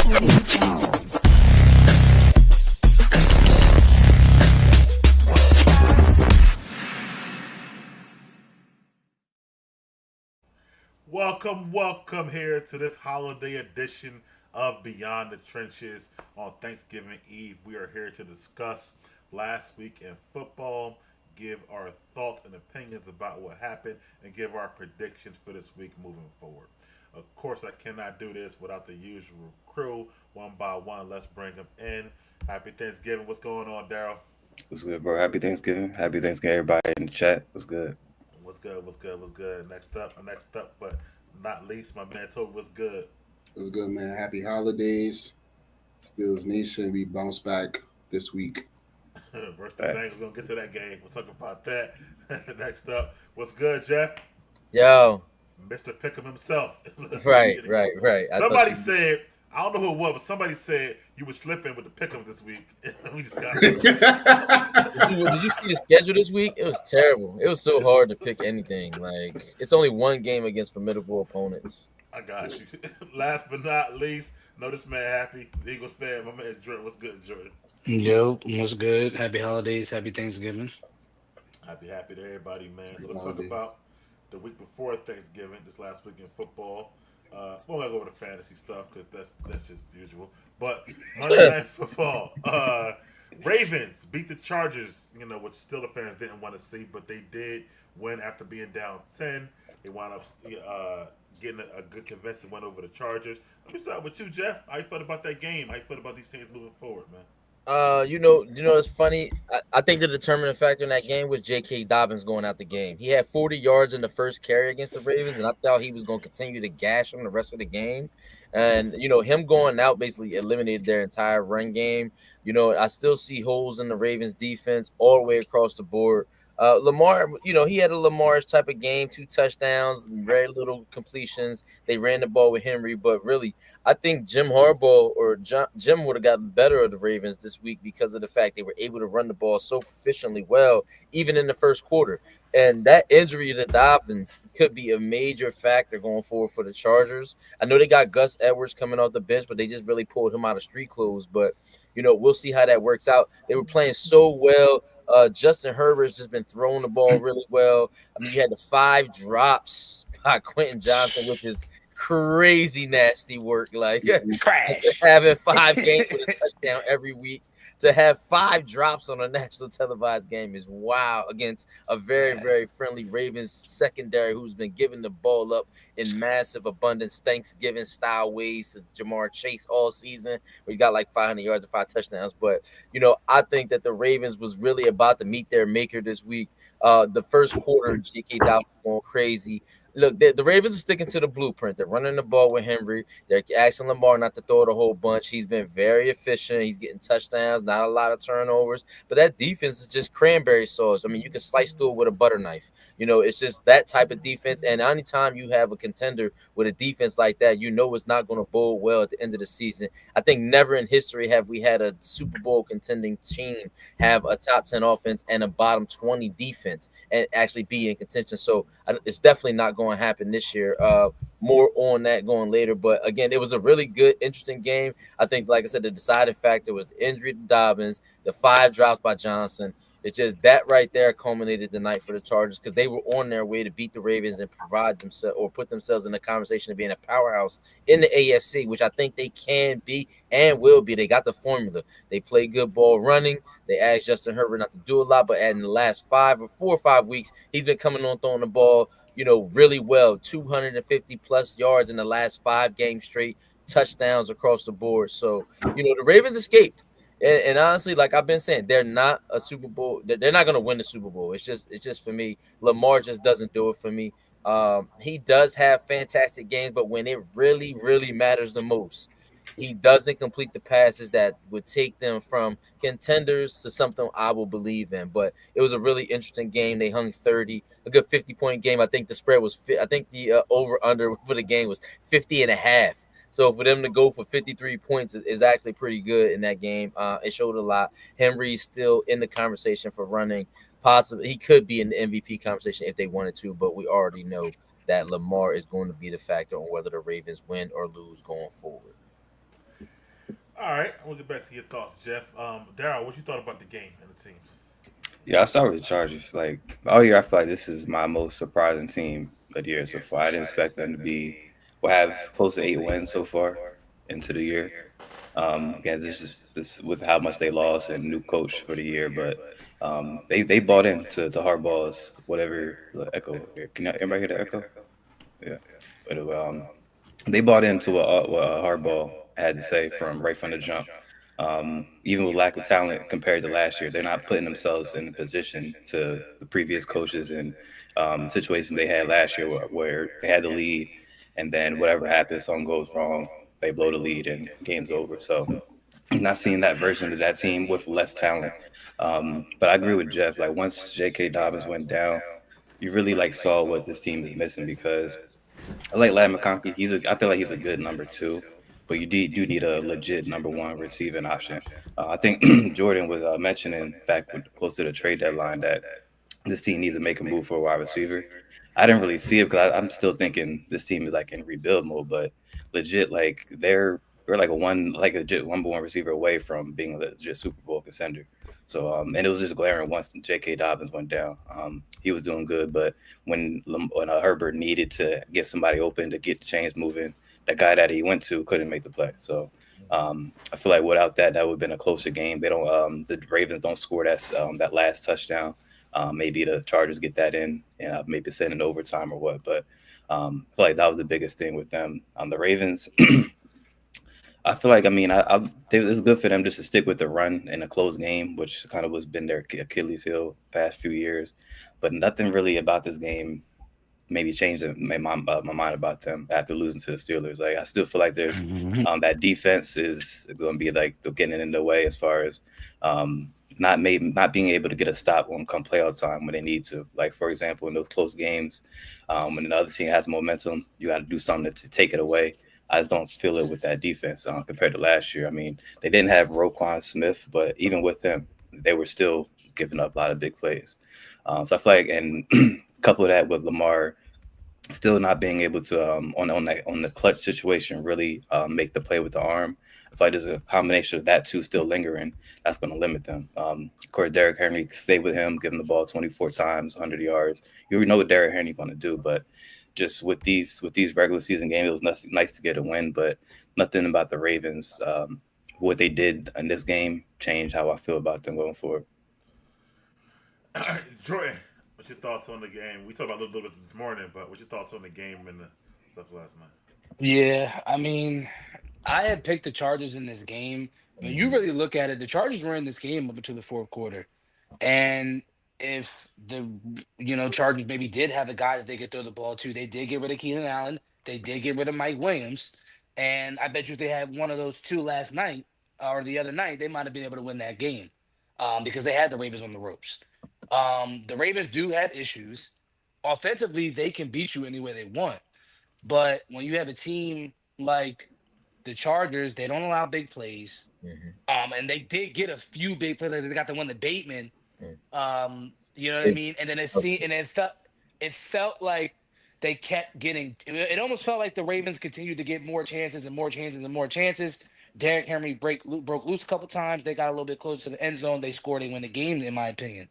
Welcome here to this holiday edition of Beyond the Trenches on Thanksgiving Eve. We are here to discuss last week in football, give our thoughts and opinions about what happened, and give our predictions for this week moving forward. Of course, I cannot do this without the usual crew. One by one, let's bring them in. Happy Thanksgiving. What's going on, Daryl? What's good, bro? Happy Thanksgiving. Happy Thanksgiving, everybody in the chat. What's good? What's good? What's good? What's good? Next up, but not least, my man Toby. What's good? What's good, man? Happy holidays. Steelers Nation, we bounce back this week. Versus the Bengals. Thanks. We're gonna get to that game. We'll talk about that. Next up, what's good, Jeff? Yo, Mr. Pickham himself. right, right, right. I thought Somebody you, said, I don't know who it was, but somebody said you were slipping with the Pickhams this week. We just got. did you see the schedule this week? It was terrible. It was so hard to pick anything. Like it's only one game against formidable opponents. I got you. Last but not least, know this man happy. The Eagles fan, my man Jordan. What's good, Jordan? Yo, what's good? Happy holidays, happy Thanksgiving. Happy to everybody, man. So Happy let's talk holiday. about the week before Thanksgiving, this last week in football. We're gonna go over the fantasy stuff because that's just usual. But Monday Night Football, Ravens beat the Chargers. You know, which still the fans didn't want to see, but they did win after being down 10. They wound up getting a good convincing win over the Chargers. Let me start with you, Jeff. How you felt about that game? How you felt about these teams moving forward, man? It's funny. I think the determining factor in that game was J.K. Dobbins going out the game. He had 40 yards in the first carry against the Ravens, and I thought he was going to continue to gash him the rest of the game. And him going out basically eliminated their entire run game. I still see holes in the Ravens defense all the way across the board. Lamar, he had a Lamar's type of game, 2 touchdowns, very little completions. They ran the ball with Henry, but really, I think Jim Harbaugh or Jim would have gotten better of the Ravens this week because of the fact they were able to run the ball so proficiently well, even in the first quarter. And that injury to Dobbins could be a major factor going forward for the Chargers. I know they got Gus Edwards coming off the bench, but they just really pulled him out of street clothes. But we'll see how that works out. They were playing so well. Justin Herbert's just been throwing the ball really well. I mean, you had the 5 drops by Quentin Johnson, which is crazy nasty work. Like Trash. having 5 games with a touchdown every week. To have 5 drops on a national televised game is wow against a very, very friendly Ravens secondary who's been giving the ball up in massive abundance, Thanksgiving style ways to Jamar Chase all season. We got like 500 yards and 5 touchdowns. But, I think that the Ravens was really about to meet their maker this week. The first quarter, J.K. Dobbins was going crazy. Look, the Ravens are sticking to the blueprint. They're running the ball with Henry. They're asking Lamar not to throw it a whole bunch. He's been very efficient. He's getting touchdowns, not a lot of turnovers. But that defense is just cranberry sauce. I mean, you can slice through it with a butter knife. It's just that type of defense. And anytime you have a contender with a defense like that, it's not going to bode well at the end of the season. I think never in history have we had a Super Bowl contending team have a top 10 offense and a bottom 20 defense and actually be in contention. So it's definitely not going to happen this year. More on that going later. But again, it was a really good, interesting game. I think, like I said, the deciding factor was the injury to Dobbins, the 5 drops by Johnson. It's just that right there culminated the night for the Chargers because they were on their way to beat the Ravens and provide themselves or put themselves in the conversation of being a powerhouse in the AFC, which I think they can be and will be. They got the formula. They play good ball running. They asked Justin Herbert not to do a lot, but in the last 4 or 5 weeks, he's been coming on throwing the ball, really well. 250 plus yards in the last 5 games straight, touchdowns across the board. So, the Ravens escaped. And honestly, like I've been saying, they're not a Super Bowl. They're not going to win the Super Bowl. It's just for me. Lamar just doesn't do it for me. He does have fantastic games, but when it really, really matters the most, he doesn't complete the passes that would take them from contenders to something I will believe in. But it was a really interesting game. They hung 30, a good 50-point game. I think the spread was, I think the over-under for the game was 50.5. So for them to go for 53 points is actually pretty good in that game. It showed a lot. Henry's still in the conversation for running. Possibly he could be in the MVP conversation if they wanted to, but we already know that Lamar is going to be the factor on whether the Ravens win or lose going forward. All right, we'll get back to your thoughts, Jeff. Daryl, what you thought about the game and the teams? Yeah, I'll start with the Chargers. Like all year, I feel like this is my most surprising team of the year so far. I didn't expect them to be, well, have close to 8 wins so far into the year. Again, this with how much they lost and new coach for the year, but they bought into to Harbaugh's whatever the echo. Can everybody hear the echo? Yeah, but they bought into what Harbaugh had to say from the jump. Even with lack of talent compared to last year, they're not putting themselves in a position to the previous coaches and situations they had last year where they had the lead, and then whatever happens, something goes wrong, they blow the lead and game's over. So I'm not seeing that version of that team with less talent. But I agree with Jeff. Like once J.K. Dobbins went down, you really like saw what this team is missing because I like Lad McConkey. I feel like he's a good number two, but you do need a legit number one receiving option. I think Jordan was mentioning back close to the trade deadline that this team needs to make a move for a wide receiver. I didn't really see it because I'm still thinking this team is like in rebuild mode, but legit, like we're like a legit number one receiver away from being a legit Super Bowl contender. So and it was just glaring once J.K. Dobbins went down. He was doing good, but when Herbert needed to get somebody open to get the chains moving, the guy that he went to couldn't make the play. So I feel like without that would have been a closer game. They don't the Ravens don't score that last touchdown. Maybe the Chargers get that in and maybe send it overtime or what. But I feel like that was the biggest thing with them. The Ravens, I feel like it's good for them just to stick with the run in a close game, which kind of was been their Achilles heel past few years. But nothing really about this game maybe changed my mind about them after losing to the Steelers. Like I still feel like there's that defense is going to be like they're getting in the way as far as not being able to get a stop on come playoff time when they need to. Like for example, in those close games, when another team has momentum, you got to do something to take it away. I just don't feel it with that defense compared to last year. I mean, they didn't have Roquan Smith, but even with him, they were still giving up a lot of big plays. So I feel like, and couple of that with Lamar still not being able to on the clutch situation really make the play with the arm. I feel like there's a combination of that two still lingering. That's going to limit them. Of course, Derrick Henry stay with him, give him the ball 24 times, 100 yards. You already know what Derrick Henry's going to do, but just with these regular season games, it was nice to get a win, but nothing about the Ravens. What they did in this game changed how I feel about them going forward. All right, Jordan, what's your thoughts on the game? We talked about a little bit this morning, but what's your thoughts on the game and the stuff last night? Yeah, I mean, I had picked the Chargers in this game. When you really look at it, the Chargers were in this game up until the fourth quarter. And if the Chargers maybe did have a guy that they could throw the ball to, they did get rid of Keenan Allen, they did get rid of Mike Williams, and I bet you if they had one of those two last night or the other night, they might have been able to win that game because they had the Ravens on the ropes. The Ravens do have issues. Offensively, they can beat you any way they want. But when you have a team like the Chargers, they don't allow big plays. And they did get a few big plays. They got the one to Bateman. You know what I mean? And then it felt like they kept getting. It almost felt like the Ravens continued to get more chances and more chances and more chances. Derrick Henry broke loose a couple times. They got a little bit closer to the end zone. They scored. They win the game, in my opinion.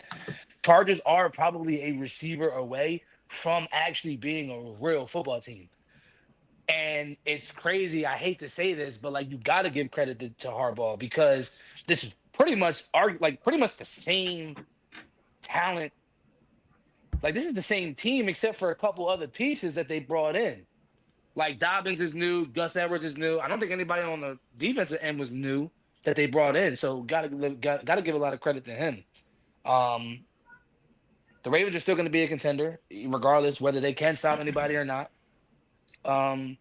Chargers are probably a receiver away from actually being a real football team. And it's crazy. I hate to say this, but like you got to give credit to Harbaugh because this is pretty much the same talent. Like this is the same team except for a couple other pieces that they brought in. Like Dobbins is new, Gus Edwards is new. I don't think anybody on the defensive end was new that they brought in. So got to give a lot of credit to him. The Ravens are still going to be a contender, regardless whether they can stop anybody or not. But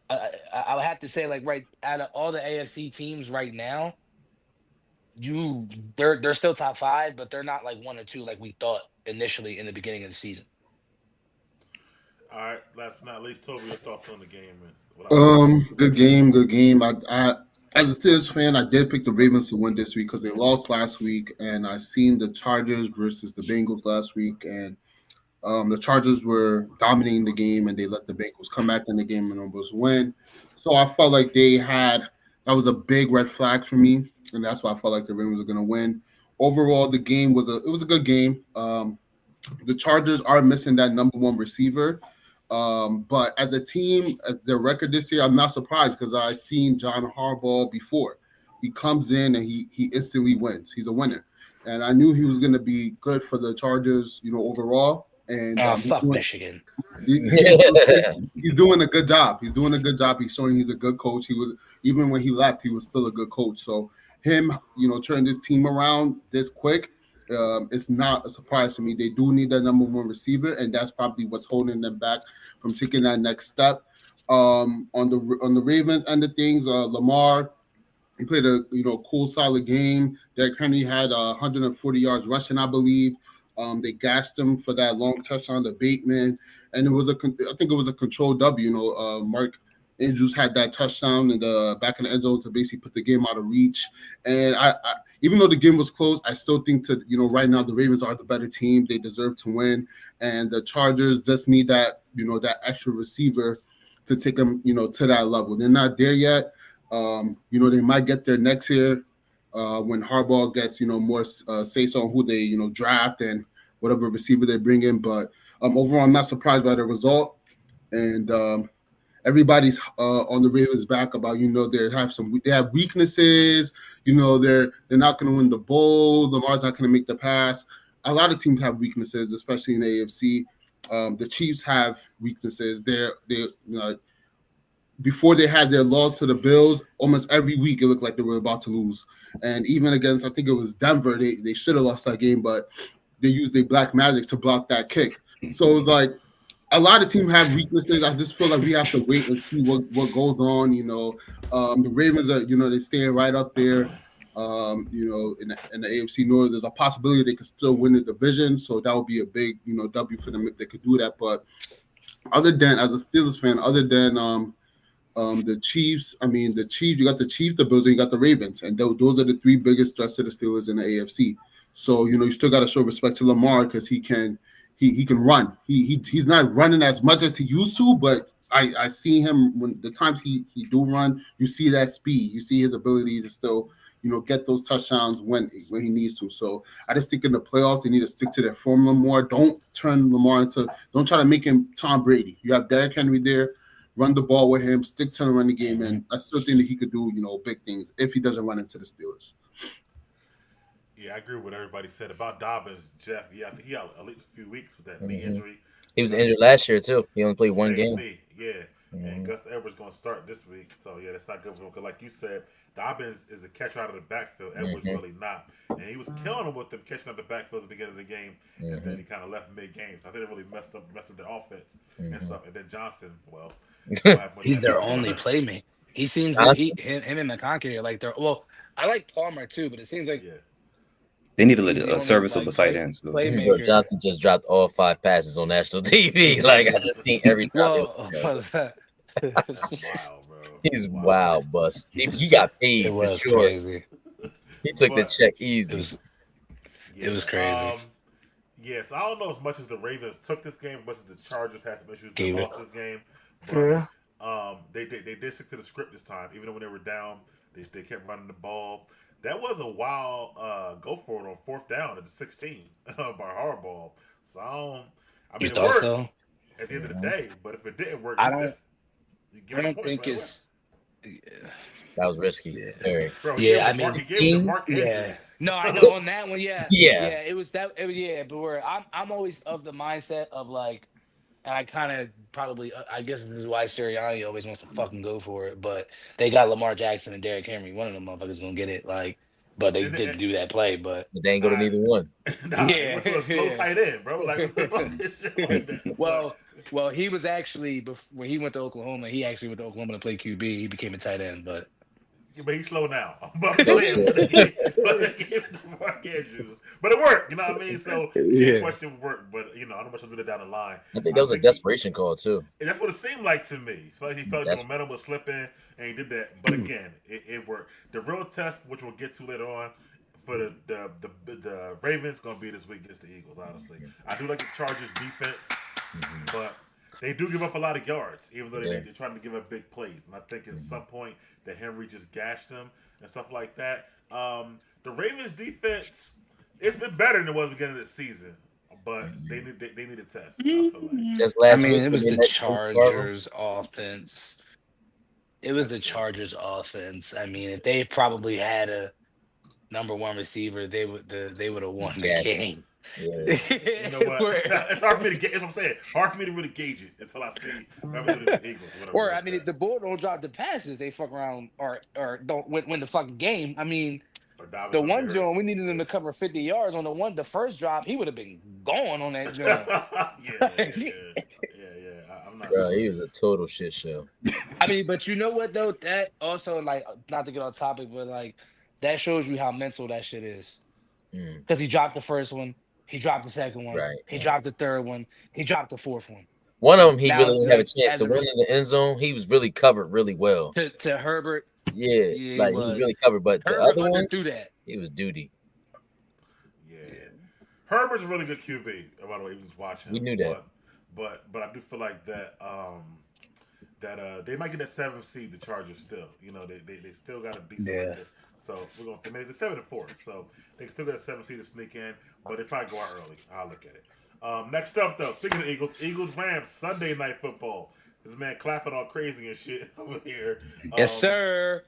I would have to say, like, right out of all the AFC teams right now, they're still top five, but they're not like one or two like we thought initially in the beginning of the season. All right, last but not least, Toby, your thoughts on the game? Good game. I as a Steelers fan, I did pick the Ravens to win this week because they lost last week, and I seen the Chargers versus the Bengals last week, and the Chargers were dominating the game, and they let the Bengals come back in the game and almost win. So I felt like they had That was a big red flag for me, and that's why I felt like the Ravens were going to win. Overall, the game was a good game. The Chargers are missing that number one receiver. But as a team, as their record this year, I'm not surprised because I've seen John Harbaugh before. He comes in and he instantly wins. He's a winner. And I knew he was going to be good for the Chargers, overall. And Fuck Michigan. he's doing a good job. He's doing a good job. He's showing he's a good coach. He was, even when he left, he was still a good coach. So him, turning this team around this quick, it's not a surprise to me. They do need that number one receiver, and that's probably what's holding them back from taking that next step. On the Ravens end of things, Lamar, he played a cool solid game. Derrick Henry had 140 yards rushing, I believe. They gashed him for that long touchdown to Bateman, and I think it was a controlled W. Mark Andrews had that touchdown in the back of the end zone to basically put the game out of reach. And I even though the game was close, I still think right now the Ravens are the better team. They deserve to win, and the Chargers just need that that extra receiver to take them to that level. They're not there yet. They might get there next year when Harbaugh gets more say so on who they draft and whatever receiver they bring in. But overall, I'm not surprised by the result, and everybody's on the Ravens' back about they have weaknesses. They're not going to win the bowl. Lamar's not going to make the pass. A lot of teams have weaknesses, especially in the AFC. The Chiefs have weaknesses. They before they had their loss to the Bills, almost every week it looked like they were about to lose. And even against, I think it was Denver, they should have lost that game, but they used their black magic to block that kick. So it was like a lot of teams have weaknesses. I just feel like we have to wait and see what goes on. The Ravens are, they staying right up there. In the AFC North, there's a possibility they could still win the division. So that would be a big, W for them if they could do that. But as a Steelers fan, other than the Chiefs, you got the Chiefs, the Bills, and you got the Ravens, and those are the three biggest threats to the Steelers in the AFC. So you still got to show respect to Lamar because he can run. He's not running as much as he used to, but I see him when the times he do run, you see that speed, you see his ability to still get those touchdowns when he needs to. So I just think in the playoffs they need to stick to their formula more. Don't turn Lamar don't try to make him Tom Brady. You have Derrick Henry there. Run the ball with him, stick to the running game, and I still think that he could do, big things if he doesn't run into the Steelers. Yeah, I agree with what everybody said about Dobbins, Jeff. Yeah, I think he had at least a few weeks with that knee injury. He was injured last year too. He only played one game. Knee. Yeah, and Gus Edwards going to start this week, so yeah, that's not good for him. Because like you said, Dobbins is a catcher out of the backfield. Edwards really not, and he was killing him with them catching out the backfield at the beginning of the game, and then he kind of left mid-game. So I think it really messed up the offense and stuff. And then Johnson, well. He's their only playmaker. He seems like him and McConkey are like they're. Well, I like Palmer too, but it seems like they need a serviceable tight end. So. Johnson just dropped all 5 passes on national TV. Like I just seen every drop. He's wild, bust. He got paid for sure. Crazy. He took the check easy. It was crazy. Yes, I don't know as much as the Ravens took this game, as much as the Chargers had some issues with this game. But, they did stick to the script this time, even though when they were down, they kept running the ball. That was a wild go for it on 4th down at the 16 by Harbaugh. So it worked so? at the end of the day. But if it didn't work, I don't think it's. That was risky. Yeah, Bro, Mark Andrews. No, I know on that one. Yeah, it was that. But where I'm always of the mindset of like. And I kind of probably, I guess this is why Sirianni always wants to fucking go for it. But they got Lamar Jackson and Derrick Henry. One of them motherfuckers gonna get it. Like, but they didn't do that play. But they ain't go to neither one. It was a slow tight end, bro. Like, well, he was actually when he went to Oklahoma. He actually went to Oklahoma to play QB. He became a tight end, but. But he's slow now. But it worked, you know what I mean? So the question worked, but I don't know much do that down the line. I think that was a desperation call too. And that's what it seemed like to me. So he felt like the momentum was slipping, and he did that. But again, it worked. The real test, which we'll get to later on, for the Ravens, gonna be this week against the Eagles. Honestly, I do like the Chargers defense, but they do give up a lot of yards, even though Yeah. they're trying to give up big plays. And I think at some point that Henry just gashed them and stuff like that. The Ravens defense, it's been better than it was beginning of the season, but they need a test. I feel like. Just I last mean, week, it was they the let James Harden- Chargers offense. It was the Chargers offense. I mean, if they probably had a number one receiver, they would have won the Yeah. game. Yeah. You know what? It's hard for me to get. That's what I'm saying. Hard for me to really gauge it until I see what happens with the Eagles. Whatever Or I like mean, that. if the bull don't drop the passes, they fuck around or don't win the fucking game. I mean, Or Dobbins the don't one get hurt. joint we needed him to cover 50 yards on the first drop, he would have been gone on that joint. I'm not Bro, sure. he was a total shit show. I mean, but you know what though? That also like not to get off topic, but like that shows you how mental that shit is. Mm. Because he dropped the first one, he dropped the second one, Right, he yeah. dropped the third one, he dropped the fourth one. One of them, he Now, really didn't have a like, chance as to a win res- in the end zone. He was really covered really well. To Herbert, Yeah, he like he was. was really covered. But the Herbert other one, underthrew that. he was duty. Yeah. Herbert's a really good QB. By the way, he was watching. We knew that. But I do feel like that they might get that 7th seed. The Chargers still, they still got a decent. Yeah. record. So we're gonna say maybe it's 7-4. So they still got a 7th seed to sneak in, but they probably go out early. I'll look at it. Next up though, speaking of Eagles Rams Sunday Night Football. This man clapping all crazy and shit over here. Yes, sir.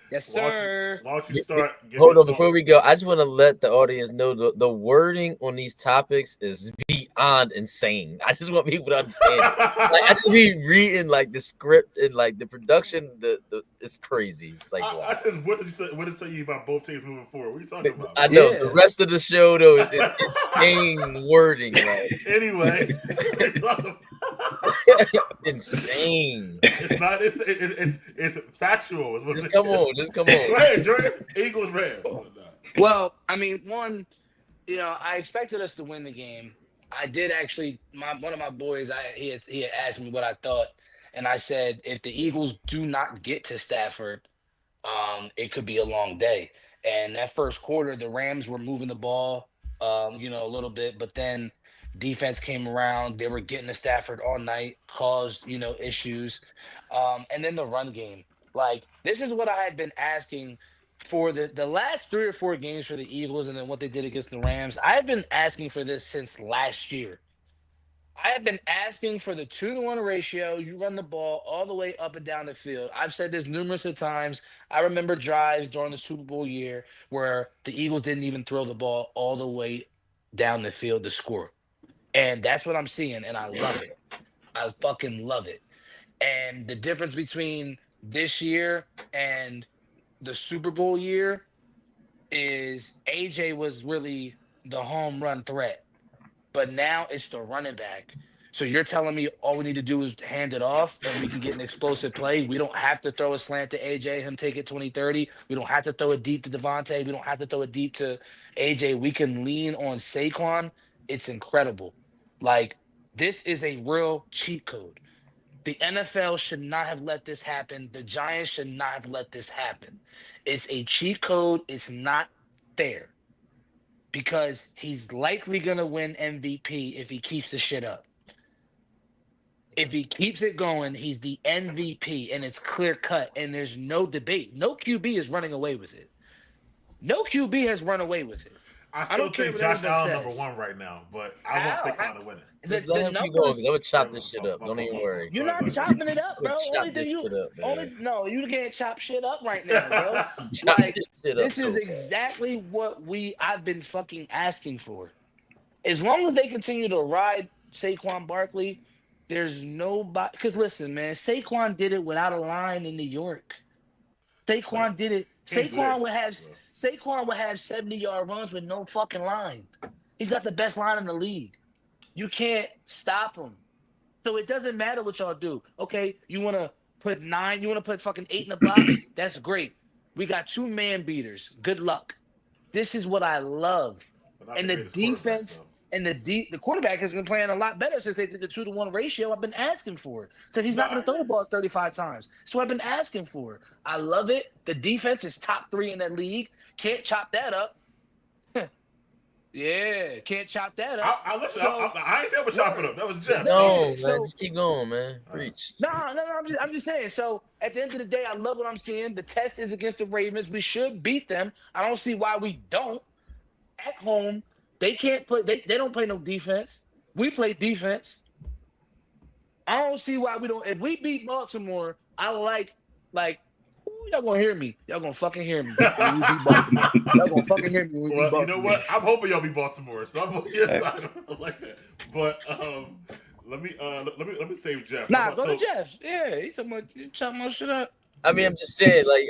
Yes, Why don't you- sir. Why don't you start? giving Hold on, your before thoughts? we go, I just want to let the audience know the wording on these topics is beyond insane. I just want people to understand. Like I just be reading like the script and like the production. The it's crazy. It's like wow. I said, what did you say? What did it say you about both teams moving forward? What are you talking about? I know Yeah. the rest of the show though is insane wording. Like Anyway, insane. it's not. It's factual. Is what Just it come is. on, just come Go on. ahead, Jordan. Eagles Rams. Well, I mean, one, I expected us to win the game. I did actually. One of my boys, he had asked me what I thought, and I said if the Eagles do not get to Stafford, it could be a long day. And that first quarter, the Rams were moving the ball, a little bit, but then defense came around. They were getting to Stafford all night, caused issues, and then the run game. Like this is what I had been asking for the last 3 or 4 games for the Eagles, and then what they did against the Rams. I've been asking for this since last year. I have been asking for the 2-to-1 ratio. You run the ball all the way up and down the field. I've said this numerous of times. I remember drives during the Super Bowl year where the Eagles didn't even throw the ball all the way down the field to score. And that's what I'm seeing, and I love it. I fucking love it. And the difference between this year and the Super Bowl year is AJ was really the home run threat, but now it's the running back. So you're telling me all we need to do is hand it off and we can get an explosive play. We don't have to throw a slant to AJ, him take it 20-30. We don't have to throw it deep to Devontae. We don't have to throw it deep to AJ. We can lean on Saquon. It's incredible. Like, this is a real cheat code. The NFL should not have let this happen. The Giants should not have let this happen. It's a cheat code. It's not fair because he's likely going to win MVP if he keeps the shit up. If he keeps it going, he's the MVP, and it's clear cut, and there's no debate. No QB is running away with it. No QB has run away with it. I still don't care think what Josh everybody Allen says. number 1 right now, but I want Saquon to win it. Just let him keep going, 'cause I'm gonna chop this shit up. Don't even worry. You're not chopping it up, bro. Chop Only this thing shit up, man. no, you can't chop shit up right now, bro. Chop Like, this shit up this is so bad. exactly what I've been fucking asking for. As long as they continue to ride Saquon Barkley, there's nobody. Because listen, man, Saquon did it without a line in New York. Saquon did it. Saquon would have 70-yard runs with no fucking line. He's got the best line in the league. You can't stop him. So it doesn't matter what y'all do. Okay, you want to put 9, you want to put fucking 8 in the box? That's great. We got 2 man beaters. Good luck. This is what I love. And the defense and the quarterback has been playing a lot better since they did the 2-to-1 ratio. I've been asking for it because he's not going to throw the ball 35 times. So I've been asking for it. I love it. The defense is top 3 in that league. Can't chop that up. Yeah, can't chop that up. I listen. So- I ain't saying we're chopping up. That was Jeff. No, man, So- just keep going, man. Preach. No, I'm just saying. So at the end of the day, I love what I'm seeing. The test is against the Ravens. We should beat them. I don't see why we don't. At home, they can't play. They don't play no defense. We play defense. I don't see why we don't. If we beat Baltimore, I like. Ooh, y'all gonna hear me. Y'all gonna fucking hear me. When we beat Baltimore. Y'all gonna fucking hear me when we beat Well, Baltimore. you know what? I'm hoping y'all be Baltimore, so I'm on your side. I like that. But let me save Jeff. Nah, How go about to Jeff. Yeah, he's talking about shit up. I mean, I'm just saying, like,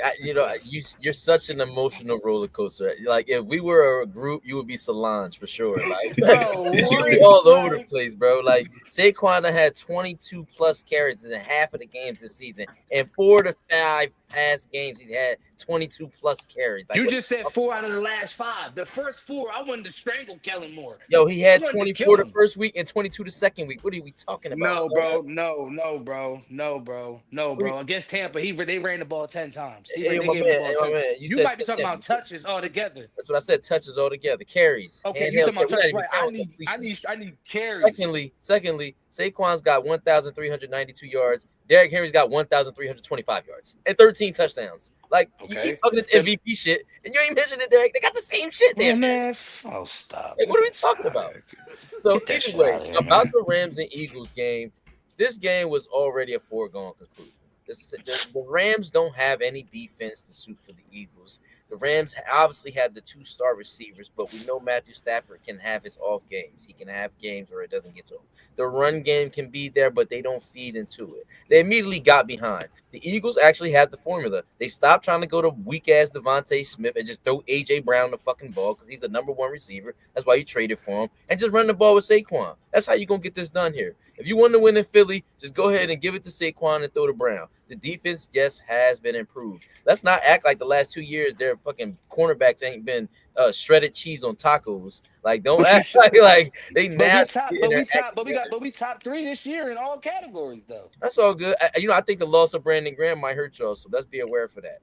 you're such an emotional roller coaster. Like, if we were a group, you would be Solange for sure. Like, Bro, you'd be what? all over the Like- place, bro. Like, Saquon had 22 plus carries in half of the games this season, and 4 to 5 past games he's had 22 plus carries. Like, You what- just said 4 out of the last 5. The first 4, I wanted to strangle Kellen Moore. Yo, he had I wanted to 24 kill the him. first week and 22 the second week. What are we talking about? No, bro. No, bro. Against Tampa, they ran the ball 10 times. Hey, They my gave man, him the hey, ball my 10. man, You said might be talking about championships. touches altogether. That's what I said. Touches all together. Carries. Okay, Handheld you talking about carries. touches, We're not right? even counting completions. I need carries. Secondly, Saquon's got 1,392 yards. Derrick Henry's got 1,325 yards and 13 touchdowns. Like, you Okay. keep talking this MVP shit, and you ain't mentioning Derrick. They got the same shit there. Oh, man. Oh, stop. Like, what are we Get talking that about? shit out of here. So Get that either shit way, outta here, about man. the Rams and Eagles game, this game was already a foregone conclusion. The Rams don't have any defense to suit for the Eagles. The Rams obviously had the 2-star receivers, but we know Matthew Stafford can have his off games. He can have games where it doesn't get to him. The run game can be there, but they don't feed into it. They immediately got behind. The Eagles actually had the formula. They stopped trying to go to weak-ass Devontae Smith and just throw A.J. Brown the fucking ball because he's a number 1 receiver. That's why you traded for him. And just run the ball with Saquon. That's how you're going to get this done here. If you want to win in Philly, just go ahead and give it to Saquon and throw to Brown. The defense, yes, has been improved. Let's not act like the last 2 years their fucking cornerbacks ain't been shredded cheese on tacos. Like, don't act like they nasty. But we top 3 this year in all categories, though. That's all good. I think the loss of Brandon Graham might hurt y'all, so let's be aware for that.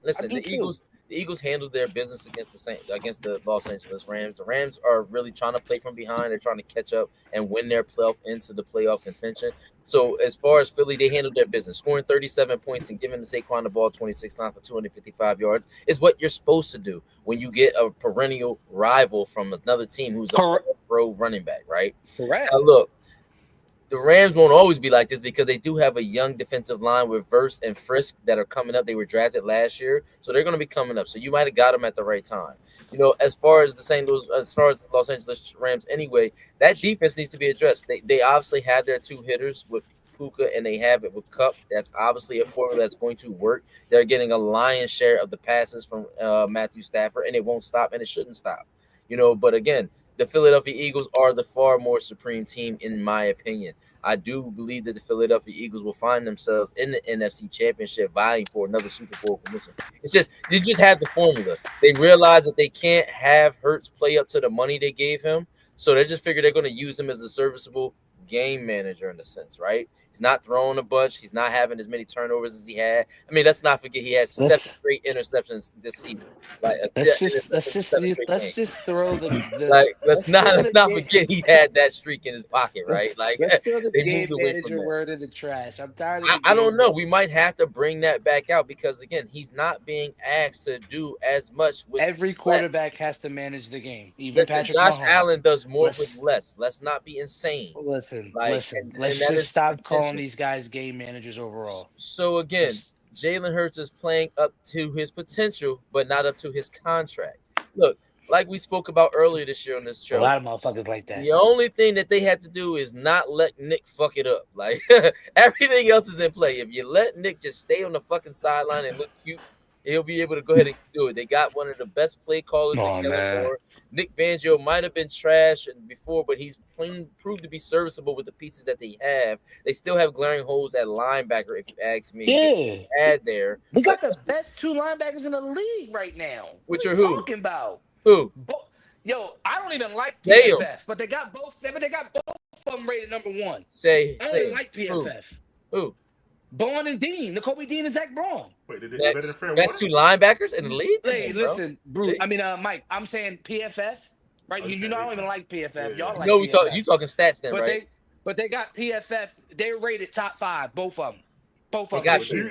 Listen, do the too. Eagles handled their business against the Los Angeles Rams. The Rams are really trying to play from behind. They're trying to catch up and win their into the playoff contention. So as far as Philly, they handled their business, scoring 37 points and giving Saquon the ball 26 times for 255 yards is what you're supposed to do when you get a perennial rival from another team who's a pro running back, right? Correct. Now look, the Rams won't always be like this because they do have a young defensive line with Verse and Frisk that are coming up. They were drafted last year, so they're going to be coming up. So you might have got them at the right time. As far as the Los Angeles Rams, anyway, that defense needs to be addressed. They obviously have their 2 hitters with Puka and they have it with Kupp. That's obviously a formula that's going to work. They're getting a lion's share of the passes from Matthew Stafford, and it won't stop, and it shouldn't stop. But again, the Philadelphia Eagles are the far more supreme team, in my opinion. I do believe that the Philadelphia Eagles will find themselves in the NFC Championship vying for another Super Bowl commission. It's just, they just have the formula. They realize that they can't have Hurts play up to the money they gave him, so they just figure they're going to use him as a serviceable game manager in a sense, right? He's not throwing a bunch. He's not having as many turnovers as he had. I mean, let's not forget he had 7 straight interceptions this season. Let's just throw let's not forget he had that streak in his pocket, right? Let's throw the they game moved away from manager that. word in the trash. I'm tired of I don't know. We might have to bring that back out because again, he's not being asked to do as much with every quarterback has to manage the game. Even Patrick Josh Mahomes. Allen does more with less. Let's not be insane. Listen. and Let's that just is stop the calling intention. these guys game managers overall. So again, Jalen Hurts is playing up to his potential, but not up to his contract. Look, like we spoke about earlier this year on this show, A lot of motherfuckers like that. the only thing that they had to do is not let Nick fuck it up. Like everything else is in play. If you let Nick just stay on the fucking sideline and look cute, he'll be able to go ahead and do it. They got one of the best play callers in Kellen Moore. Nick Fangio might have been trash before, but he's proved to be serviceable with the pieces that they have. They still have glaring holes at linebacker, if you ask me. Yeah. Add there. We got the best 2 linebackers in the league right now. Which what are are you who? talking about? Who? Yo, I don't even like Damn. PFF, but they got both of them rated number 1. I don't even like PFF. Who? Bowen and Dean. Nicobe Dean and Zach Braun. Wait, did they do better than Fred Best Warner? 2 linebackers in the league? Hey, Come on, bro. listen, Bruce. I mean, Mike, I'm saying PFF. right? Oh, you You said know I they don't even said- like PFF. Yeah. Y'all like No, PFF. you talking stats then, But right? they got PFF. They rated top 5, both of them. Both They of got them. Do you. you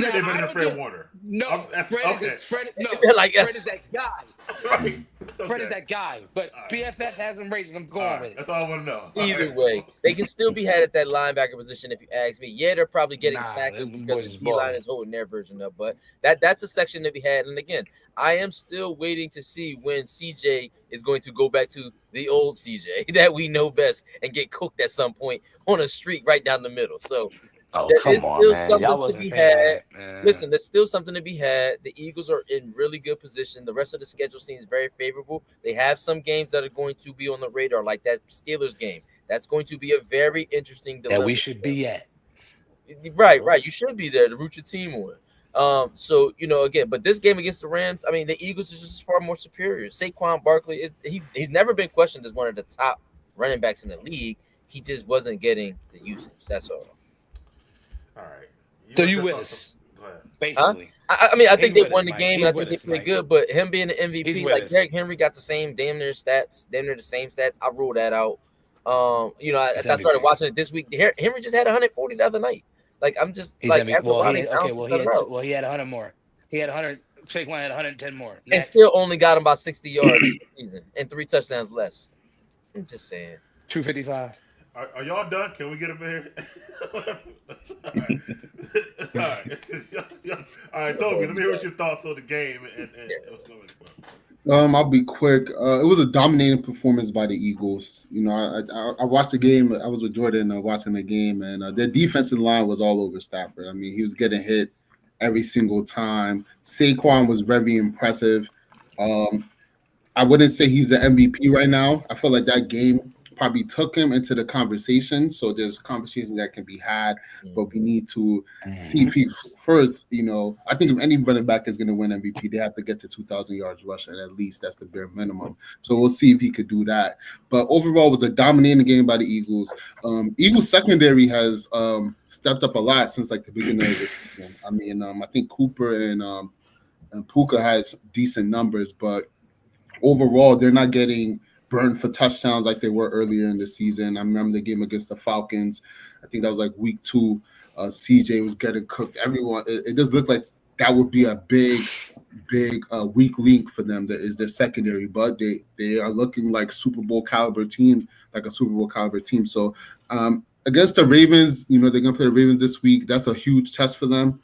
think Now, they better I than would Fred give- Warner? No, Fred okay. is Fred. No, They're like, Fred yes. is that guy. Right. Fred is Okay. that guy. But All right. PFF hasn't rated them. Going All right. with it. That's all I want to know. Either All right. way, they can still be had at that linebacker position if you ask me. Yeah, they're probably getting Nah, tackled them because boys the is D line balling. is holding their version up. But that's a section to be had. And again, I am still waiting to see when CJ is going to go back to the old CJ that we know best and get cooked at some point on a streak right down the middle. So Oh, there come is on, still man. something Y'all to wasn't be saying had. that, man. Listen, there's still something to be had. The Eagles are in really good position. The rest of the schedule seems very favorable. They have some games that are going to be on the radar, like that Steelers game. That's going to be a very interesting dilemma. That we should be at. Right. You should be there to root your team on. So again, but this game against the Rams, I mean, the Eagles are just far more superior. Saquon Barkley he's never been questioned as one of the top running backs in the league. He just wasn't getting the usage. That's all. All right. So want you to with talk us, some- Go ahead. basically. I mean, I think He's they with won us, the Mike. game, He's and I think with they us, played Mike. good. But him being the He's MVP, with like us. Derrick Henry, got the same damn near the same stats. I ruled that out. He's I started MVP. watching it this week. Henry just had 140 the other night. Like I'm just He's like MVP. after a while, they bounce each other out. He had 100 more. He had 100. Saquon had 110 more. And Next. still only got him about 60 yards this season and 3 touchdowns less. I'm just saying. 255. Are y'all done? Can we get up in here? All right. All right, Toby, let me hear what your thoughts on the game and what's going on. I'll be quick. It was a dominating performance by the Eagles. I watched the game. I was with Jordan watching the game, and their defensive line was all over Stafford. I mean, he was getting hit every single time. Saquon was very impressive. I wouldn't say he's the MVP right now. I feel like that game probably took him into the conversation. So there's conversations that can be had, but we need to see if he first, I think if any running back is going to win MVP, they have to get to 2,000 yards rushing at least. That's the bare minimum. So we'll see if he could do that. But overall, it was a dominating game by the Eagles. Eagles secondary has stepped up a lot since like the beginning of this season. I mean, I think Cooper and Puka has decent numbers, but overall, they're not getting burned for touchdowns like they were earlier in the season. I remember the game against the Falcons. I think that was like week 2. CJ was getting cooked. Everyone, it does look like that would be a big weak link for them. That is their secondary, but they are looking like Super Bowl caliber team, like a Super Bowl caliber team. So against the Ravens, they're gonna play the Ravens this week. That's a huge test for them.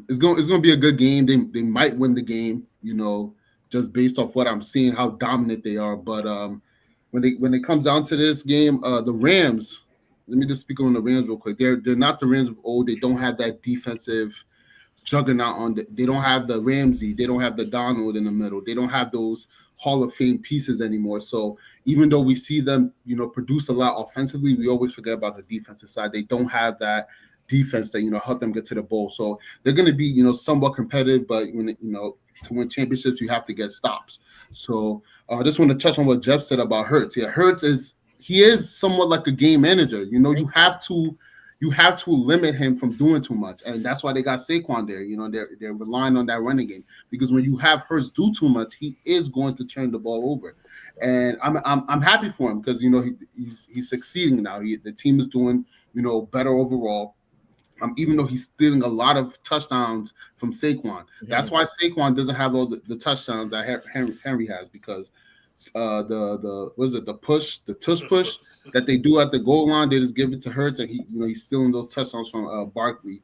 It's gonna be a good game. They might win the game, just based off what I'm seeing, how dominant they are. But when it comes down to this game, the Rams. Let me just speak on the Rams real quick. They're not the Rams of old. They don't have that defensive juggernaut they don't have the Ramsey. They don't have the Donald in the middle. They don't have those Hall of Fame pieces anymore. So even though we see them, produce a lot offensively, we always forget about the defensive side. They don't have that defense that help them get to the bowl. So they're going to be somewhat competitive, but when to win championships, you have to get stops. So I just want to touch on what Jeff said about Hurts. Yeah, Hurts is somewhat like a game manager. You have to limit him from doing too much, and that's why they got Saquon there. They're relying on that running game, because when you have Hurts do too much, he is going to turn the ball over. And I'm happy for him because he's succeeding now. The team is doing better overall. Even though he's stealing a lot of touchdowns from Saquon. That's why Saquon doesn't have all the touchdowns that Henry has, because the tush push that they do at the goal line, they just give it to Hurts, and he's stealing those touchdowns from Barkley.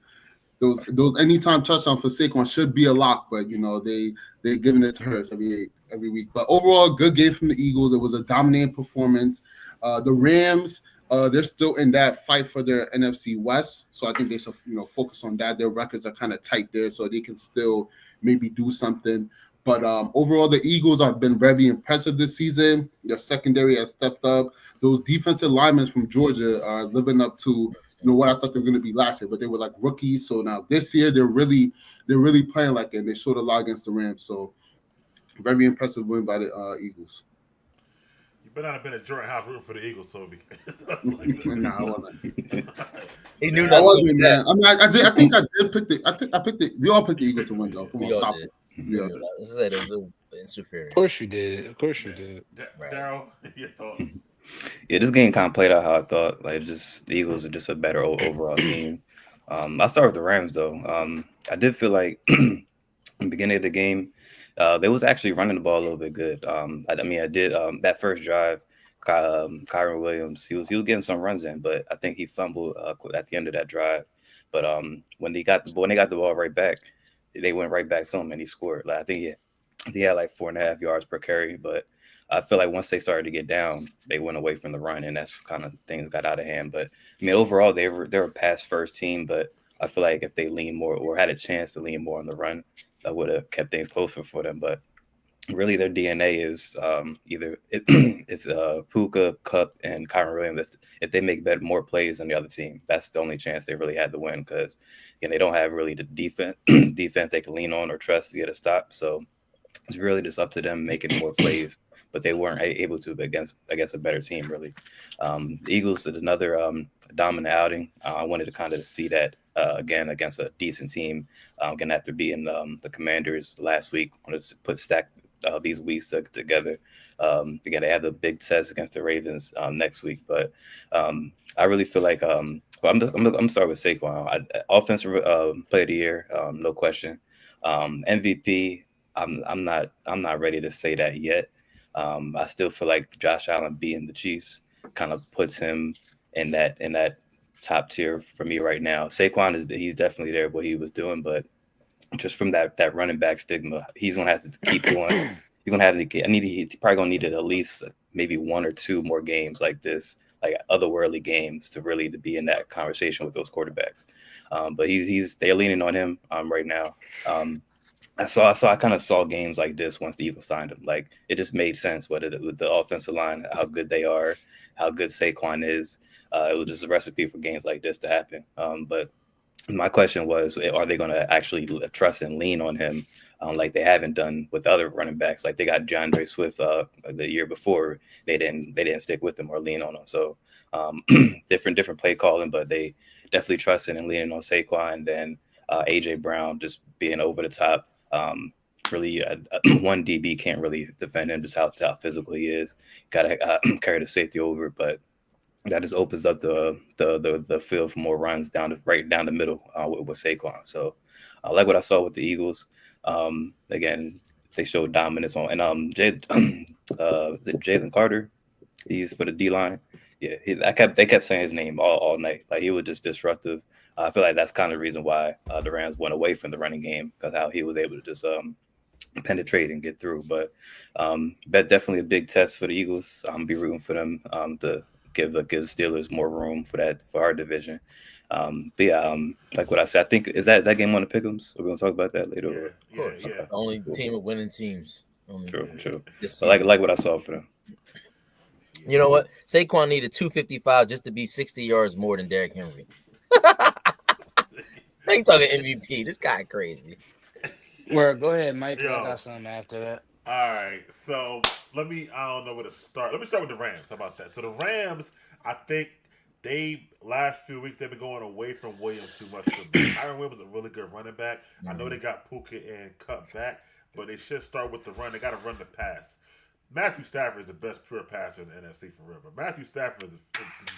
Those anytime touchdowns for Saquon should be a lock, but they're giving it to Hurts every week. But overall, good game from the Eagles. It was a dominating performance. The Rams. They're still in that fight for their NFC West, so I think they should, focus on that. Their records are kind of tight there, so they can still maybe do something. But overall, the Eagles have been very impressive this season. Their secondary has stepped up. Those defensive linemen from Georgia are living up to what I thought they were going to be last year, but they were like rookies. So now this year they're really playing like it. And they showed a lot against the Rams. So very impressive win by the Eagles. But I've been at Jordan House rooting for the Eagles, so No, I wasn't. He knew I that wasn't, man. I mean, I think I did pick the. I picked the. We all picked the Eagles to win, though. Come on, We all stop did. it. Yeah. It was superior. Of course you did. Of course you did. Right. Daryl, your thoughts? Yeah, this game kind of played out how I thought. Like, just the Eagles are just a better overall team. I'll start with the Rams though. I did feel like in the beginning of the game, they was actually running the ball a little bit good. I mean, I did that first drive. Kyron Williams, he was getting some runs in, but I think he fumbled at the end of that drive. But when they got the ball right back, they went right back to him and he scored. Like, I think he had like 4.5 yards per carry, but I feel like once they started to get down, they went away from the run, and that's kind of things got out of hand. But I mean, overall, they're a pass first team, but I feel like if they lean more or had a chance to lean more on the run, that would have kept things closer for them. But really, their DNA is either if Puka, Cup, and Kyron Williams, if they make more plays than the other team, that's the only chance they really had to win because they don't have really the defense they can lean on or trust to get a stop. So it's really just up to them making more plays, but they weren't able to against a better team, really. The Eagles did another dominant outing. I wanted to kind of see that again against a decent team. Again, after beating the Commanders last week, wanted to put these weeks together. Again, they have the big test against the Ravens next week, but I really feel like I'm starting with Saquon. Offensive player of the year, no question. MVP. I'm not ready to say that yet. I still feel like Josh Allen being the Chiefs kind of puts him in that top tier for me right now. Saquon he's definitely there what he was doing, but just from that running back stigma, he's gonna have to keep going. He's gonna have to get. He's probably gonna need at least maybe 1 or 2 more games like this, like otherworldly games, to really to be in that conversation with those quarterbacks. But they're leaning on him right now. I kind of saw games like this once the Eagles signed him. Like it just made sense with the offensive line, how good they are, how good Saquon is. It was just a recipe for games like this to happen. But my question was, are they going to actually trust and lean on him like they haven't done with other running backs? Like they got DeAndre Swift the year before, they didn't stick with him or lean on him. So different play calling, but they definitely trusted and leaning on Saquon. Then AJ Brown just being over the top. Really, one DB can't really defend him, just how physical he is. Got to carry the safety over, but that just opens up the field for more runs right down the middle with Saquon. So I like what I saw with the Eagles. Again, they showed dominance on and Jalen Carter. He's for the D line. Yeah, they kept saying his name all night. Like he was just disruptive. I feel like that's kind of the reason why the Rams went away from the running game, because how he was able to just penetrate and get through. But definitely a big test for the Eagles. I'm gonna be rooting for them to give the Steelers more room for our division. But yeah, like what I said, I think is that game on the Pick'ems. We're gonna talk about that later. Yeah. Only team of winning teams. True. I like what I saw for them. You know what? Saquon needed 255 just to be 60 yards more than Derrick Henry. I ain't talking MVP. This guy crazy. Well, go ahead, Mike. Yo. I got something after that. All right, so I don't know where to start. Let me start with the Rams. How about that? So the Rams, I think last few weeks they've been going away from Williams too much. Kyron Williams is a really good running back. I know they got Puka and Cup back, but they should start with the run. They got to run the pass. Matthew Stafford is the best pure passer in the NFC for real. But Matthew Stafford is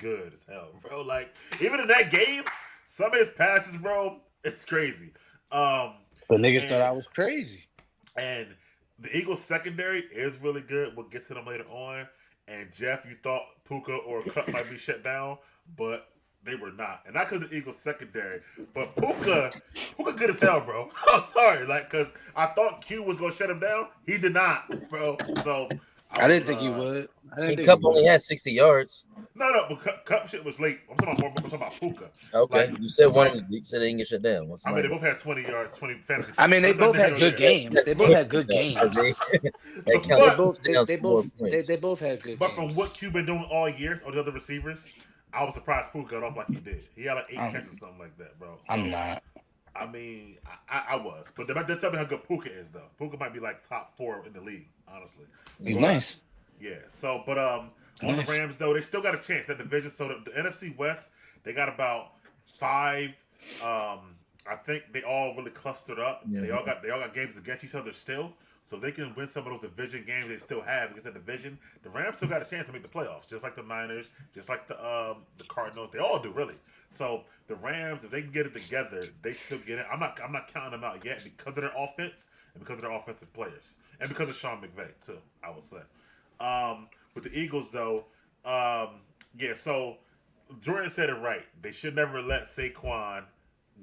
good as hell, bro. Like even in that game, some of his passes, bro, it's crazy. But niggas thought I was crazy. And the Eagles secondary is really good. We'll get to them later on. And Jeff, you thought Puka or Cup might be shut down, but they were not. And not because of the Eagles secondary, but Puka good as hell, bro. I'm sorry, because I thought Q was gonna shut him down. He did not, bro. So I didn't think he would. Cup only had 60 yards. No, but Cup shit was late. I'm talking about Puka. Okay, you said one of them said they didn't get shut down. They both had 20 yards, 20 fantasy. I mean, they both had good games. They both had good games. They both had good games. But from what Q been doing all year, or the other receivers, I was surprised Puka got off like he did. He had like 8 catches or something like that, bro. So, I'm not. I mean, I was. But they tell me how good Puka is, though. Puka might be like top 4 in the league, honestly. He's nice. Yeah. So, but on the Rams, though, they still got a chance. That division, so the NFC West, they got about 5 I think they all really clustered up, and they Yeah. all got games against each other still. So if they can win some of those division games they still have against the division, the Rams still got a chance to make the playoffs, just like the Niners, just like the Cardinals. They all do really. So the Rams, if they can get it together, they still get it. I'm not counting them out yet because of their offense and because of their offensive players and because of Sean McVay too. I would say. With the Eagles though, yeah. So Jordan said it right. They should never let Saquon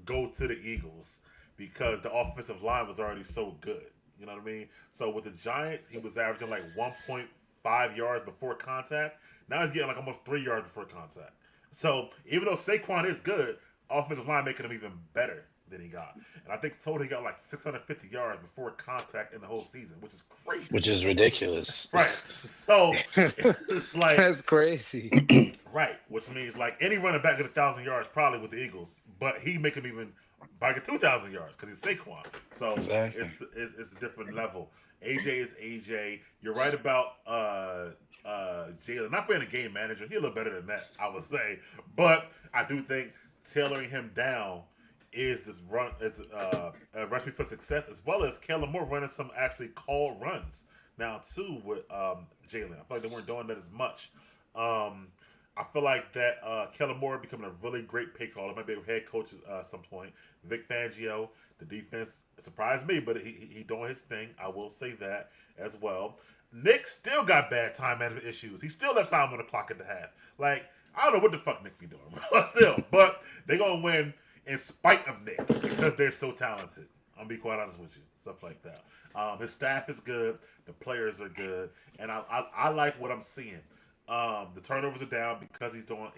go to the Eagles because the offensive line was already so good. You know what I mean? So with the Giants, he was averaging like 1.5 yards before contact. Now he's getting like almost 3 yards before contact. So even though Saquon is good, offensive line making him even better than he got. And I think total he got like 650 yards before contact in the whole season, which is crazy. Which is ridiculous. Right. So it's like That's crazy. right, which means like any running back get 1,000 yards probably with the Eagles, but he make him even back at 2,000 yards because he's Saquon. So Exactly. it's a different level. AJ is AJ. You're right about Jalen not being a game manager. He's a little better than that, I would say. But I do think tailoring him down is this run is a recipe for success, as well as Kellen Moore running some actually called runs now too with Jalen. I feel like they weren't doing that as much. I feel like that Kellen Moore becoming a really great play caller, might be a head coach at some point. Vic Fangio, the defense surprised me, but he doing his thing. I will say that as well. Nick still got bad time management issues. He still left time on the clock at the half. Like, I don't know what the fuck Nick be doing, bro. Still, but they gonna win in spite of Nick because they're so talented. I'm gonna be quite honest with you. Stuff like that. His staff is good. The players are good, and I like what I'm seeing. The turnovers are down because he's doing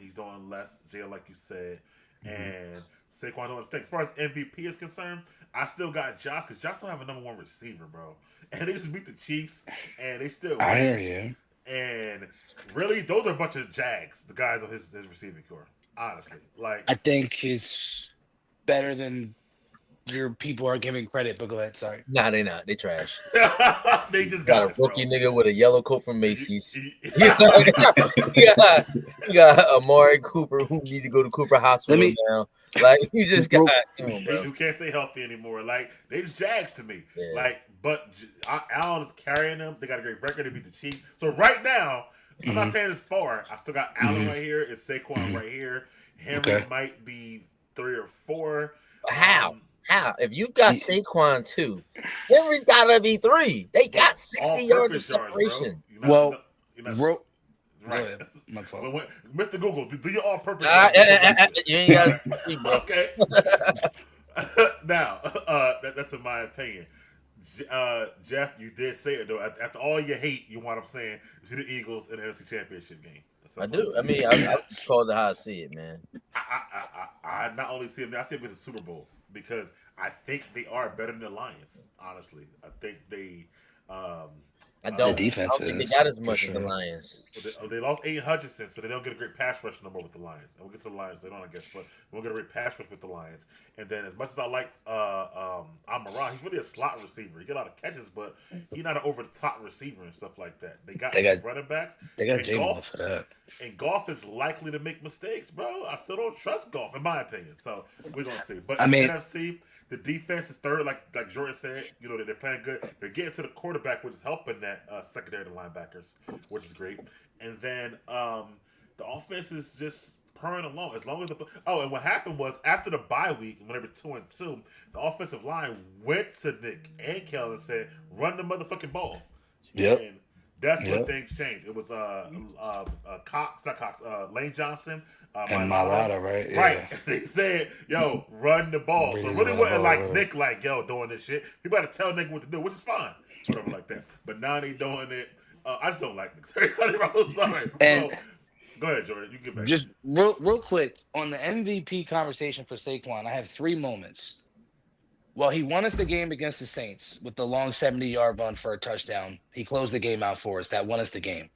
less jail, like you said, and Saquon doing his thing. As far as MVP is concerned, I still got Josh because Josh don't have a number one receiver, bro. And they just beat the Chiefs, and they still I win. hear you. And really, those are a bunch of Jags, the guys on his receiving core. Honestly, like I think he's better than your people are giving credit, but go ahead. Sorry. Nah, they not. They trash. they just Got got a it, rookie bro. nigga with a yellow coat from Macy's. You You got Amari Cooper who need to go to Cooper Hospital me- now. Like you just got come on, bro. who can't stay healthy anymore. Like they just Jags to me. Yeah. Like, but Allen is carrying them. They got a great record. They beat the Chiefs. So right now, I'm not saying it's far. I still got Allen right here. It's Saquon right here. Henry Okay. might be 3 or 4. How? Um, How? If you got Saquon 2, Henry's gotta be 3. They got 60 yards of all-purpose yards, bro. separation. You're not- Well, you're not- Go right. ahead. My fault. Mr. Google, do your all-purpose. You ain't got bro. Okay. Now, that's in my opinion. Jeff, you did say it though. After all your hate, you know what I'm saying? You see the Eagles in the NFC Championship game. I do. I mean, I just called it how I see it, man. I not only see them, I see them as a Super Bowl because I think they are better than the Lions. Honestly, I think they. I don't. The defense I don't think is, they got as for much as the sure. Lions. They lost Aiden Hutchinson, so they don't get a great pass rush no more with the Lions. And we'll get to the Lions later on, I guess, but we'll get a great pass rush with the Lions. And then, as much as I like Amon-Ra, he's really a slot receiver. He get a lot of catches, but he's not an over the top receiver and stuff like that. They got running backs. They got and Jalen Goff, for that. and Goff is likely to make mistakes, bro. I still don't trust Goff, in my opinion. So we're gonna see. But in the NFC, the defense is third, like Jordan said. You know they're playing good. They're getting to the quarterback, which is helping that secondary to linebackers, which is great. And then the offense is just purring along. As long as and what happened was after the bye week, when they were 2-2, the offensive line went to Nick and Kellen and said, "Run the motherfucking ball." Yep. And that's when things changed. It was Lane Johnson. And Mailata, right? Yeah. Right. They said, yo, run the ball. So it really wasn't like Nick, like, yo, doing this shit. He better tell Nick what to do, which is fine. Whatever like that. But now they doing it. I just don't like Nick. Sorry. And go ahead, Jordan. You get back. just real quick, on the MVP conversation for Saquon, I have 3 moments. Well, he won us the game against the Saints with the long 70-yard run for a touchdown. He closed the game out for us. That won us the game.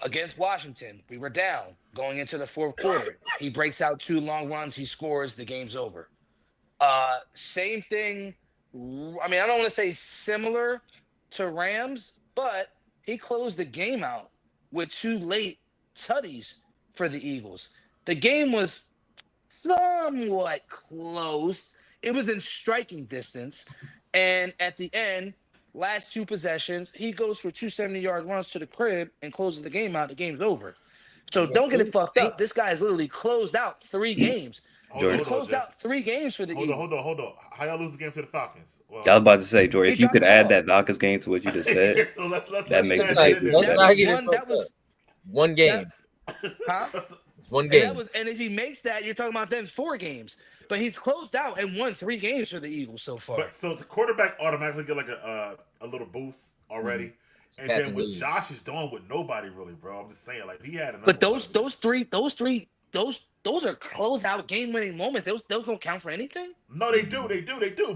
Against Washington, we were down going into the 4th quarter. He breaks out 2 long runs. He scores. The game's over. Same thing. I mean, I don't want to say similar to Rams, but he closed the game out with 2 late tutties for the Eagles. The game was somewhat close. It was in striking distance. And at the end, last two possessions, he goes for 270-yard runs to the crib and closes the game out. The game's over. So don't get it fucked up. This guy has literally closed out 3 games. Hold He on, closed Jeff. out 3 games for the Eagles. Hold on. How y'all lose the game to the Falcons? Well, I was about to say, Jordan, He if you dropped could the add ball. that Falcons game to what you just said, so let's that makes add it that easier. in there. Let's That not was get it one. fucked That was up. One game. huh? It's one And game. that was, and if he makes that, you're talking about then 4 games. But he's closed out and won 3 games for the Eagles so far. But so the quarterback automatically get like a little boost already. And then Passing what ability. Josh is doing with nobody really, bro. I'm just saying, like he had enough. But those three, those are closeout game-winning moments. Those don't count for anything. No, they do.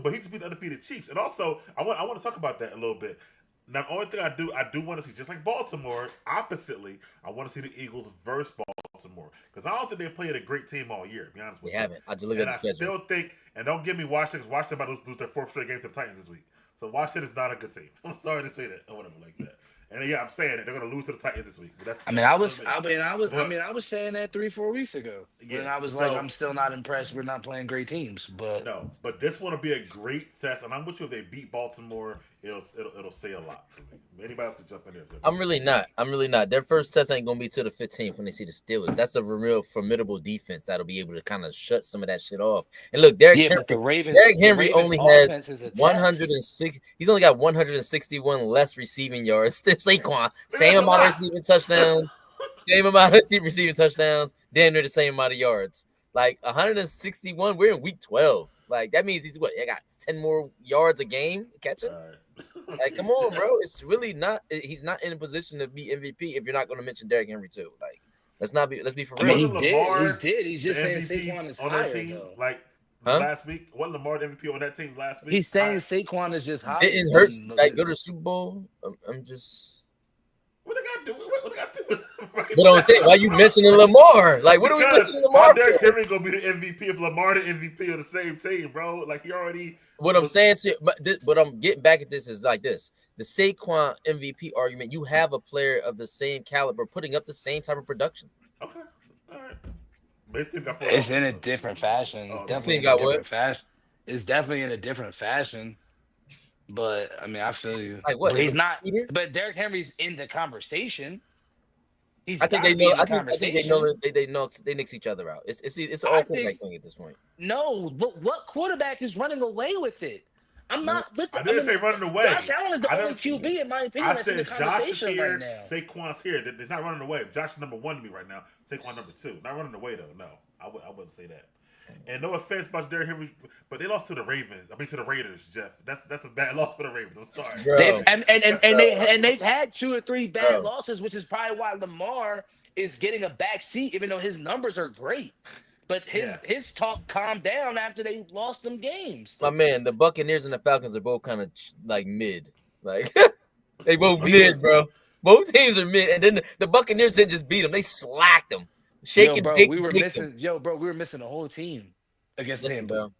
But he just beat the undefeated Chiefs. And also, I want to talk about that a little bit. Now, the only thing I do want to see, just like Baltimore, oppositely, I want to see the Eagles versus Baltimore. Because I don't think they played a great team all year, to be honest with They you. haven't. I just look And at I the schedule. still think, and don't give me Washington, because Washington about to lose their 4th straight game to the Titans this week. So Washington is not a good team. I'm sorry to say that, or whatever like that. And yeah, I'm saying it. They're going to lose to the Titans this week. But that's. I was saying that 3-4 weeks ago. Yeah, And I was so- like, I'm still not impressed. We're not playing great teams, but No, but this one will be a great test, and I'm with you. If they beat Baltimore, it'll say a lot to me. Anybody else can jump in there. I'm really not. Their first test ain't gonna be till the 15th when they see the Steelers. That's a real formidable defense that'll be able to kind of shut some of that shit off. And look, Derrick but the Henry, Ravens. Derrick the Henry Ravens only offense has is a test. 106. He's only got 161 less receiving yards. Saquon, same That's a amount lot. of receiving touchdowns, same amount of receiving touchdowns, damn near the same amount of yards. Like 161. We're in week 12. Like that means he's what? I got 10 more yards a game catching. All right. Like, come on, bro. It's really not. He's not in a position to be MVP if you're not going to mention Derrick Henry too. Like, let's be for I real. mean, he Wasn't did. Lamar He did. He's just the saying MVP Saquon is on higher, that team though. like Huh? last week. Wasn't Lamar the MVP on that team last week? He's saying Saquon is just higher. Didn't Hurts than- like go to the Super Bowl? I'm just. What they got to do? What they got to do with right But I'm saying, why you mentioning Lamar? Like, what are we Because mentioning how Lamar Derrick for? Henry gonna be the MVP if Lamar the MVP of the same team, bro? Like he already. What I'm saying to, but I'm getting back at this is like this: the Saquon MVP argument. You have a player of the same caliber putting up the same type of production. Okay, all right. But his team got 4 It's in a losses, though. different fashion. It's Oh, definitely think in a I would. different fashion. It's definitely in a different fashion. But I mean, I feel you. Like what? But he's not. Peter? But Derrick Henry's in the conversation. He's I think gotta they be know. in the I think they know. conversation. They know. They nix each other out. It's an I all think- quarterback thing at this point. No, but what quarterback is running away with it? I'm not. With I didn't say running away. Josh Allen is the I only never- QB in my opinion I that's in said the Josh is conversation here, right now. Saquon's here. They're not running away. Josh is number 1 to me right now. Saquon number 2. Not running away though. No, I wouldn't say that. And no offense about Derrick Henry, but they lost to the Ravens. I mean to the Raiders, Jeff. That's a bad loss for the Ravens. I'm sorry. Bro. They've had 2 or 3 bad Bro. losses, which is probably why Lamar is getting a back seat, even though his numbers are great. But his talk calmed down after they lost them games. My man, the Buccaneers and the Falcons are both kind of like mid. Like they both mid, bro. Both teams are mid, and then the Buccaneers didn't just beat them; they slacked them. Shaking, bro, big, we were big missing. Yo, bro, we were missing a whole team against Listen, Tampa. bro.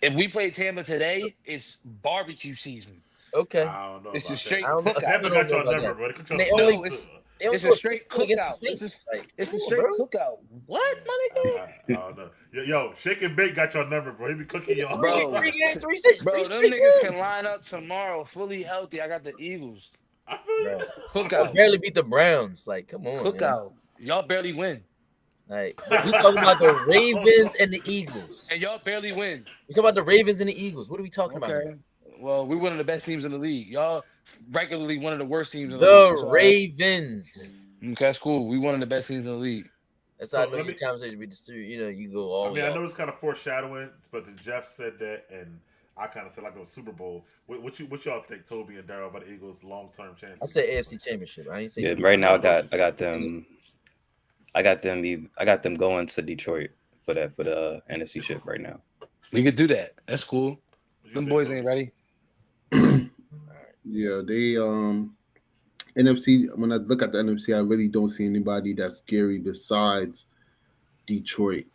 If we play Tampa today, it's barbecue season. Okay, I don't know. It's a about straight I don't know. cookout. Tampa got your about number, that. bro. They control They the only- Bills, too. They don't It's score a straight 50 against cookout. the Saints. Like, It's a come on, straight bro. cookout. What, my nigga? I don't know. Yo, Shake and Bake got your number, bro. He be cooking y'all. Bro. Three Bro, straight them games. niggas can line up tomorrow fully healthy. I got the Eagles. I feel you. Bro. Cookout. Barely beat the Browns. Like, come on, man. Cookout. Y'all barely win. Like, we talking about the Ravens and the Eagles. And y'all barely win. We talking about the Ravens and the Eagles. What are we talking about? Okay. Well, we're one of the best teams in the league. Y'all regularly one of the worst teams in the The league. So, Ravens. okay, that's cool. We one of the best teams in the league. That's So, how I know let your me- conversation be distributed. You know, you go all I the mean, way I know out. it's kind of foreshadowing, but the Jeff said that, and I kind of said like a Super Bowl. What y'all think, Toby and Darryl, about the Eagles' long-term chances? I said AFC Championship. I ain't say Yeah, Super right Bowl. now I got them going to Detroit for the NFC ship right now. We could do that. That's cool. What you Them think, boys Toby? ain't ready. Yeah, they NFC. When I look at the NFC, I really don't see anybody that's scary besides Detroit.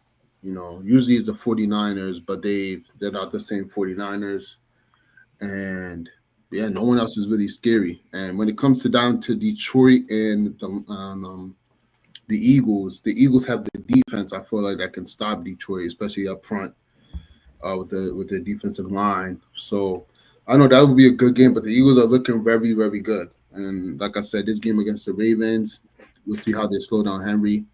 You know, usually it's the 49ers, but they're not the same 49ers. And yeah, no one else is really scary. And when it comes down to Detroit and the Eagles. The Eagles have the defense. I feel like that can stop Detroit, especially up front with their defensive line. So I know that would be a good game, but the Eagles are looking very, very good. And like I said, this game against the Ravens, we'll see how they slow down Henry.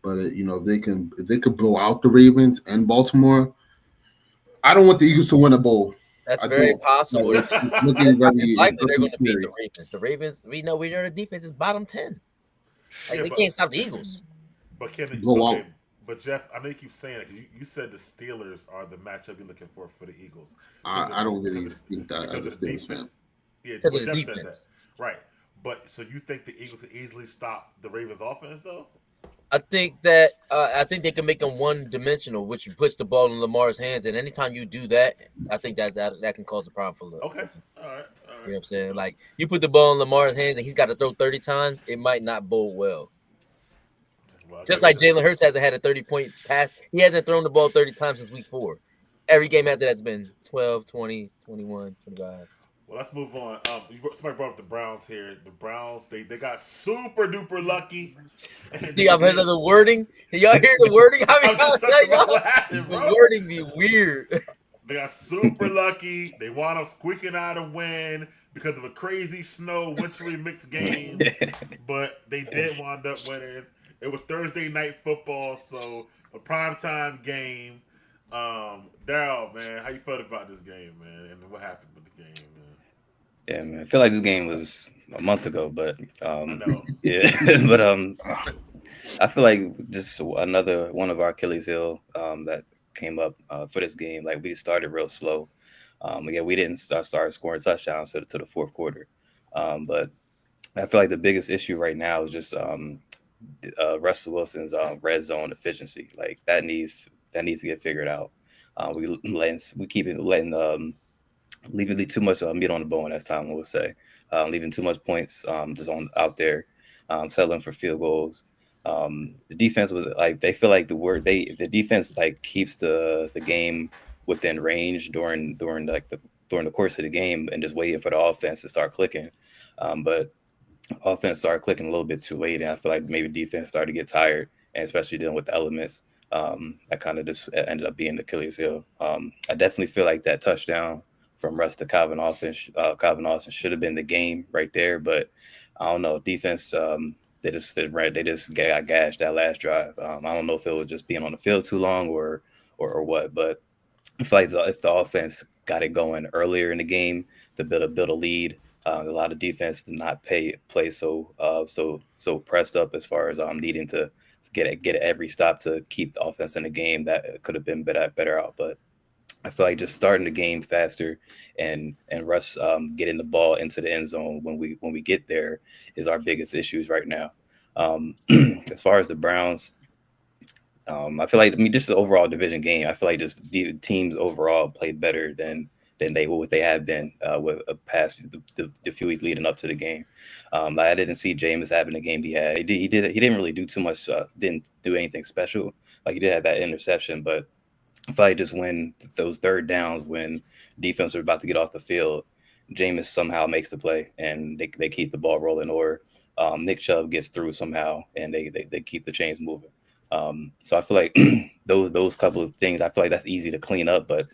But if they could blow out the Ravens and Baltimore, I don't want the Eagles to win a bowl. That's I very don't. possible. It's looking very. It's It's likely they're looking going to beat the serious. Ravens. The Ravens, we know their defense is bottom 10. Like Yeah, they but- can't stop the Eagles. But can it, Blow okay, out. but Jeff, I know you keep saying it because you said the Steelers are the matchup you're looking for the Eagles. I don't really Because of- think that because as a of the Steelers fan. defense. Yeah, Because well, of the Jeff said defense. that. Right. But so you think the Eagles can easily stop the Ravens offense though? I think they can make them one dimensional, which puts the ball in Lamar's hands. And anytime you do that, I think that can cause a problem for Lamar. Okay. All right. You know what I'm saying? Like you put the ball in Lamar's hands and he's got to throw 30 times, it might not bode well. Well, Just like Jalen Hurts hasn't had a 30-point pass. He hasn't thrown the ball 30 times since week 4. Every game after that's been 12, 20, 21, 25. Well, let's move on. Somebody brought up the Browns here. The Browns, they got super duper lucky. See, I've heard of the wording. Y'all hear the wording? I mean, I'm just talking about what happened, the bro. wording be weird. They got super lucky. They wound up squeaking out a win because of a crazy snow, wintry mixed game. But they did wind up winning. It was Thursday night football, so a primetime game. Daryl, man, how you felt about this game, man, and what happened with the game, man? Yeah, man. I feel like this game was a month ago, but I know. yeah, but I feel like just another one of our Achilles heel that came up for this game. Like we started real slow. Again, we didn't start scoring touchdowns to the fourth quarter. But I feel like the biggest issue right now is just Russell Wilson's red zone efficiency. Like that needs to get figured out. We keep letting leaving too much meat on the bone, as Tom will say, leaving too much points just on out there, settling for field goals. The defense was like they feel like the defense like keeps the game within range during the course of the game and just waiting for the offense to start clicking. But offense started clicking a little bit too late, and I feel like maybe defense started to get tired, and especially dealing with the elements. That kind of just ended up being the Achilles heel. I definitely feel like that touchdown from Russ to Calvin Austin should have been the game right there, but I don't know. Defense, they just got gashed that last drive. I don't know if it was just being on the field too long or what, but I feel like if the offense got it going earlier in the game to build a lead, a lot of defense did not play so pressed up as far as needing to get every stop to keep the offense in the game. That could have been better out, but I feel like just starting the game faster and Russ getting the ball into the end zone when we get there is our biggest issues right now. As far as the Browns, I feel like just the overall division game. I feel like just the teams overall played better than what they have been with past the few weeks leading up to the game. I didn't see Jameis having the game he had. He didn't really do too much. Didn't do anything special. Like he did have that interception, but if I just win those third downs when defense are about to get off the field, Jameis somehow makes the play and they keep the ball rolling, or Nick Chubb gets through somehow and they keep the chains moving. So I feel like those couple of things, I feel like that's easy to clean up, but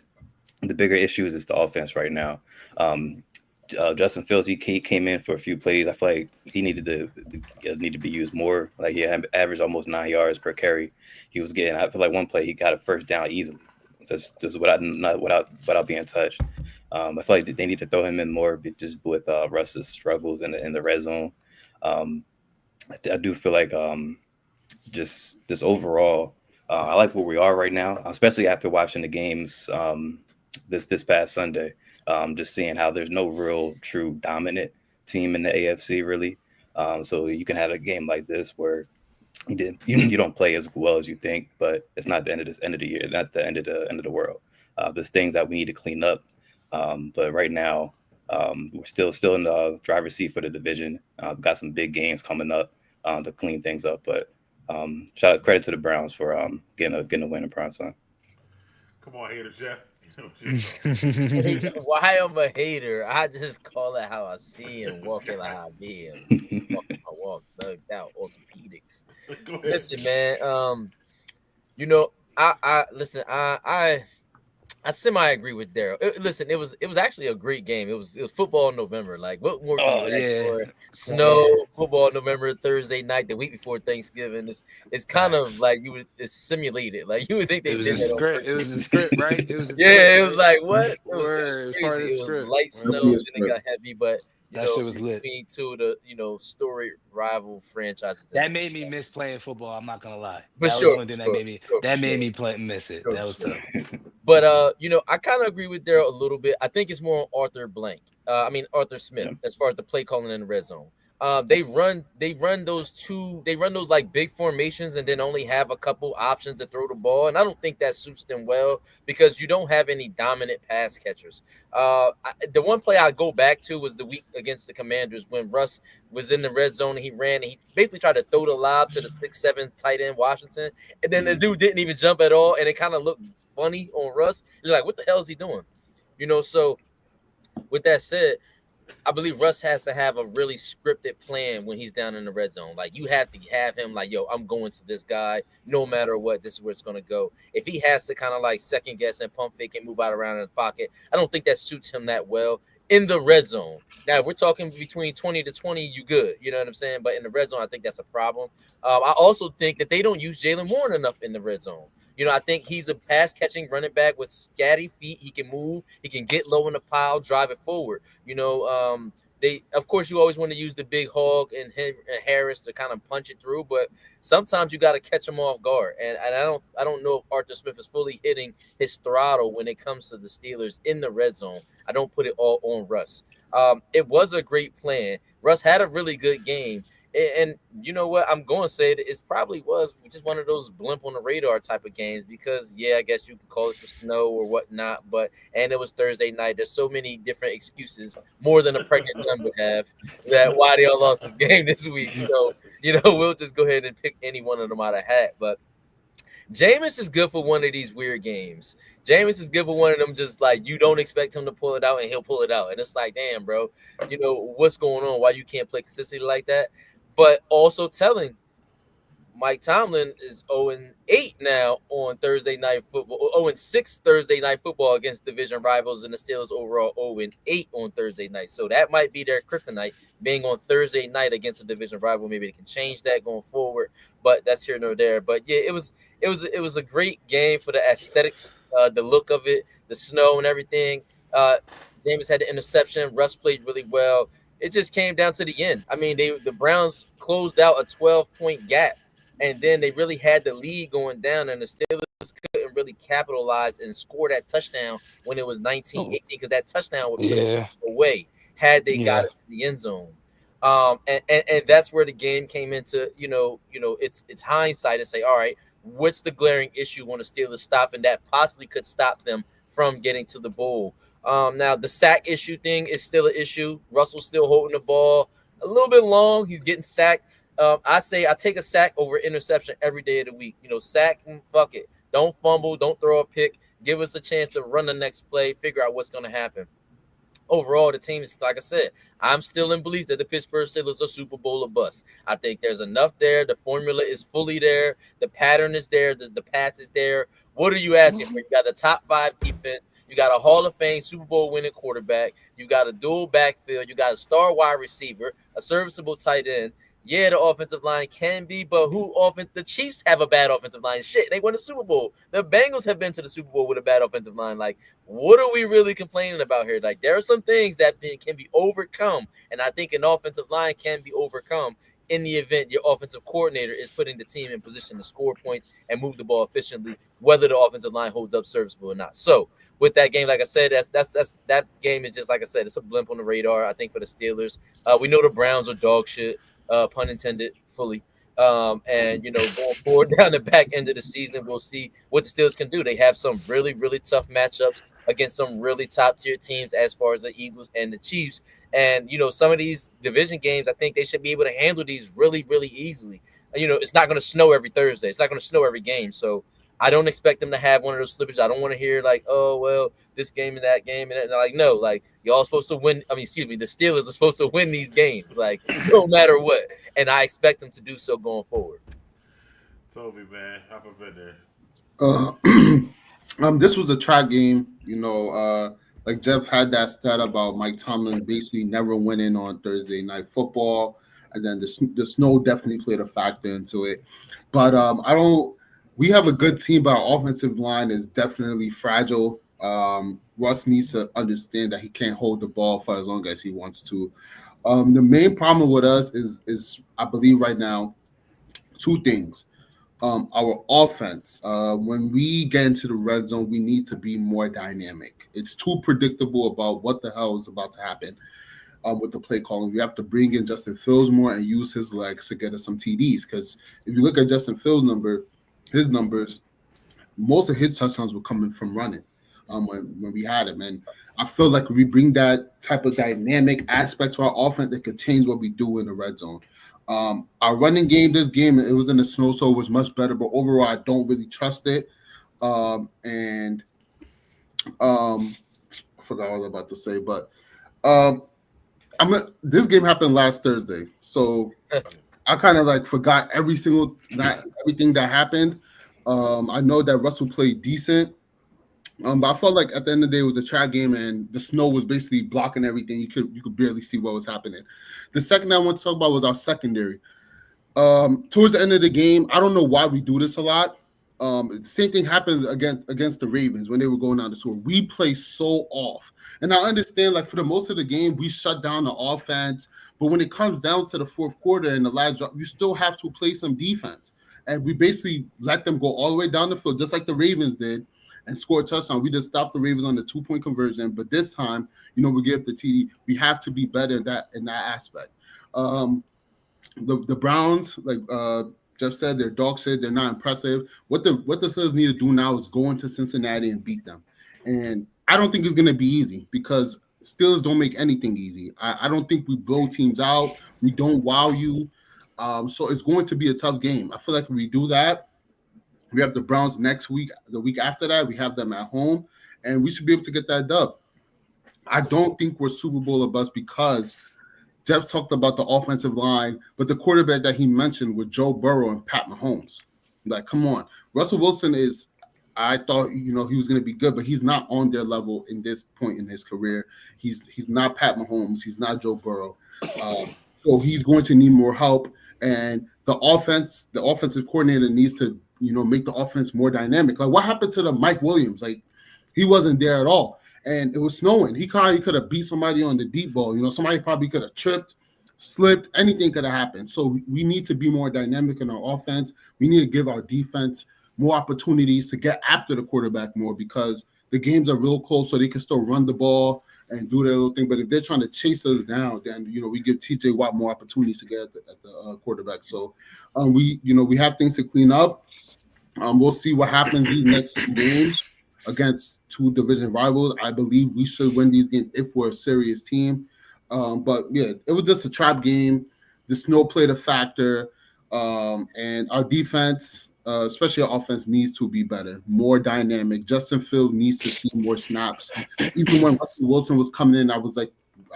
the bigger issue is the offense right now. Justin Fields, he came in for a few plays. I feel like he needed to be used more. Like he averaged almost 9 yards per carry. He was getting. I feel like one play he got a first down easily, just without being touched. I feel like they need to throw him in more, just with Russ's struggles in the red zone. I do feel like just overall, I like where we are right now, especially after watching the games this past Sunday. Just seeing how there's no real true dominant team in the AFC really. So you can have a game like this where you don't play as well as you think, but it's not the end of the year, not the end of the world. There's things that we need to clean up. But right now, we're still in the driver's seat for the division. We've got some big games coming up to clean things up. But credit to the Browns for getting a win in prime time. Come on, hater Jeff. Why I'm a hater? I just call it how I see him, walking like how I be him. Walking my walk, thugged out, orthopedics. Go ahead. Listen, man. You know, I listen. I semi agree with Daryl. Listen, it was actually a great game. It was football in November. Like, what more can Oh you ask yeah. for? Snow, football November, Thursday night, the week before Thanksgiving. It's kind of Facts. like it's simulated. Like you would think they It was did a that on script. It was a script, right? It was a yeah, script, it was right? like what? It was Word. It was part of crazy. the It was script. light snow, Definitely a then it got script. heavy, but That shit was lit. between two of the storied rival franchises. That made me miss playing football. I'm not gonna lie. For That was sure, the only thing that made me miss it. Sure, That was sure. tough. But I kind of agree with Daryl a little bit. I think it's more on Arthur Blank. Arthur Smith, as far as the play calling in the red zone. They run those like big formations and then only have a couple options to throw the ball. And I don't think that suits them well because you don't have any dominant pass catchers. The one play I go back to was the week against the Commanders when Russ was in the red zone and he ran and he basically tried to throw the lob to the 6'7" tight end Washington. And then the dude didn't even jump at all. And it kind of looked funny on Russ. You're like, what the hell is he doing? So with that said, I believe Russ has to have a really scripted plan when he's down in the red zone. Like you have to have him like, yo, I'm going to this guy no matter what. This is where it's going to go. If he has to kind of like second guess and pump fake and move out around in the pocket, I don't think that suits him that well in the red zone. Now, if we're talking between 20 to 20, you good. You know what I'm saying? But in the red zone, I think that's a problem. I also think that they don't use Jalen Warren enough in the red zone. I think he's a pass catching running back with scatty feet. He can move. He can get low in the pile, drive it forward. Of course, you always want to use the big hog and Harris to kind of punch it through, but sometimes you got to catch them off guard. And I don't know if Arthur Smith is fully hitting his throttle when it comes to the Steelers in the red zone. I don't put it all on Russ. It was a great plan. Russ had a really good game. And you know what? I'm going to say that it probably was just one of those blimp on the radar type of games because, yeah, I guess you can call it the snow or whatnot. And it was Thursday night. There's so many different excuses, more than a pregnant nun would have, that why they all lost this game this week. So, we'll just go ahead and pick any one of them out of hat. But Jameis is good for one of these weird games. Jameis is good for one of them just like you don't expect him to pull it out and he'll pull it out. And it's like, damn, bro, what's going on? Why you can't play consistently like that? But also telling Mike Tomlin is 0-8 now on Thursday night football, 0-6 Thursday night football against division rivals, and the Steelers overall 0-8 on Thursday night. So that might be their kryptonite, being on Thursday night against a division rival. Maybe they can change that going forward, but that's here nor there. But yeah, it was a great game for the aesthetics, the look of it, the snow and everything. Jameis had the interception. Russ played really well. It just came down to the end. I mean, the Browns closed out a 12-point gap, and then they really had the lead going down, and the Steelers couldn't really capitalize and score that touchdown when it was 19-18 because that touchdown would be away had they got it in the end zone. And that's where the game came into, it's hindsight and say, all right, what's the glaring issue on the Steelers stopping that possibly could stop them from getting to the bowl? Now the sack issue thing is still an issue. Russell's still holding the ball a little bit long. He's getting sacked. I say I take a sack over interception every day of the week. Sack, fuck it. Don't fumble. Don't throw a pick. Give us a chance to run the next play, figure out what's going to happen. Overall, the team is, like I said, I'm still in belief that the Pittsburgh Steelers are Super Bowl or bust. I think there's enough there. The formula is fully there. The pattern is there. The path is there. What are you asking for? You got the top 5 defense. You got a Hall of Fame Super Bowl winning quarterback. You got a dual backfield. You got a star wide receiver, a serviceable tight end. Yeah, the offensive line can be, but the Chiefs have a bad offensive line. Shit, they won the Super Bowl. The Bengals have been to the Super Bowl with a bad offensive line. Like, what are we really complaining about here? Like, there are some things that can be overcome, and I think an offensive line can be overcome in the event your offensive coordinator is putting the team in position to score points and move the ball efficiently, whether the offensive line holds up serviceable or not. So with that game, like I said, that game is just, like I said, it's a blimp on the radar, I think, for the Steelers. We know the Browns are dog shit, pun intended, fully. And, going forward down the back end of the season, we'll see what the Steelers can do. They have some really, really tough matchups against some really top-tier teams as far as the Eagles and the Chiefs. And, some of these division games, I think they should be able to handle these really, really easily. It's not going to snow every Thursday. It's not going to snow every game. So I don't expect them to have one of those slippages. I don't want to hear like, oh well, this game and that game, and like, no, like y'all supposed to win. I mean, excuse me, the Steelers are supposed to win these games, like no matter what, and I expect them to do so going forward. Toby, man, I've been there. Uh, this was a track game. Like Jeff had that stat about Mike Tomlin basically never winning on Thursday Night Football, and then the snow definitely played a factor into it. But I don't. We have a good team, but our offensive line is definitely fragile. Russ needs to understand that he can't hold the ball for as long as he wants to. The main problem with us is I believe right now two things. Our offense, when we get into the red zone, we need to be more dynamic. It's too predictable about what the hell is about to happen with the play calling. We have to bring in Justin Fields more and use his legs to get us some TDs. Because if you look at Justin Fields' his numbers, most of his touchdowns were coming from running when we had him. And I feel like if we bring that type of dynamic aspect to our offense, it could change what we do in the red zone. Our running game, this game, it was in the snow, so it was much better. But overall, I don't really trust it. I forgot what I was about to say, but this game happened last Thursday, so I kind of like forgot everything that happened. I know that Russell played decent. But I felt like at the end of the day, it was a track game, and the snow was basically blocking everything. You could barely see what was happening. The second I want to talk about was our secondary. Towards the end of the game, I don't know why we do this a lot. Same thing happened against the Ravens when they were going down the score. We play so off, and I understand like for the most of the game we shut down the offense, but when it comes down to the fourth quarter and the last drop, you still have to play some defense, and we basically let them go all the way down the field just like the Ravens did. And score a touchdown. We just stopped the Ravens on the 2-point conversion, but this time, we give the TD. We have to be better in that aspect. The Browns, like Jeff said, their dog shit. They're not impressive. What the Steelers need to do now is go into Cincinnati and beat them. And I don't think it's going to be easy because Steelers don't make anything easy. I don't think we blow teams out. We don't wow you. So it's going to be a tough game. I feel like if we do that, we have the Browns next week. The week after that, we have them at home, and we should be able to get that dub. I don't think we're Super Bowl or bust because Jeff talked about the offensive line, but the quarterback that he mentioned was Joe Burrow and Pat Mahomes. Like, come on. Russell Wilson I thought, he was going to be good, but he's not on their level in this point in his career. He's not Pat Mahomes. He's not Joe Burrow. So he's going to need more help. And the offensive coordinator needs to make the offense more dynamic. Like what happened to the Mike Williams? Like he wasn't there at all. And it was snowing. He probably could have beat somebody on the deep ball. Somebody probably could have tripped, slipped, anything could have happened. So we need to be more dynamic in our offense. We need to give our defense more opportunities to get after the quarterback more because the games are real close, so they can still run the ball and do their little thing. But if they're trying to chase us down, then we give TJ Watt more opportunities to get at the quarterback. So we have things to clean up. We'll see what happens these next two games against two division rivals. I believe we should win these games if we're a serious team. But yeah, it was just a trap game. The snow played a factor, and our defense, especially our offense, needs to be better, more dynamic. Justin Fields needs to see more snaps. Even when Russell Wilson was coming in, I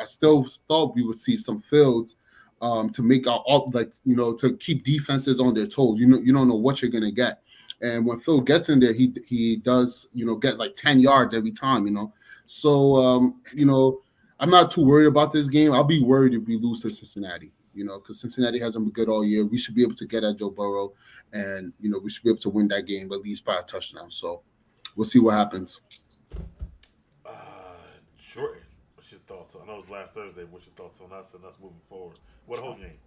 still thought we would see some Fields to make our to keep defenses on their toes. You don't know what you're gonna get. And when Phil gets in there, he does, get like 10 yards every time, So, I'm not too worried about this game. I'll be worried if we lose to Cincinnati, because Cincinnati hasn't been good all year. We should be able to get at Joe Burrow, and, we should be able to win that game at least by a touchdown. So we'll see what happens. Jordan, what's your thoughts on? I know it was last Thursday. What's your thoughts on us and us moving forward? What whole game?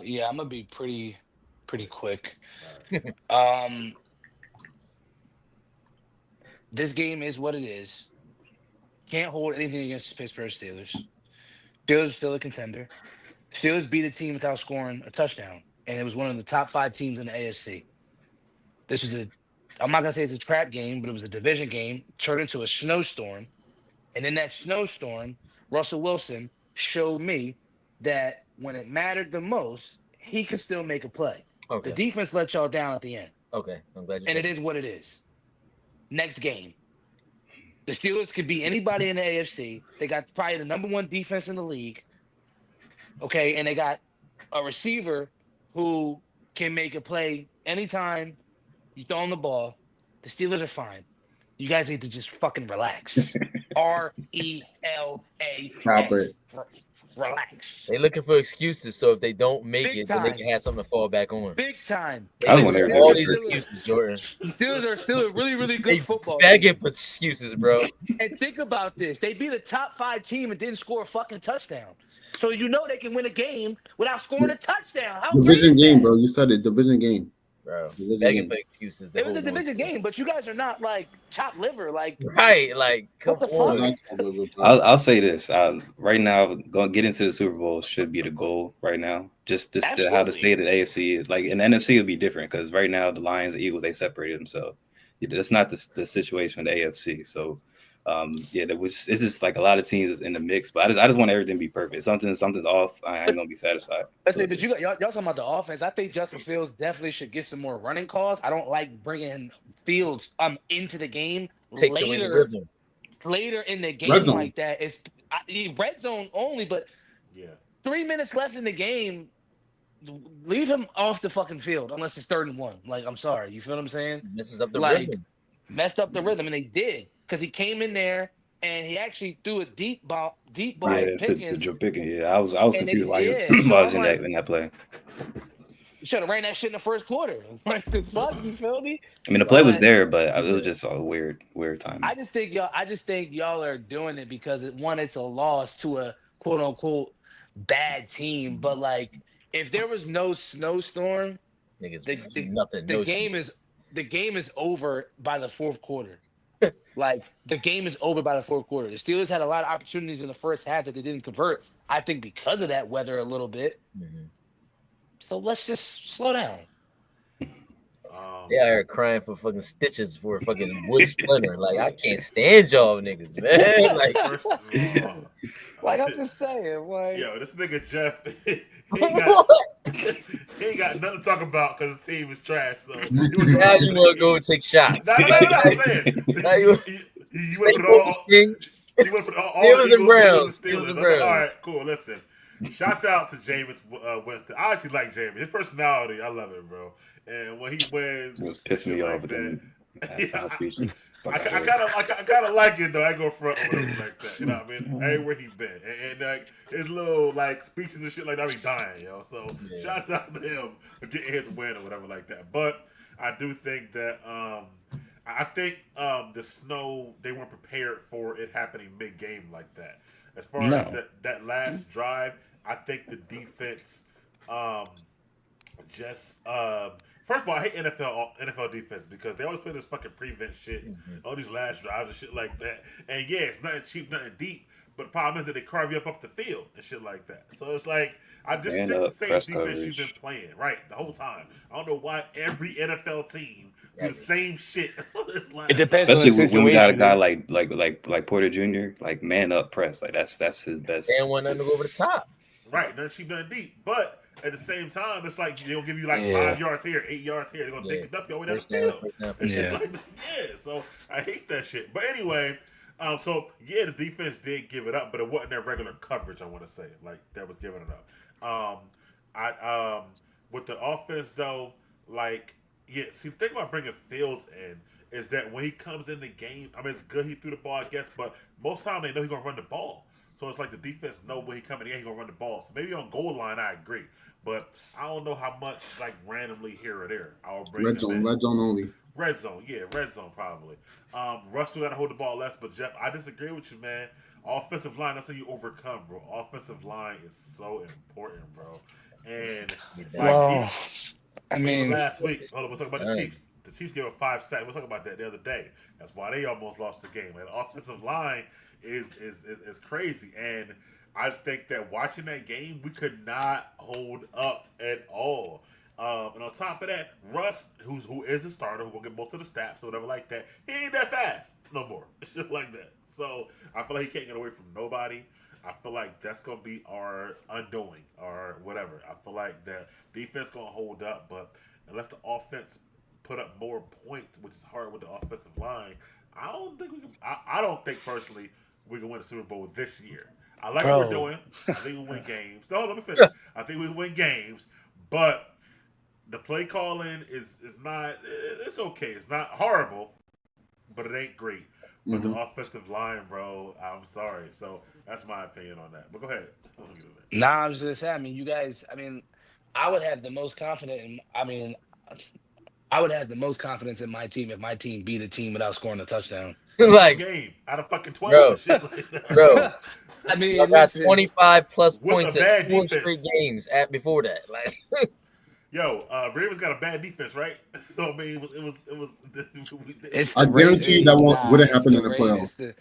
Yeah, I'm gonna be pretty quick. This game is what it is. Can't hold anything against the Pittsburgh Steelers. Steelers are still a contender. Steelers beat a team without scoring a touchdown, and it was one of the top 5 teams in the AFC. This was I'm not gonna say it's a trap game, but it was a division game turned into a snowstorm. And in that snowstorm, Russell Wilson showed me that when it mattered the most, he could still make a play. Okay. The defense let y'all down at the end. Okay, I'm glad you And said it is what it is. Next game. The Steelers could beat anybody in the AFC. They got probably the number one defense in the league. Okay, and they got a receiver who can make a play anytime you throw him the ball. The Steelers are fine. You guys need to just fucking relax. Stop it. RELAX. Relax. They looking for excuses, so if they don't make Big it, then they time. can have something to fall back on. Big time. They I was looking wondering for if all they these were excuses, Jordan. The Steelers are still a really, really They good football begging team. for excuses, bro. And think about this. They beat a top 5 team and didn't score a fucking touchdown. So you know they can win a game without scoring a touchdown. How great Division is game, that? bro. You said it. Division game. Bro, Division begging game. for excuses. It was a division game, but you guys are not like chopped liver. Like, Right, like, come What the on. fuck? I'll say this. Right now, going get into the Super Bowl should be the goal right now. Just how the Absolutely. state of the AFC is. Like in the NFC, would be different because right now the Lions and Eagles, they separated themselves. That's not the situation in the AFC. So, it's just like a lot of teams in the mix. But I just want everything to be perfect. Something's off. I ain't gonna be satisfied. let's say, but y'all talking about the offense. I think Justin Fields definitely should get some more running calls. I don't like bringing Fields into the game Takes away the rhythm. later in the game Red zone. like that. It's red zone only, but Yeah. 3 minutes left in the game. Leave him off the fucking field unless it's 3rd and 1. Like, I'm sorry, you feel what I'm saying? Messes up the Like, rhythm. messed up the rhythm, and they did because he came in there and he actually threw a deep ball Yeah, to the Pickens. Joe Pickens. Yeah, I was And confused they- why yeah, he so was I'm in that play. Should have ran that shit in the first quarter. Like, the fuck, you feel me? I mean, the play was But- there, but it was just a weird time. I just think y'all are doing it because it's a loss to a quote unquote bad team. But like, if there was no snowstorm, Niggas, the nothing. the game is over by the 4th quarter. Like, the game is over by the 4th quarter. The Steelers had a lot of opportunities in the first half that they didn't convert. I think because of that weather a little bit. Mhm. So let's just slow down. They out here crying for fucking stitches for a fucking wood splinter. Like, I can't stand y'all niggas, man. Like, First of all, Like, I'm just saying, like, yo, this nigga Jeff, he what? ain't got nothing to talk about because his team is trash. So Now you want to go and take shots. No, I'm saying. Now you- You Stay went with all. focused, King. You went with all Steelers the and Eagles, Browns. Steelers. Steelers and Okay, all Browns. right, cool. Listen, shouts out to Jameis Winston. I actually like Jameis. His personality, I love it, bro. And when he wins, It was pissing me shit off like with that. them halftime speeches. I kind of like it though. I go front with him like that. You know what I mean? Everywhere he's been, and like his little like speeches and shit like that, be dying, yo. So Yeah. shouts out to him for getting his win or whatever like that. But I do think that I think the snow, they weren't prepared for it happening mid game like that. As far No. as that last drive, I think the defense first of all, I hate NFL defense because they always play this fucking prevent shit, all these last drives and shit like that. And yeah, it's nothing cheap, nothing deep, but the problem is that they carve you up the field and shit like that. So it's like I just And, stick the same press defense coverage. you've been playing right the whole time. I don't know why every NFL team do the Yeah. same shit. This last It depends drive. on the Especially when we got a situation. guy like Porter Jr., like man up press, like that's his best. They don't want nothing to go over the top. Right, nothing cheap, nothing deep. But at the same time, it's like they'll give you like Yeah. 5 yards here, 8 yards here. They're gonna Yeah. dig it up your way down the First down, field. first down. And shit Yeah. like that. Yeah, so I hate that shit. But anyway, so yeah, the defense did give it up, but it wasn't their regular coverage. I want to say like that was giving it up. With the offense though, like yeah, see, the thing about bringing Fields in is that when he comes in the game, I mean, it's good he threw the ball, I guess, but most time they know he's gonna run the ball. So it's like the defense know when he coming in, he's gonna run the ball. So maybe on goal line, I agree, but I don't know how much like randomly here or there I'll bring Red him zone, in. red zone only. Red zone, yeah, red zone probably. Russ still got to hold the ball less, but Jeff, I disagree with you, man. Offensive line, that's how you overcome, bro. Offensive line is so important, bro. And Well, I mean, last week, hold on, we'll talk about the Dang. Chiefs. The Chiefs gave up 5 sacks. We'll talk about that the other day. That's why they almost lost the game. Like, the offensive line is crazy, and I just think that watching that game, we could not hold up at all. And on top of that, Russ, who is the starter, who will get most of the snaps or whatever like that, he ain't that fast no more. Shit like that. So I feel like he can't get away from nobody. I feel like that's gonna be our undoing or whatever. I feel like the defense gonna hold up, but unless the offense put up more points, which is hard with the offensive line. I don't think we can. I don't think personally we can win the Super Bowl this year. I like what we're Bro. doing. I think we win games. No, let me finish. I think we win games, but the play calling is not. It's okay. It's not horrible, but it ain't great. But the offensive line, bro, I'm sorry. So that's my opinion on that. But go ahead. Nah, I was gonna say. I mean, you guys. I mean, I would have the most confidence. I would have the most confidence in my team if my team beat a team without scoring a touchdown. Like, Game out of fucking 12. Bro. And shit like that. bro, I mean, y'all got listen, 25 plus With a points bad in 4 defense. straight games at before that. Like, Yo, Ravens got a bad defense, right? So I mean, it was. It's I the guarantee you that wouldn't happen in the playoffs.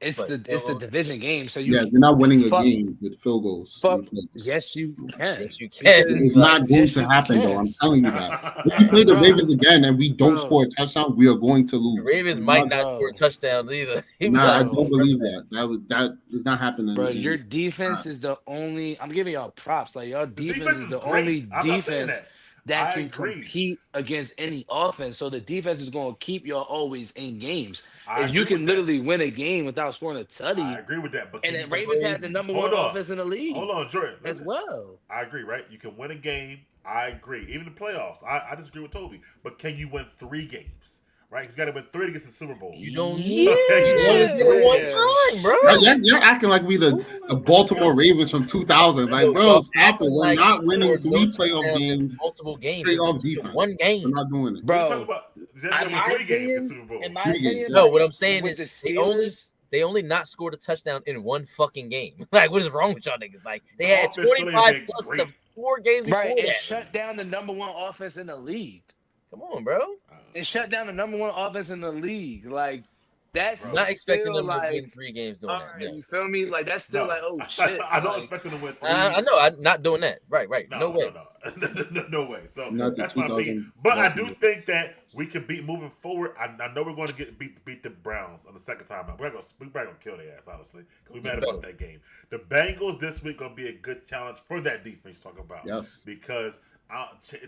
It's But the still- division game, so you Yeah, you're not winning a fuck- game with field goals. fuck. in the playoffs. Yes, you can. yes, you can. Because- It's not going Yes, to you happen, can. though. I'm telling you that. If we play the Bro. Ravens again and we don't Bro. score a touchdown, we are going to lose. The Ravens We're might not bro. score touchdowns either. Nah, I Bro. don't believe that. That is not happening. Bro, in- your defense is the only. I'm giving y'all props. Like your defense, defense is is the great. only I'm not saying defense that. that I can agree. compete against any offense. So the defense is going to keep y'all always in games. I If you agree can with that. literally win a game without scoring a tutty, I agree with that. But and can then you- Ravens had the number one Hold on. offense in the league Hold on, Jordan. as well. I agree, right? You can win a game. I agree. Even the playoffs. I disagree with Toby. But can you win 3 games? Right? You got to win 3 to get to the Super Bowl. You don't Yeah. need it. You only did it one time, bro. You're acting like we the Baltimore Ravens from 2000. Like, bro, stop it. We're Like, not he winning scored 3 no playoff touchdowns in games. multiple games. straight off It's defense. one We're game. not doing it. We're talking Bro, about just in got my to win 3 games to opinion, get to the Super Bowl. in my Three games, opinion, No, what I'm saying with is the they only not scored a touchdown in one fucking game. Like, what is wrong with y'all niggas? Like, they had Offense still ain't 25 been plus great. the 4 games before right, it that. shut down the number one offense in the league. Come on, bro. It shut down the number one offense in the league. Like that's Bro. I'm not expecting still them to like, win 3 games doing all that. right, No. you feel me? Like that's still No. like, oh shit. I don't like, expect them to win 3. I know. I'm not doing that. Right. No way. No way. So Not the that's my 2000 opinion. But I do Baltimore. think that we could beat moving forward. I know we're going to beat the Browns on the second time. We're probably going to kill their ass, honestly, because we mad about that game. The Bengals this week going to be a good challenge for that defense you're talking about. Yes. Because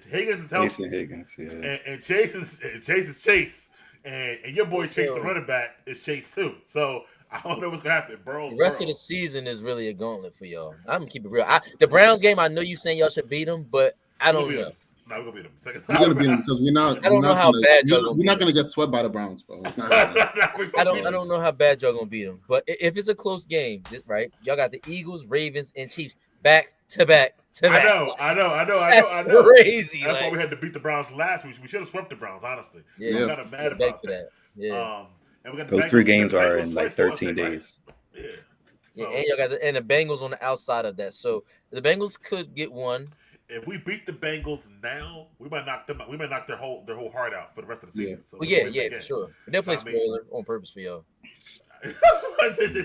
Higgins is healthy, Jason Higgins, yeah. and Chase is Chase, and your boy Chase, the running back, is Chase too. So I don't know what's gonna happen, bro. The rest of the season is really a gauntlet for y'all. I'm gonna keep it real. The Browns game, I know you saying y'all should beat them, but I don't know. No, we're gonna beat them. Second We're gonna beat them because we're not. I don't we're know not how gonna, bad y'all we're, gonna we're not be. gonna get swept by the Browns, bro. It's not happening. I don't know how bad y'all gonna beat them. But if it's a close game, right? Y'all got the Eagles, Ravens, and Chiefs back to back to back. I know. That's crazy. That's why like, we had to beat the Browns last week. We should have swept the Browns, honestly. yeah, So I'm Yeah. kind of mad back about to that. that. Yeah. And we got the Those Bengals- 3 games the are Bengals in like first, too, I 13 think, right? days. Yeah. Yeah, So and y'all got the Bengals on the outside of that. So the Bengals could get one. if we beat the Bengals now, we might knock them out. We might knock their whole heart out for the rest of the Yeah. season. So Well, we yeah, win yeah, again. for sure. But they'll play I mean- spoiler on purpose for y'all.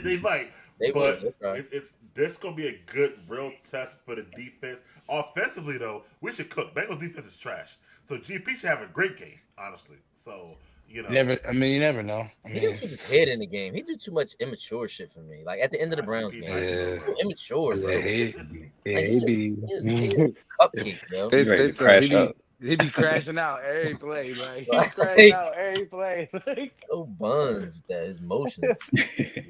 they might. They But will. Right. it's this gonna be a good real test for the defense. Offensively though, we should cook. Bengals defense is trash. So GP should have a great game, honestly. So you know, you never know. I He mean, didn't keep his head in the game. He did too much immature shit for me. Like at the end of the Browns game, Yeah. he's so immature, bro. yeah, he be He's a cupcake, yo. He's ready to crash out. He be crashing out every play, like he Like- crashing out every play. Like, No buns with that. His motions. yeah.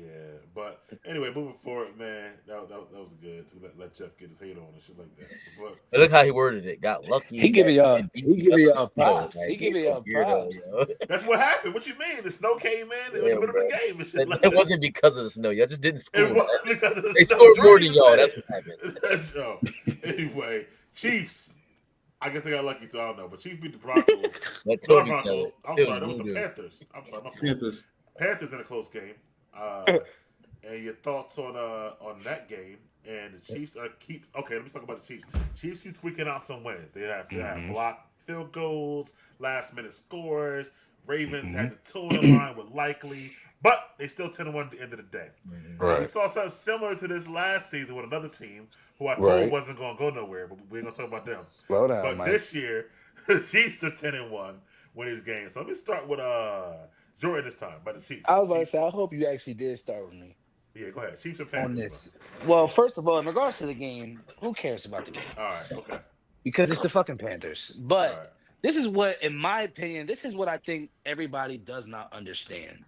But anyway, moving forward, man, that was good to let Jeff get his hate on and shit like that. But But look how he worded it. Got lucky. He giving y'all- and beat he giving the y'all other people. props. He Like, giving he's a y'all weirdo, props. yo. that's what happened. What you mean? The snow came in in the Yeah, middle of the game and shit It, like it that. wasn't because of the snow. Y'all just didn't It score. was because of the They snow. scored more Jordan than y'all. said That's it. what happened. Yo, anyway, Chiefs. I guess they got lucky too. I don't know, but Chiefs beat the Broncos. Let Not Toby tell Broncos. it. I'm It sorry, that was was the voodoo. Panthers. I'm sorry, my fault. Panthers. Panthers in a close game. And your thoughts on that game? And the Chiefs okay. Let me talk about the Chiefs. Chiefs keep squeaking out some wins. They have blocked field goals, last minute scores. Ravens had the toe on the line with Likely, but they still 10-1 at the end of the day. We saw something similar to this last season with another team who I told Right. wasn't going to go nowhere, but we're going to talk about them. slow down, But Mike. this year, the Chiefs are 10-1 when his game. So let me start with Jordan this time by the Chiefs. I was about to Chiefs- say, I hope you actually did start with me yeah, go ahead. Chiefs are on Panthers. this. Well, first of all, in regards to the game, who cares about the game? All right, okay. Because it's the fucking Panthers. But All right. this is what, in my opinion, this is what I think everybody does not understand.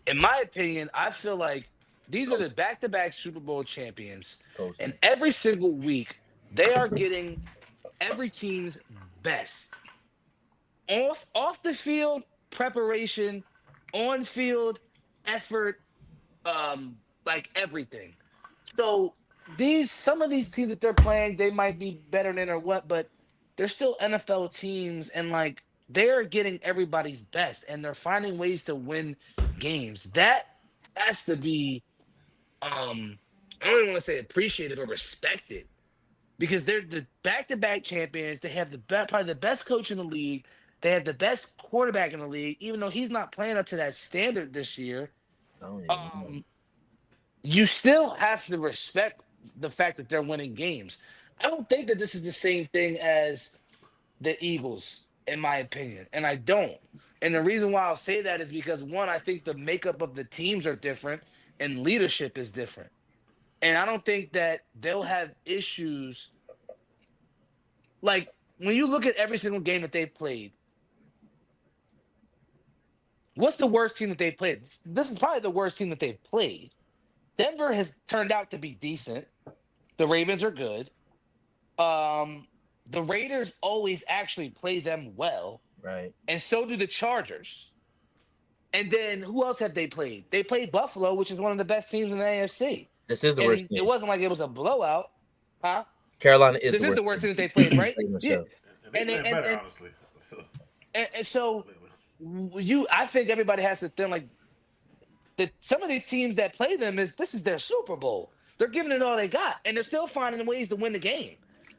In my opinion, I feel like these are the back-to-back Super Bowl champions, Coach. and every single week they are getting every team's best. Off the field preparation, on field effort, like everything. So some of these teams that they're playing, they might be better than or what, but they're still NFL teams, and like they're getting everybody's best, and they're finding ways to win games. That has to be, I don't even want to say appreciated or respected, because they're the back-to-back champions. They have probably the best coach in the league. They have the best quarterback in the league, even though he's not playing up to that standard this year. I don't even know. You still have to respect the fact that they're winning games. I don't think that this is the same thing as the Eagles, in my opinion, and I don't. And the reason why I'll say that is because, one, I think the makeup of the teams are different and leadership is different. And I don't think that they'll have issues. Like, when you look at every single game that they've played, what's the worst team that they've played? This is probably the worst team that they've played. Denver has turned out to be decent. The Ravens are good. The Raiders always actually play them well. Right. And so do the Chargers. And then who else have they played? They played Buffalo, which is one of the best teams in the AFC. This is the And worst team. it wasn't like it was a blowout. Huh? Carolina is This the is worst the worst team that they played, right? Pretty much Yeah. so. And they playing better, honestly. So, And so I think everybody has to think like that some of these teams that play them this is their Super Bowl. They're giving it all they got, and they're still finding ways to win the game.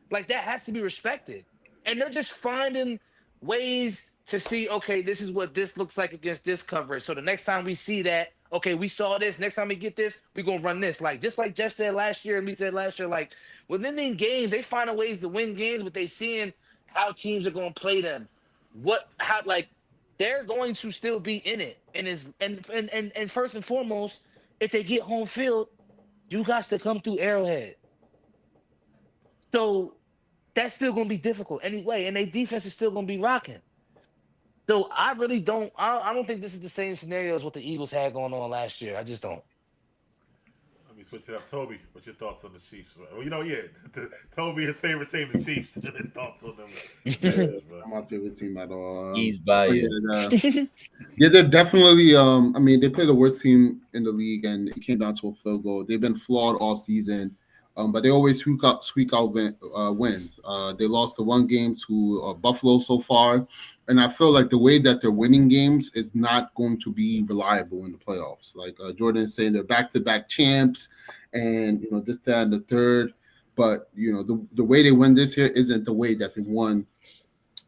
Like, that has to be respected. And they're just finding ways to see, okay, this is what this looks like against this coverage. So the next time we see that, okay, we saw this. Next time we get this, we're going to run this. Like, just like Jeff said last year and we said last year, like, within these games, they finding ways to win games, but they seeing how teams are going to play them. They're going to still be in it. And first and foremost, if they get home field, you got to come through Arrowhead. So that's still going to be difficult anyway, and their defense is still going to be rocking. So I really don't. I don't think this is the same scenario as what the Eagles had going on last year. I just don't. let me switch it up. Toby, what's your thoughts on the Chiefs? Well, Toby, his favorite team, the Chiefs. Thoughts on them? Not my favorite team at all. Ease by you. Yeah, they're definitely. I mean, they play the worst team in the league, and it came down to a field goal. They've been flawed all season, but they always squeak out wins. They lost the one game to Buffalo so far, and I feel like the way that they're winning games is not going to be reliable in the playoffs. Like Jordan is saying, they're back-to-back champs, and this, that, and the third. But the way they win this year isn't the way that they won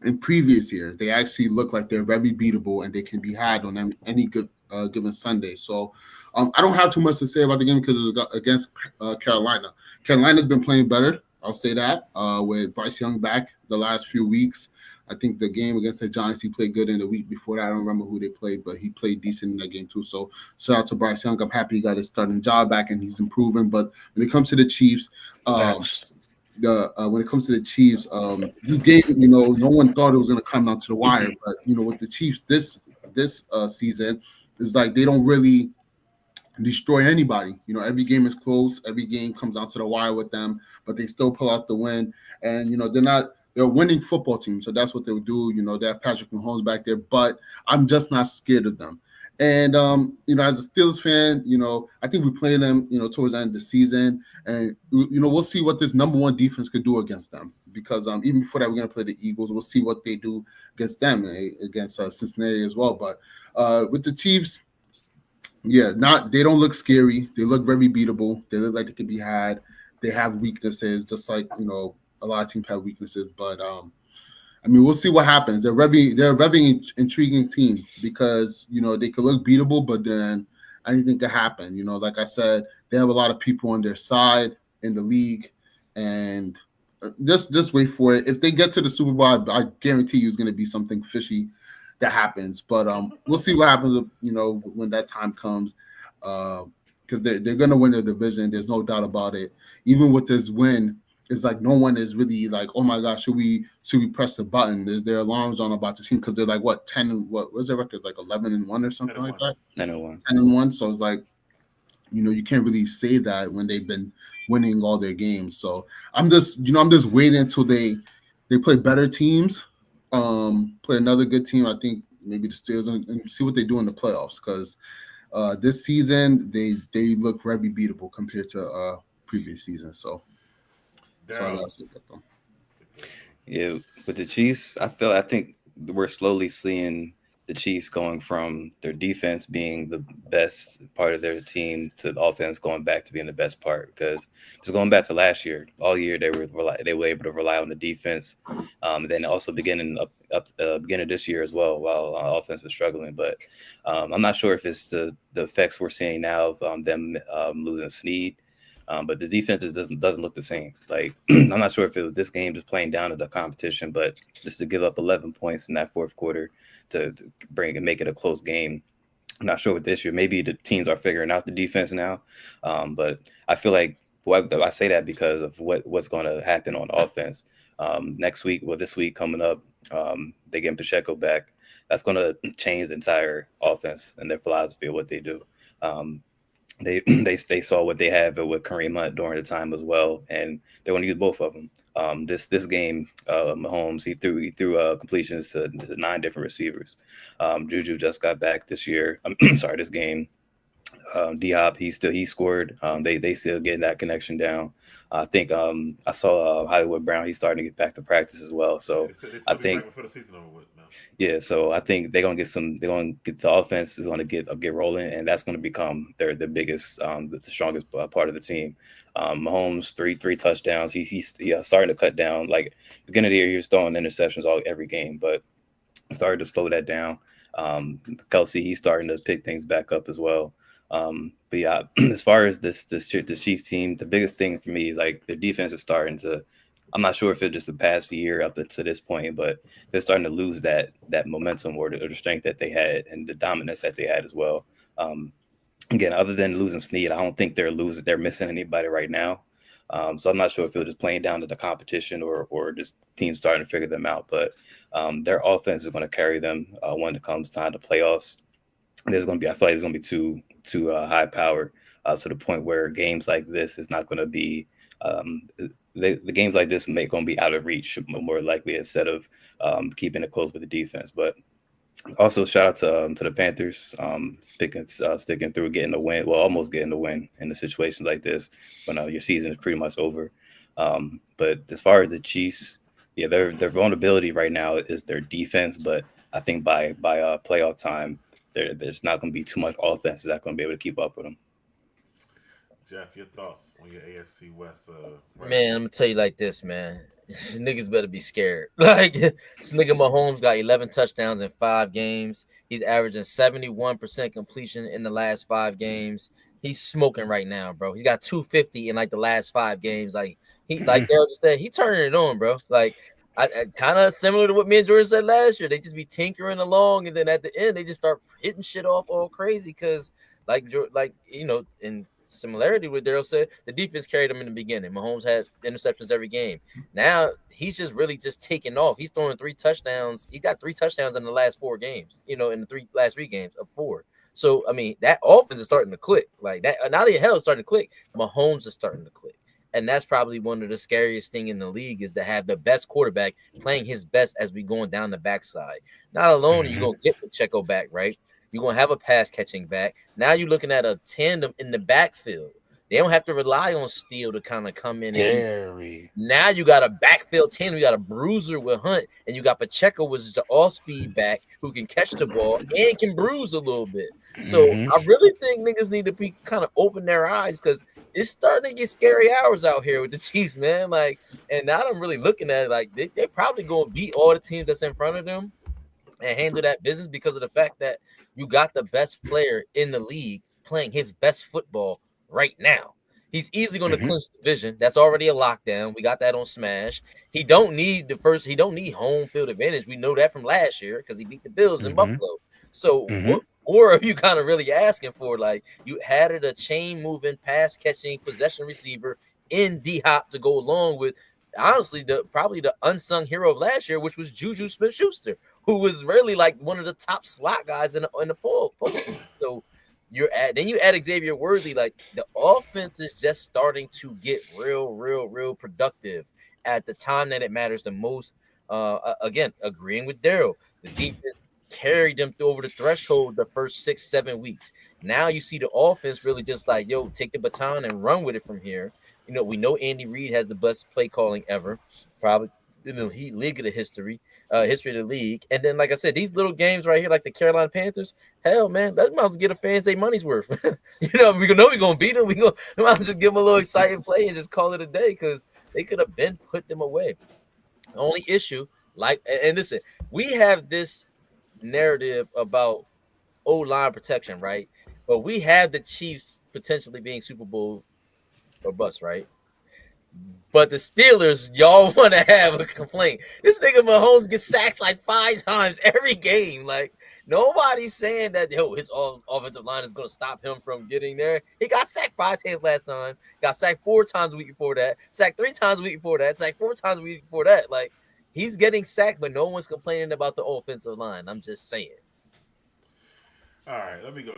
in previous years. They actually look like they're very beatable, and they can be had on any good given Sunday. So I don't have too much to say about the game because it was against Carolina. Carolina's been playing better, I'll say that, with Bryce Young back the last few weeks. I think the game against the Giants, he played good in the week before that. I don't remember who they played, but he played decent in that game too. So shout out to Bryce Young. I'm happy he got his starting job back and he's improving. But when it comes to the Chiefs, this game, no one thought it was going to come down to the wire. But with the Chiefs, this season is like they don't really destroy anybody. Every game is close. Every game comes down to the wire with them, but they still pull out the win. And they're a winning football team, so that's what they'll do. They have Patrick Mahomes back there, but I'm just not scared of them. And as a Steelers fan, I think we play them, towards the end of the season, and we'll see what this number one defense could do against them. Because even before that, we're gonna play the Eagles. We'll see what they do against them, against Cincinnati as well. But with the Chiefs, yeah, they don't look scary. They look very beatable. They look like they can be had. They have weaknesses, just like a lot of teams have weaknesses. But we'll see what happens. They're a very intriguing team because they could look beatable, but then anything could happen. Like I said, they have a lot of people on their side in the league, and just wait for it. If they get to the Super Bowl, I guarantee you it's going to be something fishy that happens. But we'll see what happens. When that time comes, because they're going to win the division. There's no doubt about it. Even with this win it's like no one is really like, oh my gosh, should we press the button? Is there alarms on about this team? Because they're like what 10 and what was their record, like 11-1 or something like that? 10-1. 10-1. So it's like, you can't really say that when they've been winning all their games. So I'm just waiting until they play better teams, play another good team. I think maybe the Steelers, and see what they do in the playoffs, because this season they look very beatable compared to previous seasons. So I gotta say about them. Yeah, with the Chiefs, I think we're slowly seeing the Chiefs going from their defense being the best part of their team to the offense going back to being the best part. Because just going back to last year, all year they were able to rely on the defense. Then also beginning beginning of this year as well, while offense was struggling. But I'm not sure if it's the effects we're seeing now of them losing Snead. But the defense doesn't look the same. Like I'm not sure if this game is playing down to the competition, but just to give up 11 points in that fourth quarter to bring and make it a close game. I'm not sure with this year. Maybe the teams are figuring out the defense now, but I feel like I say that because of what's going to happen on offense next week. Well, this week coming up, they get Pacheco back. That's going to change the entire offense and their philosophy of what they do. They saw what they have with Kareem Hunt during the time as well, and they want to use both of them. This game, Mahomes he threw completions to 9 different receivers. Juju just got back this year. Sorry, this game. Diop he scored. They still getting that connection down. I think I saw Hollywood Brown. He's starting to get back to practice as well. So I think before the season over with now. Yeah, so I think they're gonna get the offense is gonna get rolling, and that's gonna become their biggest, the strongest part of the team. Mahomes three touchdowns. He's starting to cut down. Like beginning of the year, he was throwing interceptions every game, but started to slow that down. Kelsey, he's starting to pick things back up as well. But yeah, as far as this Chiefs team, the biggest thing for me is like their defense is starting to. I'm not sure if it's just the past year up to this point, but they're starting to lose that momentum or the strength that they had and the dominance that they had as well. Again, other than losing Snead, I don't think they're missing anybody right now. So I'm not sure if it was just playing down to the competition or just teams starting to figure them out. But their offense is going to carry them when it comes time to playoffs. I feel like there's going to be too high power to the point where games like this is not going to be. The games like this going to be out of reach more likely instead of keeping it close with the defense. But also shout out to the Panthers sticking through, getting the win. Well, almost getting the win in a situation like this when your season is pretty much over. But as far as the Chiefs, yeah, their vulnerability right now is their defense. But I think by playoff time, there's not going to be too much offense that's going to be able to keep up with them. Jeff, your thoughts on your AFC West? Man, I'm gonna tell you like this, man. Niggas better be scared. Like this nigga Mahomes got 11 touchdowns in 5 games. He's averaging 71% completion in the last 5 games. He's smoking right now, bro. He got 250 in like the last 5 games. Like Daryl just said, he turning it on, bro. Like I kind of similar to what me and Jordan said last year. They just be tinkering along, and then at the end they just start hitting shit off all crazy because in similarity with Daryl said, the defense carried him in the beginning. Mahomes had interceptions every game. Now he's just really just taking off. He's throwing 3 touchdowns. He got 3 touchdowns in the last 4 games. In the last 3 games of 4. So I mean, that offense is starting to click. Like that. Now the hell is starting to click. Mahomes is starting to click, and that's probably one of the scariest thing in the league is to have the best quarterback playing his best as we going down the backside. Not alone are you gonna get Pacheco back, right? You're going to have a pass catching back. Now you're looking at a tandem in the backfield. They don't have to rely on Steele to kind of come in. Now you got a backfield tandem. You got a bruiser with Hunt, and you got Pacheco, which is the all-speed back who can catch the ball and can bruise a little bit. So I really think niggas need to be kind of open their eyes because it's starting to get scary hours out here with the Chiefs, man. Like, and now I'm really looking at it like they probably going to beat all the teams that's in front of them and handle that business because of the fact that you got the best player in the league playing his best football right now. He's easily going to clinch the division. That's already a lockdown. We got that on Smash. He don't need home field advantage. We know that from last year because he beat the Bills in Buffalo. So what more are you kind of really asking for? Like you added a chain moving, pass catching, possession receiver in D-Hop to go along with honestly probably the unsung hero of last year, which was Juju Smith-Schuster, who was really like one of the top slot guys in the post. So you add Xavier Worthy. Like the offense is just starting to get real productive at the time that it matters the most. Again, agreeing with Daryl, the defense carried them through over the threshold the first 6-7 weeks. Now you see the offense really just like, yo, take the baton and run with it from here. You know, we know Andy Reid has the best play calling ever, probably in the league of the history of the league. And then, like I said, these little games right here, like the Carolina Panthers, hell, man, that might as well get a fans their money's worth. You know we're gonna beat them. We might as well just give them a little exciting play and just call it a day because they could have been put them away. The only issue, and listen, we have this narrative about O-line protection, right? But we have the Chiefs potentially being Super Bowl or bust, right? But the Steelers, y'all want to have a complaint. This nigga Mahomes gets sacked like 5 times every game. Like, nobody's saying that, his offensive line is going to stop him from getting there. He got sacked 5 times last time. Got sacked 4 times the week before that. Sacked 3 times the week before that. Sacked 4 times the week before that. Like, he's getting sacked, but no one's complaining about the offensive line. I'm just saying. All right, let me go.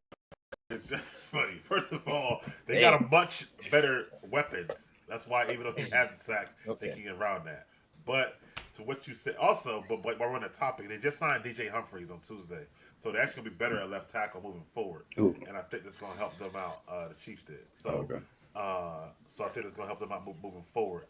It's just funny. First of all, they got a much better weapons. That's why even though he had the sacks, they can get around that. But to what you said, also, but while we're on the topic, they just signed DJ Humphries on Tuesday, so they're actually gonna be better at left tackle moving forward. Ooh. And I think that's gonna help them out. The Chiefs did. So, Okay. so I think it's gonna help them out moving forward.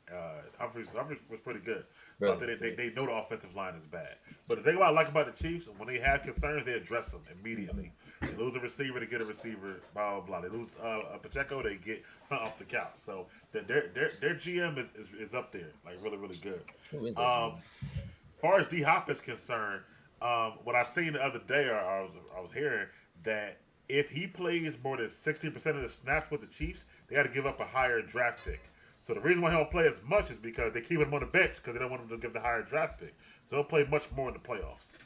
Humphries was pretty good. So I think they know the offensive line is bad. But the thing what I like about the Chiefs, when they have concerns, they address them immediately. They lose a receiver to get a receiver, blah blah blah. They lose Pacheco, they get Hunt off the couch. So their GM is up there, like really good. Far as D Hop is concerned, what I seen the other day, or I was hearing that if he plays more than 60% of the snaps with the Chiefs, they got to give up a higher draft pick. So the reason why he don't play as much is because they keep him on the bench because they don't want him to give the higher draft pick. So he'll play much more in the playoffs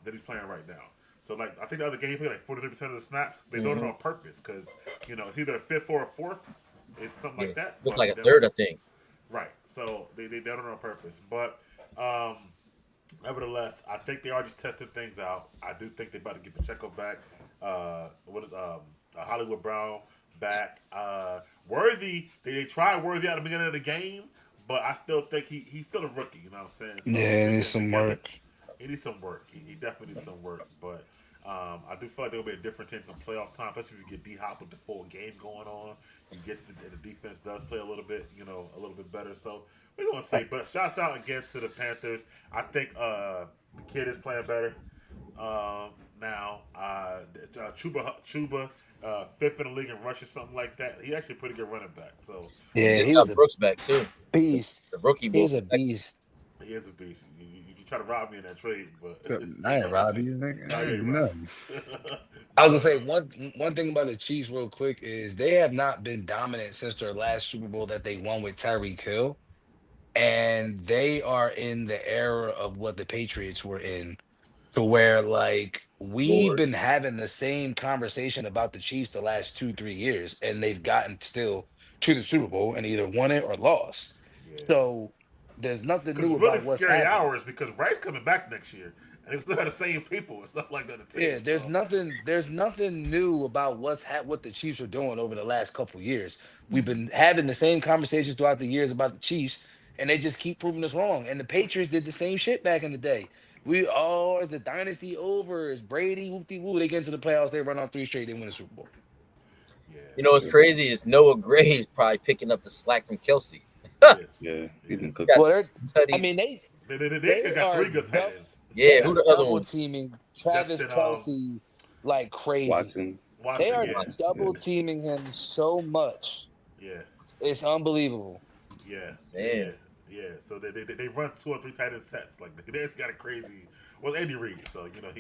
than he's playing right now. So like I think the other game he played like 43% of the snaps. They do it on purpose because it's either a fifth or a fourth. It's something like that. Looks like a third, I think. Right. So they done it on purpose. But nevertheless, I think they are just testing things out. I do think they're about to get Pacheco back. Hollywood Brown back. Worthy, they tried Worthy at the beginning of the game, but I still think he's still a rookie. You know what I'm saying? So he needs some work. He needs some work. He definitely needs some work. But I do feel like there'll be a different team come playoff time, especially if you get D-Hop with the full game going on. You get the defense does play a little bit better. So we're going to say, but shouts out again to the Panthers. I think the kid is playing better now. Chuba, 5th in the league in rush or something like that. He actually a pretty good running back. So yeah, he got Brooks back too. Beast. The rookie. He's a beast. He is a beast. You try to rob me in that trade, but I ain't rob you. I ain't nothing. right. I was gonna say one thing about the Chiefs real quick is they have not been dominant since their last Super Bowl that they won with Tyreek Hill, and they are in the era of what the Patriots were in, to where like we've been having the same conversation about the Chiefs the last 2-3 years, and they've gotten still to the Super Bowl and either won it or lost. Yeah. So there's nothing new really about what's scary happening. hours because Rice coming back next year, and they still have the same people and stuff like that. Yeah, there's nothing new about what the Chiefs are doing over the last couple years. We've been having the same conversations throughout the years about the Chiefs, and they just keep proving us wrong. And the Patriots did the same shit back in the day. We are the dynasty over. It's Brady, whoop-de-woo. They get into the playoffs, they run on 3 straight, they win a Super Bowl. Yeah. You know what's crazy is Noah Gray's probably picking up the slack from Kelsey. Yeah, he's been Got cooking. Well, tutties. I mean, they They got 3 good tight ends. Yeah, who the other double one? teaming Travis Justin, Kelsey like crazy. Watson. They are yeah. double teaming him so much. Yeah. It's unbelievable. Yeah. Damn. Yeah. So they run 2 or 3 tight end sets. Like they just got a crazy. Well, Andy Reid, so he can do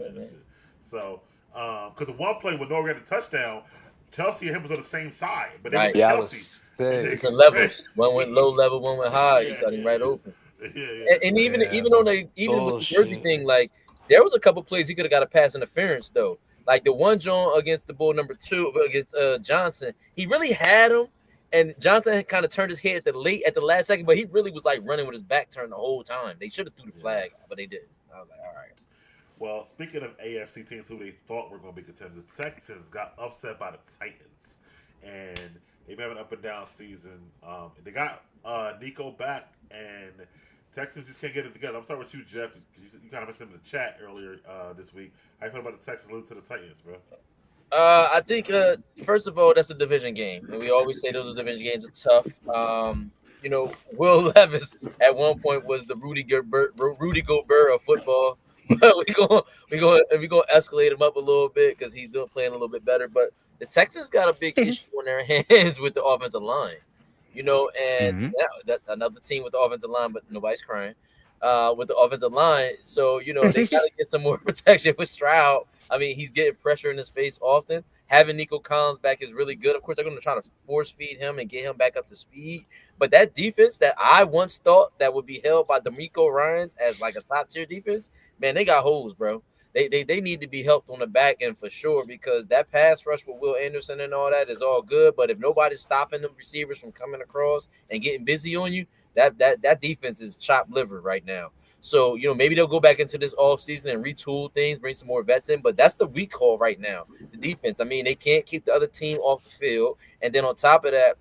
that shit. So because the one play when Noah got the touchdown, Kelsey and him was on the same side, but they went to Yeah, I Kelsey. was sick. Different levels. One went low level, one went high. You got him right open. Yeah. And even on the with the Jersey thing, like there was a couple plays he could have got a pass interference though. Like the one John against the bull number 2 against Johnson, he really had him, And Johnson had kind of turned his head at the last second, but he really was like running with his back turned the whole time. They should have threw the flag, but they didn't. I was like, all right. Well, speaking of AFC teams who they thought were going to be contenders, the Texans got upset by the Titans, and they've been having an up and down season. They got Nico back, and Texans just can't get it together. I'm talking with you, Jeff. You kind of mentioned him in the chat earlier this week. How you feel about the Texans losing to the Titans, bro? I think first of all, that's a division game, and we always say those division games are tough. Will Levis at one point was the Rudy Gobert of football. we gonna escalate him up a little bit because he's playing a little bit better. But the Texans got a big issue on their hands with the offensive line, and that another team with the offensive line, but nobody's crying with the offensive line. So they got to get some more protection with Stroud. I mean, he's getting pressure in his face often. Having Nico Collins back is really good. Of course, they're going to try to force feed him and get him back up to speed. But that defense that I once thought that would be held by DeMeco Ryans as like a top tier defense, man, they got holes, bro. They need to be helped on the back end for sure, because that pass rush with Will Anderson and all that is all good. But if nobody's stopping the receivers from coming across and getting busy on you, that defense is chopped liver right now. So, maybe they'll go back into this offseason and retool things, bring some more vets in. But that's the weak call right now, the defense. I mean, they can't keep the other team off the field. And then on top of that,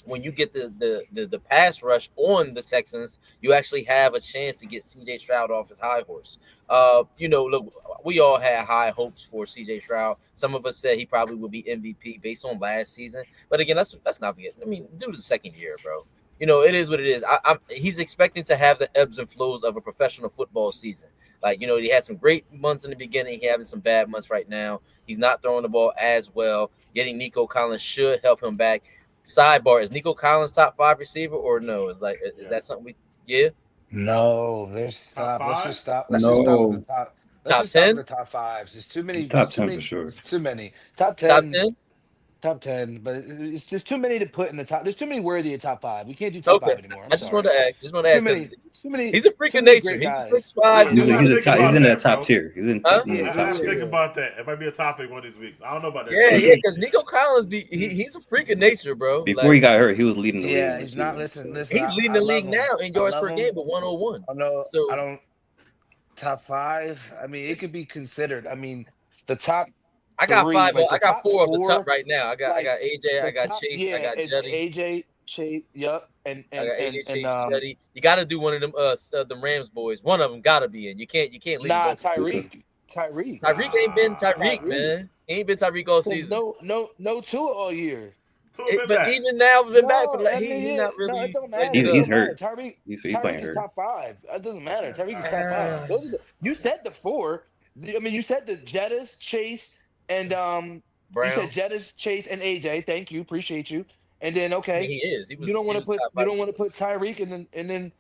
when you get the pass rush on the Texans, you actually have a chance to get C.J. Stroud off his high horse. Look, we all had high hopes for C.J. Stroud. Some of us said he probably would be MVP based on last season. But again, let's not forget. I mean, due to the second year, bro. It is what it is. He's expecting to have the ebbs and flows of a professional football season. Like, he had some great months in the beginning. He's having some bad months right now. He's not throwing the ball as well. Getting Nico Collins should help him back. Sidebar, is Nico Collins top 5 receiver or no? Is that something yeah? No, let's stop. Let's just stop. Let's No. just stop with the top. Let's Top just stop 10? with the top 5s. There's too many. Top there's too 10 many, for sure. there's too many. Top 10. Top 10? Top 10, but there's too many to put in the top. There's too many worthy of top 5. We can't do top 5 anymore. I just sorry. want to ask. Too many. He's a freak too of many nature. great He's guys. 6'5". He's Yeah. in the top. He's in that Bro. top tier. He's in Huh? the I top have to tier. think about that. It might be a topic one of these weeks. I don't know about that. Yeah, because Nico Collins he's a freak of nature, bro. Before he got hurt, he was leading the league. Yeah, in he's not. receiving, Listen. he's leading the league now in yards per game with 101. I know. So- I don't. Top 5. I mean, it could be considered. I mean, the top. I got 3, 5. like I the got top 4 of the 4, top right now. I got AJ. I the got top- Chase. Yeah, I got it's Jetty. AJ, Chase. Yup, and I got AJ, Chase, and Jetty. You got to do one of them. The Rams boys. One of them got to be in. You can't leave. nah, both. Tyreek. Tyreek ain't been Tyreek, man. He ain't been Tyreek all There's season. no Tua all year. Been But back. even now, been back. No, But I mean, he's not really. No, it don't matter. He's It don't hurt. matter. Tyreek. He's Tyreek playing is hurt. top 5. It doesn't matter. Tyreek is top 5. Those are you said the 4. I mean, you said the Jettas, Chase, and Brown. you said Jettas, Chase, and AJ. Thank you, appreciate you. And then I okay, mean, he is. He was, you don't want he to was put top 5 Tyreek and then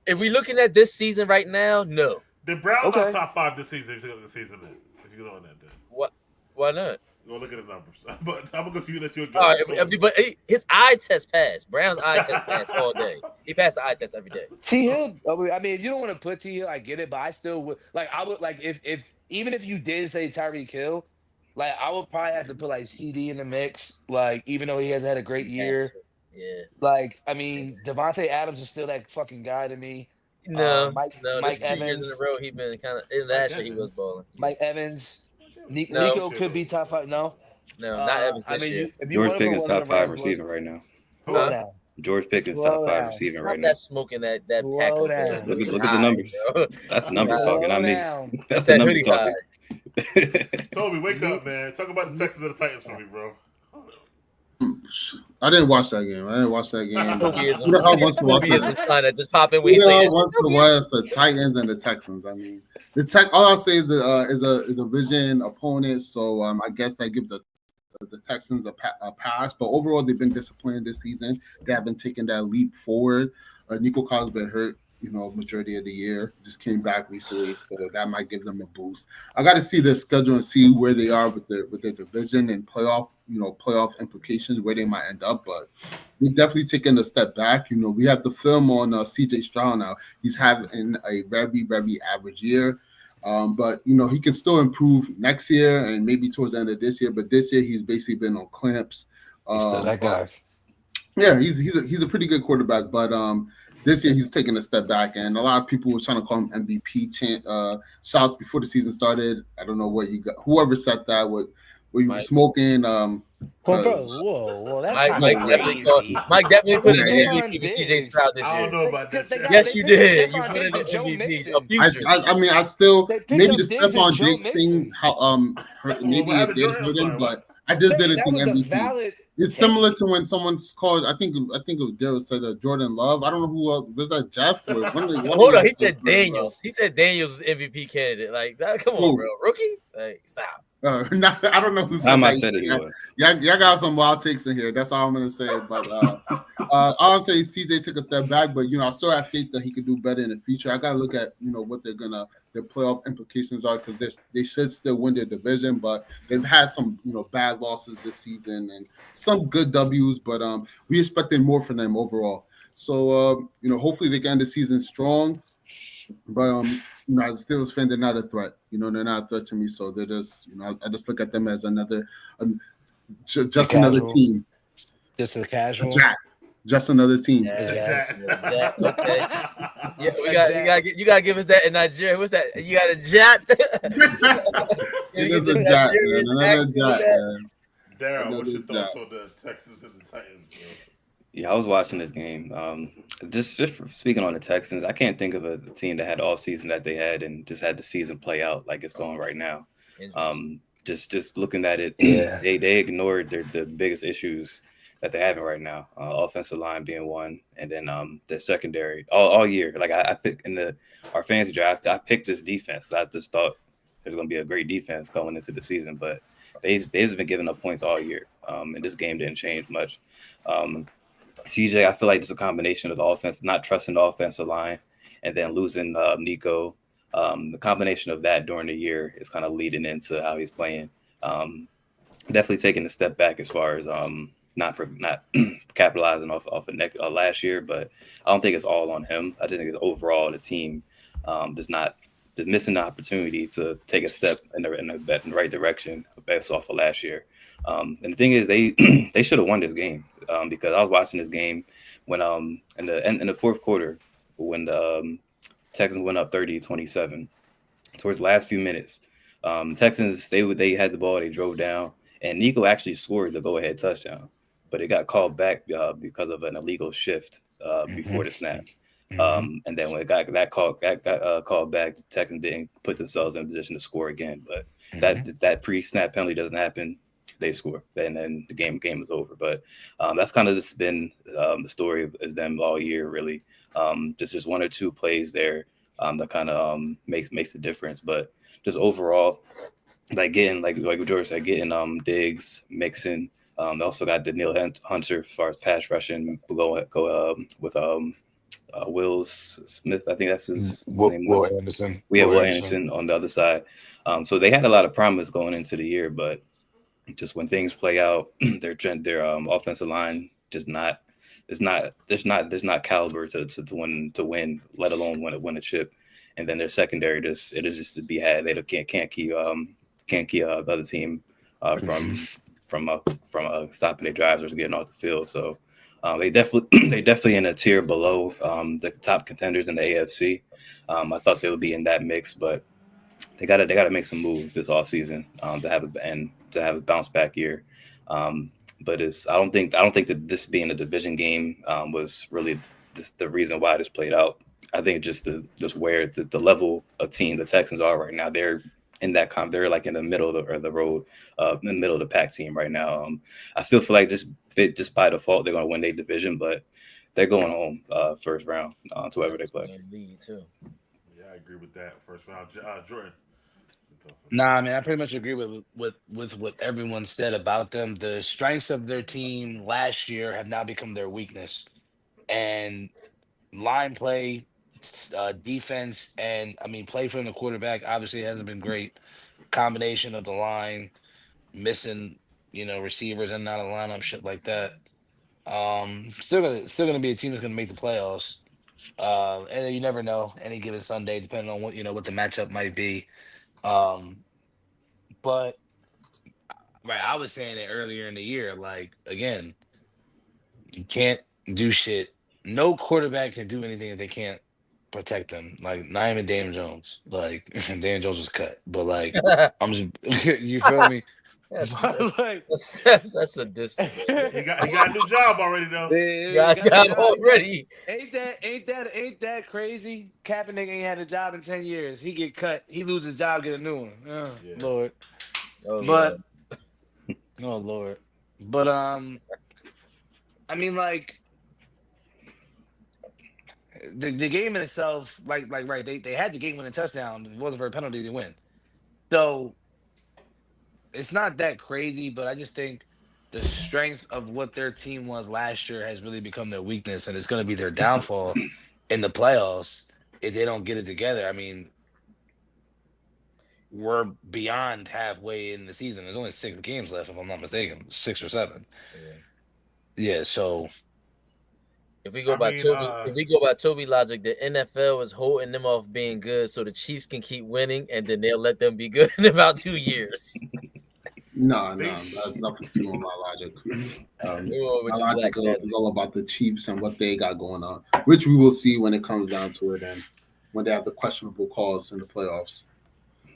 If we're looking at this season right now, no. The Browns Okay. are top 5 this season. If you look at the season, then if you go on that, then What? Why not? go look at his numbers. But I'm gonna go to you that you All right, but his eye test passed. Brown's eye test passed all day. He passed the eye test every day. T Hill. I mean, if you don't want to put T Hill, I get it, but I still would I would if even if you did say Tyreek Hill, like I would probably have to put like CD in the mix. Like even though he has had a great year, Yeah. like I mean Devontae Adams is still that fucking guy to me. No, Mike this 2 years in Evans. a row, he been kind of. Last year he was Evans. balling. Mike Evans, No. Nico could be top 5. No, No, not Evans this year. if George wanna put Pickens one top of the 5 Rams, receiving right now. slow down. George Pickens Slow top 5 down. receiving Stop right now. that smoking that Slow pack of down. Look at the numbers. That's the numbers Slow talking. I mean, down. that's the that numbers hoodie high. talking. Toby, wake up, man. Talk about the Texans and the Titans for me, bro. I didn't watch that game. Tobyism. Who the hell wants to watch Tobyism that? trying to just pop in Who when he the hell says wants to watch the Titans and the Texans? I mean, all I'll say is is a division opponent. So I guess that gives the Texans a pass. But overall, they've been disappointed this season. They haven't taken that leap forward. Nico Collins been hurt, majority of the year. Just came back recently, so that might give them a boost. I got to see their schedule and see where they are with their division and playoff implications, where they might end up. But we've definitely taken a step back. We have the film on C.J. Stroud now. He's having a very, very average year. But he can still improve next year and maybe towards the end of this year. But this year he's basically been on clamps. He's still that guy. Yeah, he's a pretty good quarterback, but this year he's taking a step back, and a lot of people were trying to call him MVP shots before the season started. I don't know what you got. Whoever said that, what you were Mike, smoking, Well, bro, because whoa, that's Mike, not no, Mike definitely called. crazy. Mike definitely They put got yeah, in the yeah. MVP Stephon for CJ Diggs. Stroud this I don't year. know about that, They Chad. got Yes, they you picked up did. You Stephon put in Diggs the and Joe MVP of Mixon. future. I mean, I still They picked maybe the up Diggs and Stephon Joe Diggs thing, Mixon. how hurt, Well, what maybe it happened, did Jordan? I'm hurt him, sorry. What? but I I'm just saying didn't that think was a MVP. valid It's take. similar to when someone's called. I think it was Daryl said Jordan Love. I don't know who else was that. Jeff or one of Hold on, y'all he said said Jordan Love. Daniels. He said Daniels is MVP candidate. Like, come on, bro, Who? rookie. Like, stop. I don't know who said Time I that. said it, he was. Y'all got some wild takes in here. That's all I'm gonna say. But all I'm saying is CJ took a step back, but I still have faith that he could do better in the future. I gotta look at what their playoff implications are, because they should still win their division, but they've had some bad losses this season and some good W's, but we expected more from them overall. So hopefully they can end the season strong. But as a Steelers fan, they're not a threat. They're not a threat to me. So they're just, I just look at them as um, The just another casual, team. just a A casual. jack, just another team. The Yeah, Jack. yeah, okay. Yeah, A Jack. you gotta give us that in Nigeria. What's that? You got a jet? It You is get the a jack, Nigerian man. Another accent with jack, that? man. Darren, what's Another your jack. thoughts on the Texans and the Titans, bro? Yeah, I was watching this game. Just speaking on the Texans, I can't think of a team that had all season that they had and just had the season play out like it's going right now. Interesting. Just looking at it, Yeah. they ignored the biggest issues that they're having right now. Offensive line being one, and then the secondary all year. Like I picked in our fantasy draft, I picked this defense. I just thought there's going to be a great defense going into the season, but they've been giving up points all year. And this game didn't change much. CJ, I feel like it's a combination of the offense, not trusting the offensive line, and then losing Nico. The combination of that during the year is kind of leading into how he's playing. Um, Definitely taking a step back as far as not capitalizing off of last year, but I don't think it's all on him. I just think it's overall the team does not just missing the opportunity to take a step in the right direction based off of last year. And the thing is, they they should have won this game because I was watching this game when in the fourth quarter when the Texans went up 30-27 towards the last few minutes. Texans they had the ball, they drove down, and Nico actually scored the go ahead touchdown, but it got called back because of an illegal shift before the snap. And then when it got called back, the Texans didn't put themselves in a position to score again. But that pre-snap penalty doesn't happen, they score, and then the game is over. But that's kind of just been the story of them all year, really. Just one or two plays there that kind of makes a difference. But just overall, like getting like George said, getting Diggs, Mixon. They also got Daniil Hunter as far as pass rushing. Go with Will Smith. I think that's his name. Will Anderson. We have Will Will Anderson. Anderson on the other side. So they had a lot of promise going into the year, but just when things play out, their offensive line just not. There's not caliber to win, let alone win a chip, and then their secondary it is just to be had. They can't keep the other team from stopping their drives or getting off the field. So they definitely in a tier below the top contenders in the AFC. I thought they would be in that mix, but they gotta make some moves this off season to have a bounce back year. But I don't think that this being a division game was really the reason why this played out. I think just where the level of team the Texans are right now. They're in that they're like in the middle of the road, in the middle of the pack team right now. I still feel like just by default they're going to win their division, but they're going home first round to whoever they play. Lead too. Yeah, I agree with that. First round, Jordan. Nah, I mean, I pretty much agree with what everyone said about them. The strengths of their team last year have now become their weakness, and line play, defense, and I mean, play from the quarterback obviously hasn't been great. Combination of the line missing, receivers and out of lineup, shit like that. Still gonna be a team that's gonna make the playoffs. And then you never know any given Sunday, depending on what the matchup might be. Um, but right, I was saying it earlier in the year. Like again, You can't do shit. No quarterback can do anything if they can't protect them. Like not even Daniel Jones. Like Daniel Jones was cut, but like I'm just you feel me? That's But like that's a distance. He got a new job already though. Got a job already. Ain't that crazy? Kaepernick ain't had a job in 10 years. He get cut. He lose his job, get a new one. Oh, Yeah. Lord. Oh, But oh Lord. But I mean like the game in itself, like right, they had the game winning touchdown. If it wasn't for a penalty, they win. So it's not that crazy, but I just think the strength of what their team was last year has really become their weakness, and it's going to be their downfall in the playoffs if they don't get it together. I mean, we're beyond halfway in the season. There's only 6 games left, if I'm not mistaken, 6 or 7. Yeah. So if we go I by mean, Toby, if we go by Toby logic, the NFL is holding them off being good, so the Chiefs can keep winning, and then they'll let them be good in about 2 years. No, that's nothing to do with my logic. My logic is all about the Chiefs and what they got going on, which we will see when it comes down to it, and when they have the questionable calls in the playoffs.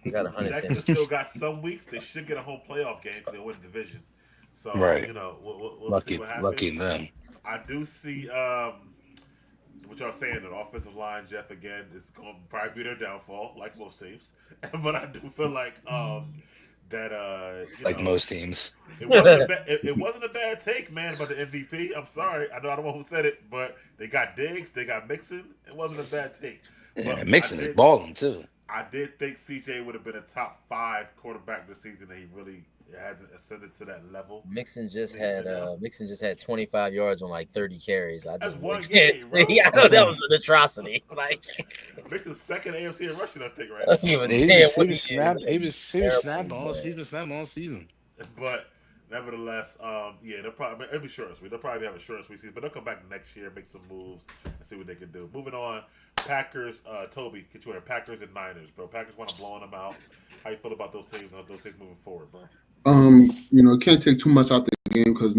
Texas still got some weeks. They should get a home playoff game because they win the division. So right. you know, we'll see what happens. Lucky them. I do see what y'all saying. The offensive line, Jeff, again, is going to probably be their downfall, like most teams. But I do feel like that like most teams, it wasn't a bad take, man, about the MVP. I'm sorry, I know I don't know who said it, but they got Diggs, they got Mixon. It wasn't a bad take. Yeah, Mixon is balling too. I did think CJ would have been a top 5 quarterback this season, and he really hasn't ascended to that level. Mixon just had 25 yards on like 30 carries. That's one game, bro. Yeah, I know that was an atrocity. Like Mixon's second AFC in rushing, I think, right now. He's been snapping all season. But nevertheless, they'll probably it'll be short week. They'll probably have a short week season, but they'll come back next year, make some moves, and see what they can do. Moving on, Packers. Toby, get you here. Packers and Niners, bro. Packers want to blow them out. How you feel about those teams? Those teams moving forward, bro? Can't take too much out the game because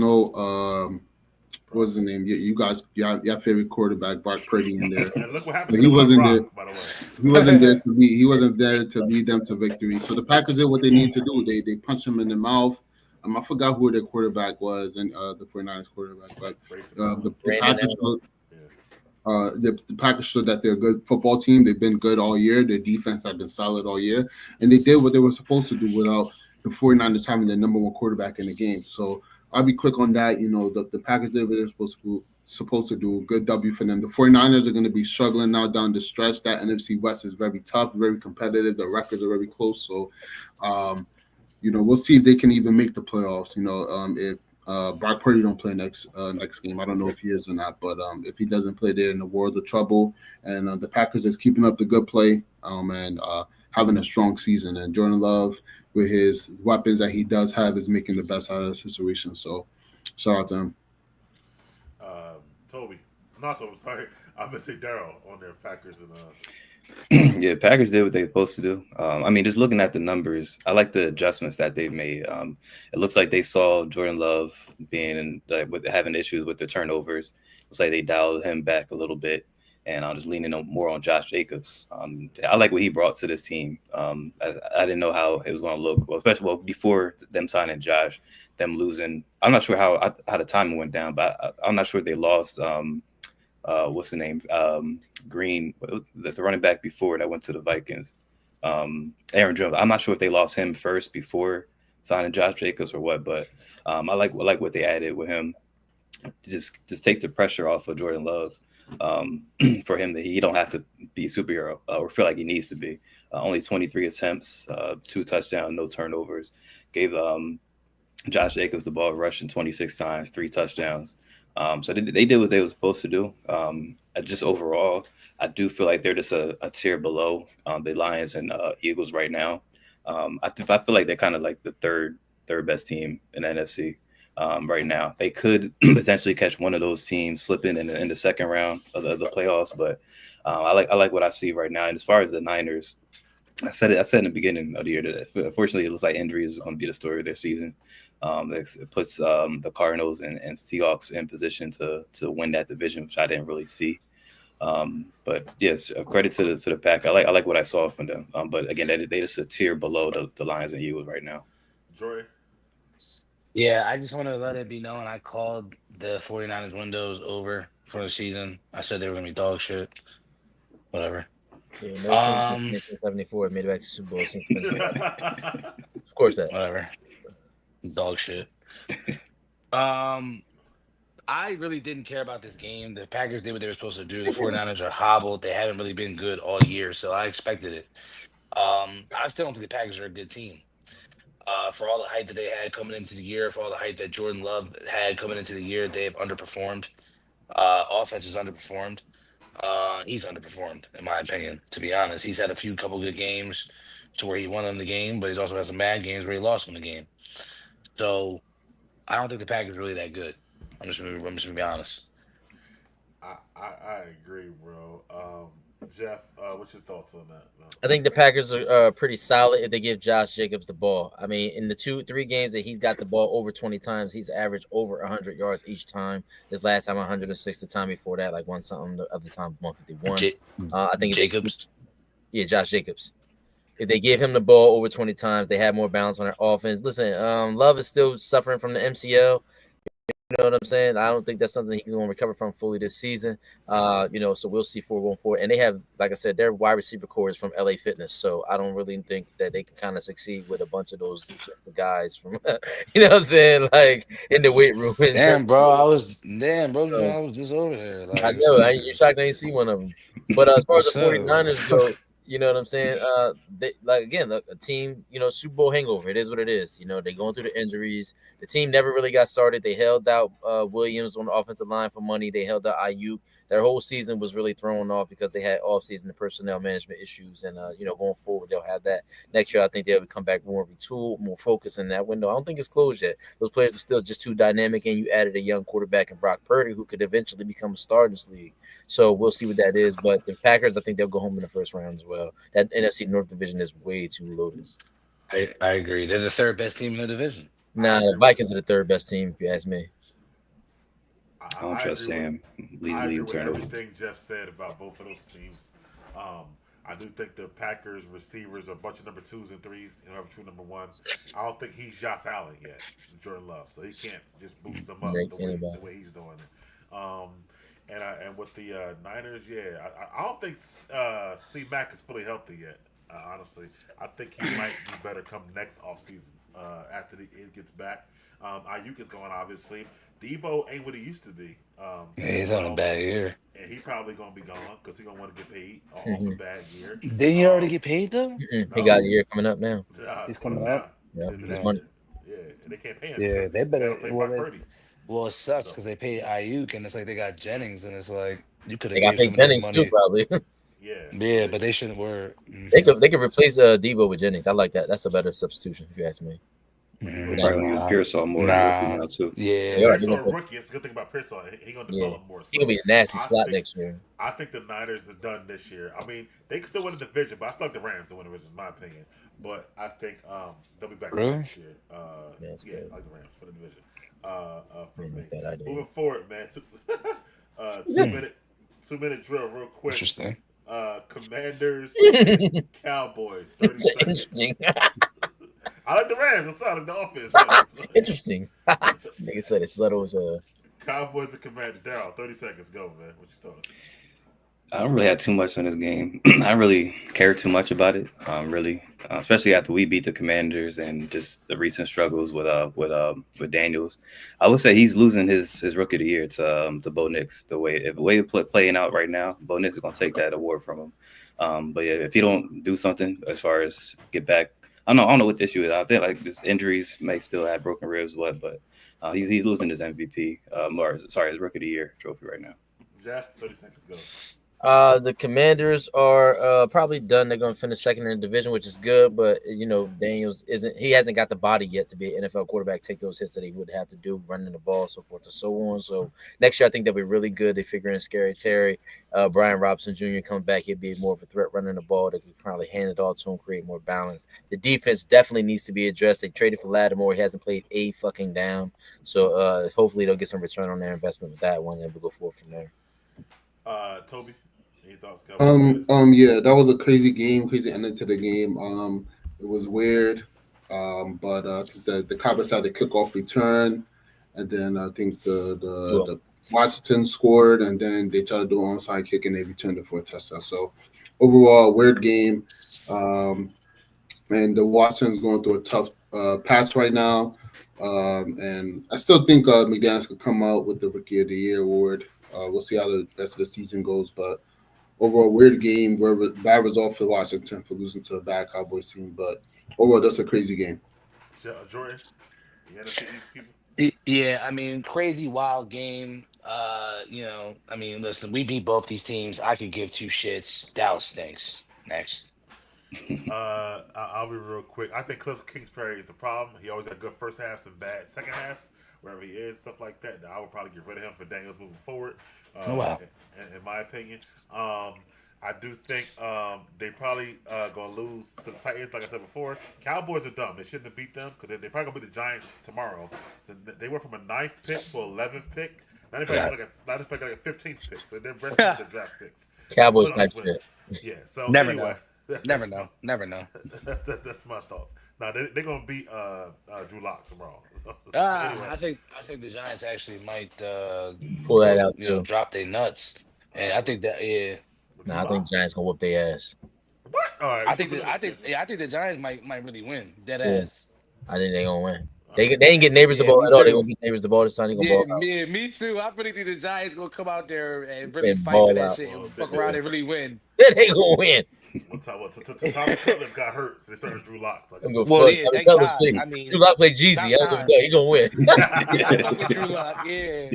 what's his name? You guys, your favorite quarterback, Brock Purdy, in there. And look what happened. He wasn't there. By the way, he wasn't there to lead. He wasn't there to lead them to victory. So the Packers did what they needed to do. They punched him in the mouth. I forgot who their quarterback was, and the 49ers quarterback, but the Packers. The Packers showed that they're a good football team. They've been good all year. Their defense has been solid all year, and they did what they were supposed to do without the 49ers having their number 1 quarterback in the game. So I'll be quick on that. The Packers did what they're supposed to do. Good W for them. The 49ers are going to be struggling now down the stretch. That NFC West is very tough, very competitive. The records are very close. So, we'll see if they can even make the playoffs. If Brock Purdy don't play next game, I don't know if he is or not. But if he doesn't play, they're in the world of trouble. And the Packers is keeping up the good play and having a strong season. And Jordan Love, with his weapons that he does have, is making the best out of the situation. So, shout out to him. Toby. Not Toby, sorry. I'm going to say Daryl on their Packers. Yeah, Packers did what they were supposed to do. Just looking at the numbers, I like the adjustments that they've made. It looks like they saw Jordan Love having issues with the turnovers. Looks like they dialed him back a little bit. And I'm just leaning more on Josh Jacobs. I like what he brought to this team. I didn't know how it was going to look, especially before them signing Josh, them losing. I'm not sure how the timing went down, but I'm not sure they lost. What's the name? Green, the running back before that went to the Vikings. Aaron Jones. I'm not sure if they lost him first before signing Josh Jacobs or what, but I like what they added with him. Just take the pressure off of Jordan Love. For him, that he don't have to be a superhero or feel like he needs to be. Only 23 attempts, 2 touchdowns, no turnovers. Gave Josh Jacobs the ball rushing 26 times, 3 touchdowns. So they did what they were supposed to do. Just overall, I do feel like they're just a tier below the Lions and Eagles right now. I feel like they're kind of like the third best team in the NFC. Right now, they could potentially catch one of those teams slipping in the second round of the playoffs, but I like what I see right now. And as far as the Niners, I said it. I said in the beginning of the year that unfortunately it looks like injuries is going to be the story of their season. It puts the Cardinals and Seahawks in position to win that division, which I didn't really see. But yes, credit to the pack. I like what I saw from them. But again, they just a tier below the Lions and Eagles right now. Joy. Yeah, I just want to let it be known I called the 49ers windows over for the season. I said they were going to be dog shit. Whatever. Yeah, no team since Um, 1974 made it back to Super Bowl since then. Of course that. whatever. Dog shit. Um, I really didn't care about this game. The Packers did what they were supposed to do. The 49ers are hobbled. They haven't really been good all year, so I expected it. I still don't think the Packers are a good team. For all the hype that they had coming into the year, for all the hype that Jordan Love had coming into the year, they have underperformed. Offense has underperformed. He's underperformed, in my opinion. To be honest, he's had a couple good games to where he won them the game, but he's also had some bad games where he lost them the game. So I don't think the Packers are really that good. I'm just gonna be honest. I agree, bro. Jeff, what's your thoughts on that? No. I think the Packers are pretty solid if they give Josh Jacobs the ball. I mean, in the 3 games that he's got the ball over 20 times, he's averaged over 100 yards each time. This last time, 106. The time before that, like one something. The other time, 151. J- I think Jacobs. yeah, Josh Jacobs. If they give him the ball over 20 times, they have more balance on their offense. Listen, Love is still suffering from the MCL. You know what I'm saying? I don't think that's something he's going to recover from fully this season. So we'll see for going forward. And they have, like I said, their wide receiver core is from LA Fitness. So I don't really think that they can kind of succeed with a bunch of those guys from, you know what I'm saying? Like in the weight room. Damn, bro, I was just over there. Like, I know. You're shocked I didn't see one of them. But as far as what's the up? 49ers go, you know what I'm saying? They, like again, a team, Super Bowl hangover. It is what it is. They're going through the injuries. The team never really got started. They held out Williams on the offensive line for money. They held out Ayuk. Their whole season was really thrown off because they had off-season personnel management issues. And going forward, they'll have that next year. I think they'll come back more retooled, more focused in that window. I don't think it's closed yet. Those players are still just too dynamic, and you added a young quarterback in Brock Purdy who could eventually become a star in this league. So we'll see what that is. But the Packers, I think they'll go home in the first round as well. That NFC North division is way too loaded. I agree. They're the third best team in the division. Nah, the Vikings are the third best team, if you ask me. I don't trust Sam. I agree Lead with turnover. everything Jeff said about both of those teams. I do think the Packers receivers are a bunch of number 2s and 3s and have a true number 1. I don't think he's Josh Allen yet, Jordan Love, so he can't just boost them up the way he's doing it. And with the Niners, yeah, I don't think C Mac is fully healthy yet. Honestly, I think he might be better come next offseason after it gets back. Ayuk is going, obviously. Debo ain't what he used to be. Yeah, he's on a bad year. And he probably going to be gone because he's going to want to get paid off a bad year. Didn't he already get paid, though? He got a year coming up now. He's coming up? Yeah, Yeah, money. and they can't pay him. Yeah, they better. They gotta pay Brock Purdy. Well, it sucks because they paid Ayuk, and it's like they got Jennings, and it's like you could They have got gave paid some of that Jennings money. too, probably. Yeah, Yeah, but they shouldn't work. They could replace Debo with Jennings. I like that. That's a better substitution, if you ask me. Probably gonna use Pearsall more Nah. now too. Yeah, Pearsall a rookie. It's a good thing about Pearsall. He gonna develop more. So He gonna be a nasty I slot think- next year. I think the Niners are done this year. I mean, they can still win the division, but I still like the Rams to win the division, in my opinion. But I think they'll be back Really? next year. that's Yeah, good. I like the Rams for the division. For Didn't me. like that idea. Moving forward, man. 2 minute drill, real quick. interesting. Commanders, Cowboys, 30 It's seconds. interesting. I like the Rams. I'm sorry, the offense. man. Interesting. Nigga said it's subtle as a. Cowboys and Commanders. Daryl, 30 seconds. Go, man. What you thought? I don't really have too much on this game. I don't really care too much about it. Really, especially after we beat the Commanders and just the recent struggles with Daniels. I would say he's losing his rookie of the year to Bo Nix. The way it's playing out right now, Bo Nix is gonna take that award from him. But yeah, if he don't do something as far as get back, I don't know what the issue is. I think like his injuries may still have broken ribs, but he's losing his MVP. His rookie of the year trophy right now. Jeff, 30 seconds. Go. The Commanders are probably done. They're going to finish second in the division, which is good. But Daniels hasn't got the body yet to be an NFL quarterback. Take those hits that he would have to do, running the ball, so forth and so on. So next year, I think they'll be really good. They figure in Scary Terry, Brian Robinson Jr. comes back. He'll be more of a threat running the ball. They could probably hand it all to him, create more balance. The defense definitely needs to be addressed. They traded for Lattimore. He hasn't played a fucking down. So hopefully they'll get some return on their investment with that one, and we'll go forward from there. Toby, any thoughts? Yeah, that was a crazy game, crazy ending to the game. It was weird. But 'cause the Cowboys had the kickoff return, and then I think the Washington scored, and then they tried to do an onside kick, and they returned it for a touchdown. So overall, weird game. Um, and the Washington's going through a tough patch right now. And I still think McDaniels could come out with the Rookie of the Year award. We'll see how the rest of the season goes, but overall, weird game. Bad result for Washington for losing to a bad Cowboys team, but overall, that's a crazy game. Jordan, the NFC East people. Yeah, I mean, crazy wild game. I mean, listen, we beat both these teams. I could give two shits. Dallas stinks. Next. I'll be real quick. I think Cliff Kingsbury is the problem. He always got good first halves and bad second halves, wherever he is, stuff like that. I would probably get rid of him for Daniels moving forward. Oh wow. In my opinion, I do think they probably gonna lose to the Titans. Like I said before, Cowboys are dumb. They shouldn't have beat them because they probably gonna beat the Giants tomorrow. So they went from a 9th pick to 11th pick. Now they pick like a 15th pick. So they're resting with their draft picks. Cowboys type shit. Yeah. So Never anyway. know. Never know. Never know. That's my thoughts. Now they're gonna beat Drew Lock tomorrow. So, I think the Giants actually might Pull that out too. drop their nuts, and I think that I think Giants gonna whoop their ass. What? All right. I think the Giants might really win. Dead ass. I think they gonna win. They ain't get neighbors the ball at all. They gonna get neighbors the ball this time. They gonna ball out. Yeah, me too. I really think the Giants gonna come out there and really And fight ball for that out. shit and fuck around and really win. They gonna win. Tommy Cutlass got hurt, so they started Drew Lock. So Well, yeah, thank God. I mean, Drew Lock played Jeezy. He gonna win. Drew Lock, yeah.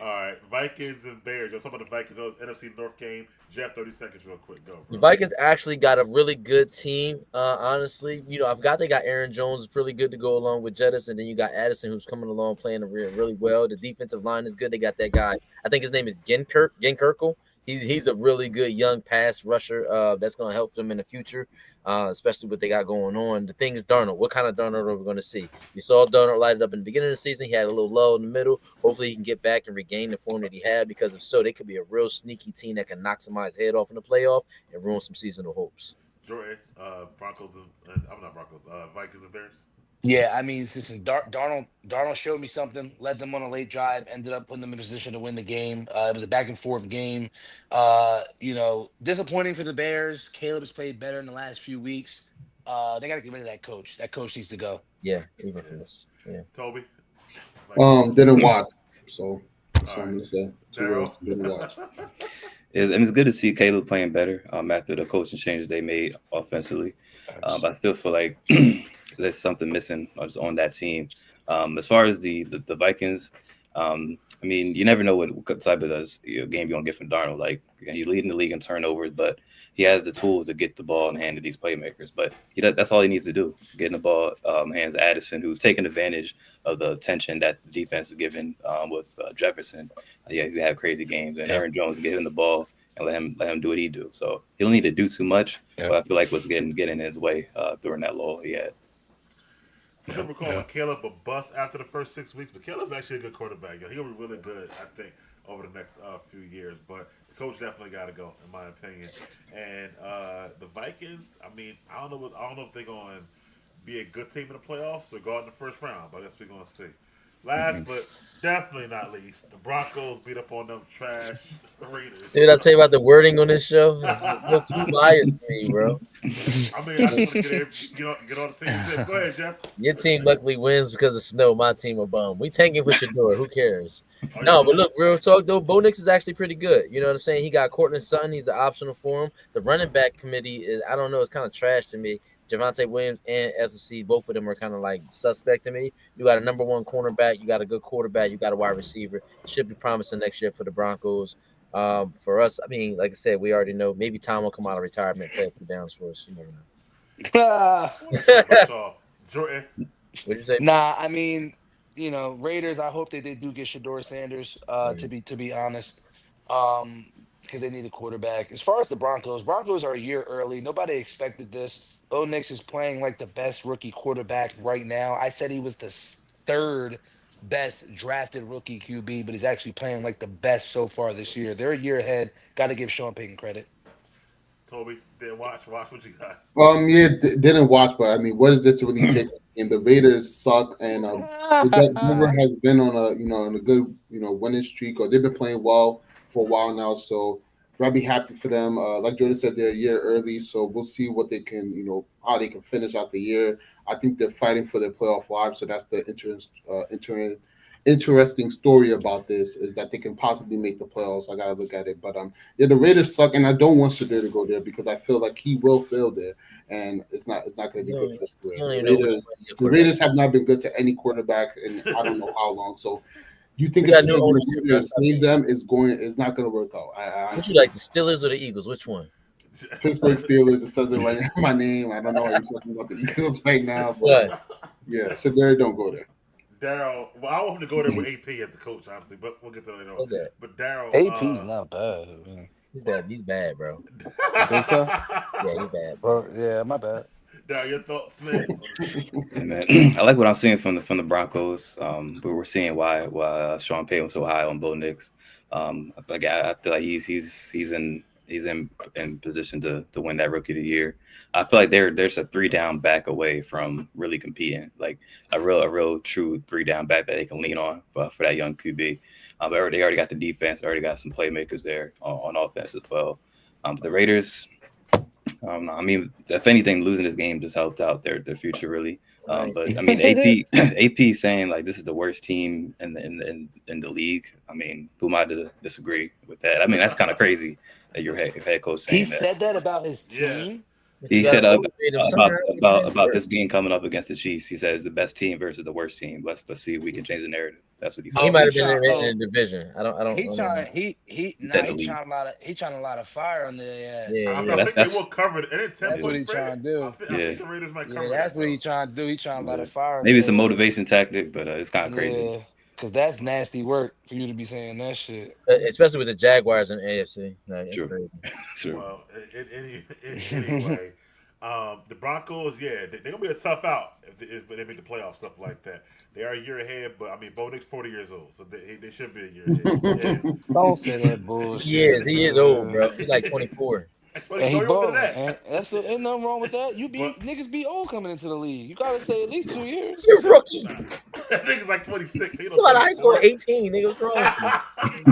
All right, Vikings and Bears. You're talking about the Vikings. That was NFC North game. Jeff, 30 seconds, real quick. Go. Bro. The Vikings actually got a really good team. Honestly, I forgot they got Aaron Jones is pretty good to go along with Jettis, and then you got Addison who's coming along playing really well. The defensive line is good. They got that guy. I think his name is Genkirkle. He's a really good young pass rusher that's going to help them in the future, especially what they got going on. The thing is Darnold. What kind of Darnold are we going to see? You saw Darnold light it up in the beginning of the season. He had a little low in the middle. Hopefully he can get back and regain the form that he had, because if so, they could be a real sneaky team that can knock somebody's head off in the playoff and ruin some seasonal hopes. Jordan, Broncos and I'm not Broncos. Vikings and Bears. Yeah, I mean, listen, Darnold showed me something, led them on a late drive, ended up putting them in position to win the game. It was a back and forth game. Disappointing for the Bears. Caleb's played better in the last few weeks. They got to get rid of that coach. That coach needs to go. Yeah, even for this. Yeah. Toby. Didn't watch, so that's what All I'm gonna say. Daryl. Didn't watch. It's good to see Caleb playing better after the coaching changes they made offensively. But I still feel like there's something missing on that team. As far as the Vikings, I mean, you never know what type of game you're gonna get from Darnold. Like, he's leading the league in turnovers, but he has the tools to get the ball in the hand of these playmakers. But that's all he needs to do: getting the ball in the hands of Addison, who's taking advantage of the attention that the defense is giving with Jefferson. He's gonna have crazy games, and Aaron Jones getting the ball and let him do what he do. So he don't need to do too much, but I feel like what's getting in his way during that lull he had. Some people call Caleb a bust after the first 6 weeks, but Caleb's actually a good quarterback. He'll be really good, I think, over the next few years. But the coach definitely got to go, in my opinion. And the Vikings, I mean, I don't know if they're going to be a good team in the playoffs or go out in the first round, but I guess we're going to see. Last but definitely not least, the Broncos beat up on them trash Raiders. Did I tell you about the wording on this show? It's too biased for me, bro. I just want to get on the team. Go ahead, Jeff. Your team luckily wins because of snow. My team a bum. We tanking for Shador. Who cares? No, but look, real talk though. Bo Nix is actually pretty good. You know what I'm saying? He got Cortland Sutton. He's an optional for him. The running back committee is, I don't know, it's kind of trash to me. Javonte Williams and SEC, both of them are kind of like suspect to me. You got a number one cornerback. You got a good quarterback. You got a wide receiver. Should be promising next year for the Broncos. For us, I mean, like I said, we already know maybe Tom will come out of retirement, play a few downs for us. You never That's all. Jordan. What'd you say? Nah, I mean, Raiders. I hope that they do get Shador Sanders. To be honest, because they need a quarterback. As far as the Broncos are a year early. Nobody expected this. Bo Nix is playing like the best rookie quarterback right now. I said he was the third best drafted rookie QB, but he's actually playing like the best so far this year. They're a year ahead. Got to give Sean Payton credit. Toby, didn't watch. Watch what you got. Yeah, didn't watch, but I mean, what is this to really take? And the Raiders suck, and Denver has been on a good winning streak, or they've been playing well for a while now. So I'll be happy for them. Like Jordan said, they're a year early, so we'll see what they can how they can finish out the year. I think they're fighting for their playoff lives, so that's the interesting story about this is that they can possibly make the playoffs. I gotta look at it, but yeah, the Raiders suck, and I don't want Shadir to go there because I feel like he will fail there, and it's not going to be good for his career. The Raiders have not been good to any quarterback, and I don't know how long. So you think it's going to save them? Is not going to work out. Would you like the Steelers or the Eagles? Which one? Pittsburgh Steelers. It says it right in my name. I don't know why you're talking about the Eagles right now, but yeah, Shadir, don't go there. Daryl, well, I want him to go there with AP as the coach, honestly, but we'll get to that later on. Okay. But Daryl, AP's not bad. Man. He's bad, bro. You think so? Yeah, he's bad. Bro, yeah, my bad. Daryl, your thoughts, man? Hey, man, I like what I'm seeing from the Broncos. But we're seeing why Sean Payton was so high on Bo Nix. I feel like he's in position to win that Rookie of the Year. I feel like there's a 3-down back away from really competing, like a real true 3-down back that they can lean on for that young QB. But they already got the defense, already got some playmakers there on offense as well. The Raiders, I mean, if anything, losing this game just helped out their future really. But I mean, AP saying like this is the worst team in the league. I mean, who am I to disagree with that? I mean, that's kind of crazy that your head coach saying that. He said that about his team. He said about this game coming up against the Chiefs. He says the best team versus the worst team. Let's see if we can change the narrative. That's what he said. He might have been in the division. I don't. He trying to light a fire under their ass. I think they will cover it. That's what he's trying to do. I think the Raiders might cover it. That's what he's trying to do. He's trying to light a fire. Maybe it's a motivation tactic, but it's kind of crazy. Yeah, because that's nasty work for you to be saying that shit. Especially with the Jaguars in the AFC. Sure. Crazy. Sure. Well, anyway. The Broncos, they're gonna be a tough out if they make the playoffs, stuff like that. They are a year ahead, but I mean, Bo Nix 40 years old, so they should be a year ahead. Don't say that bullshit. He is old, bro. He's like 24. And he bold. Ain't nothing wrong with that. Niggas be old coming into the league. You gotta say at least 2 years. You're rookie. That nigga's like 26. He's out of high school at 18. Niggas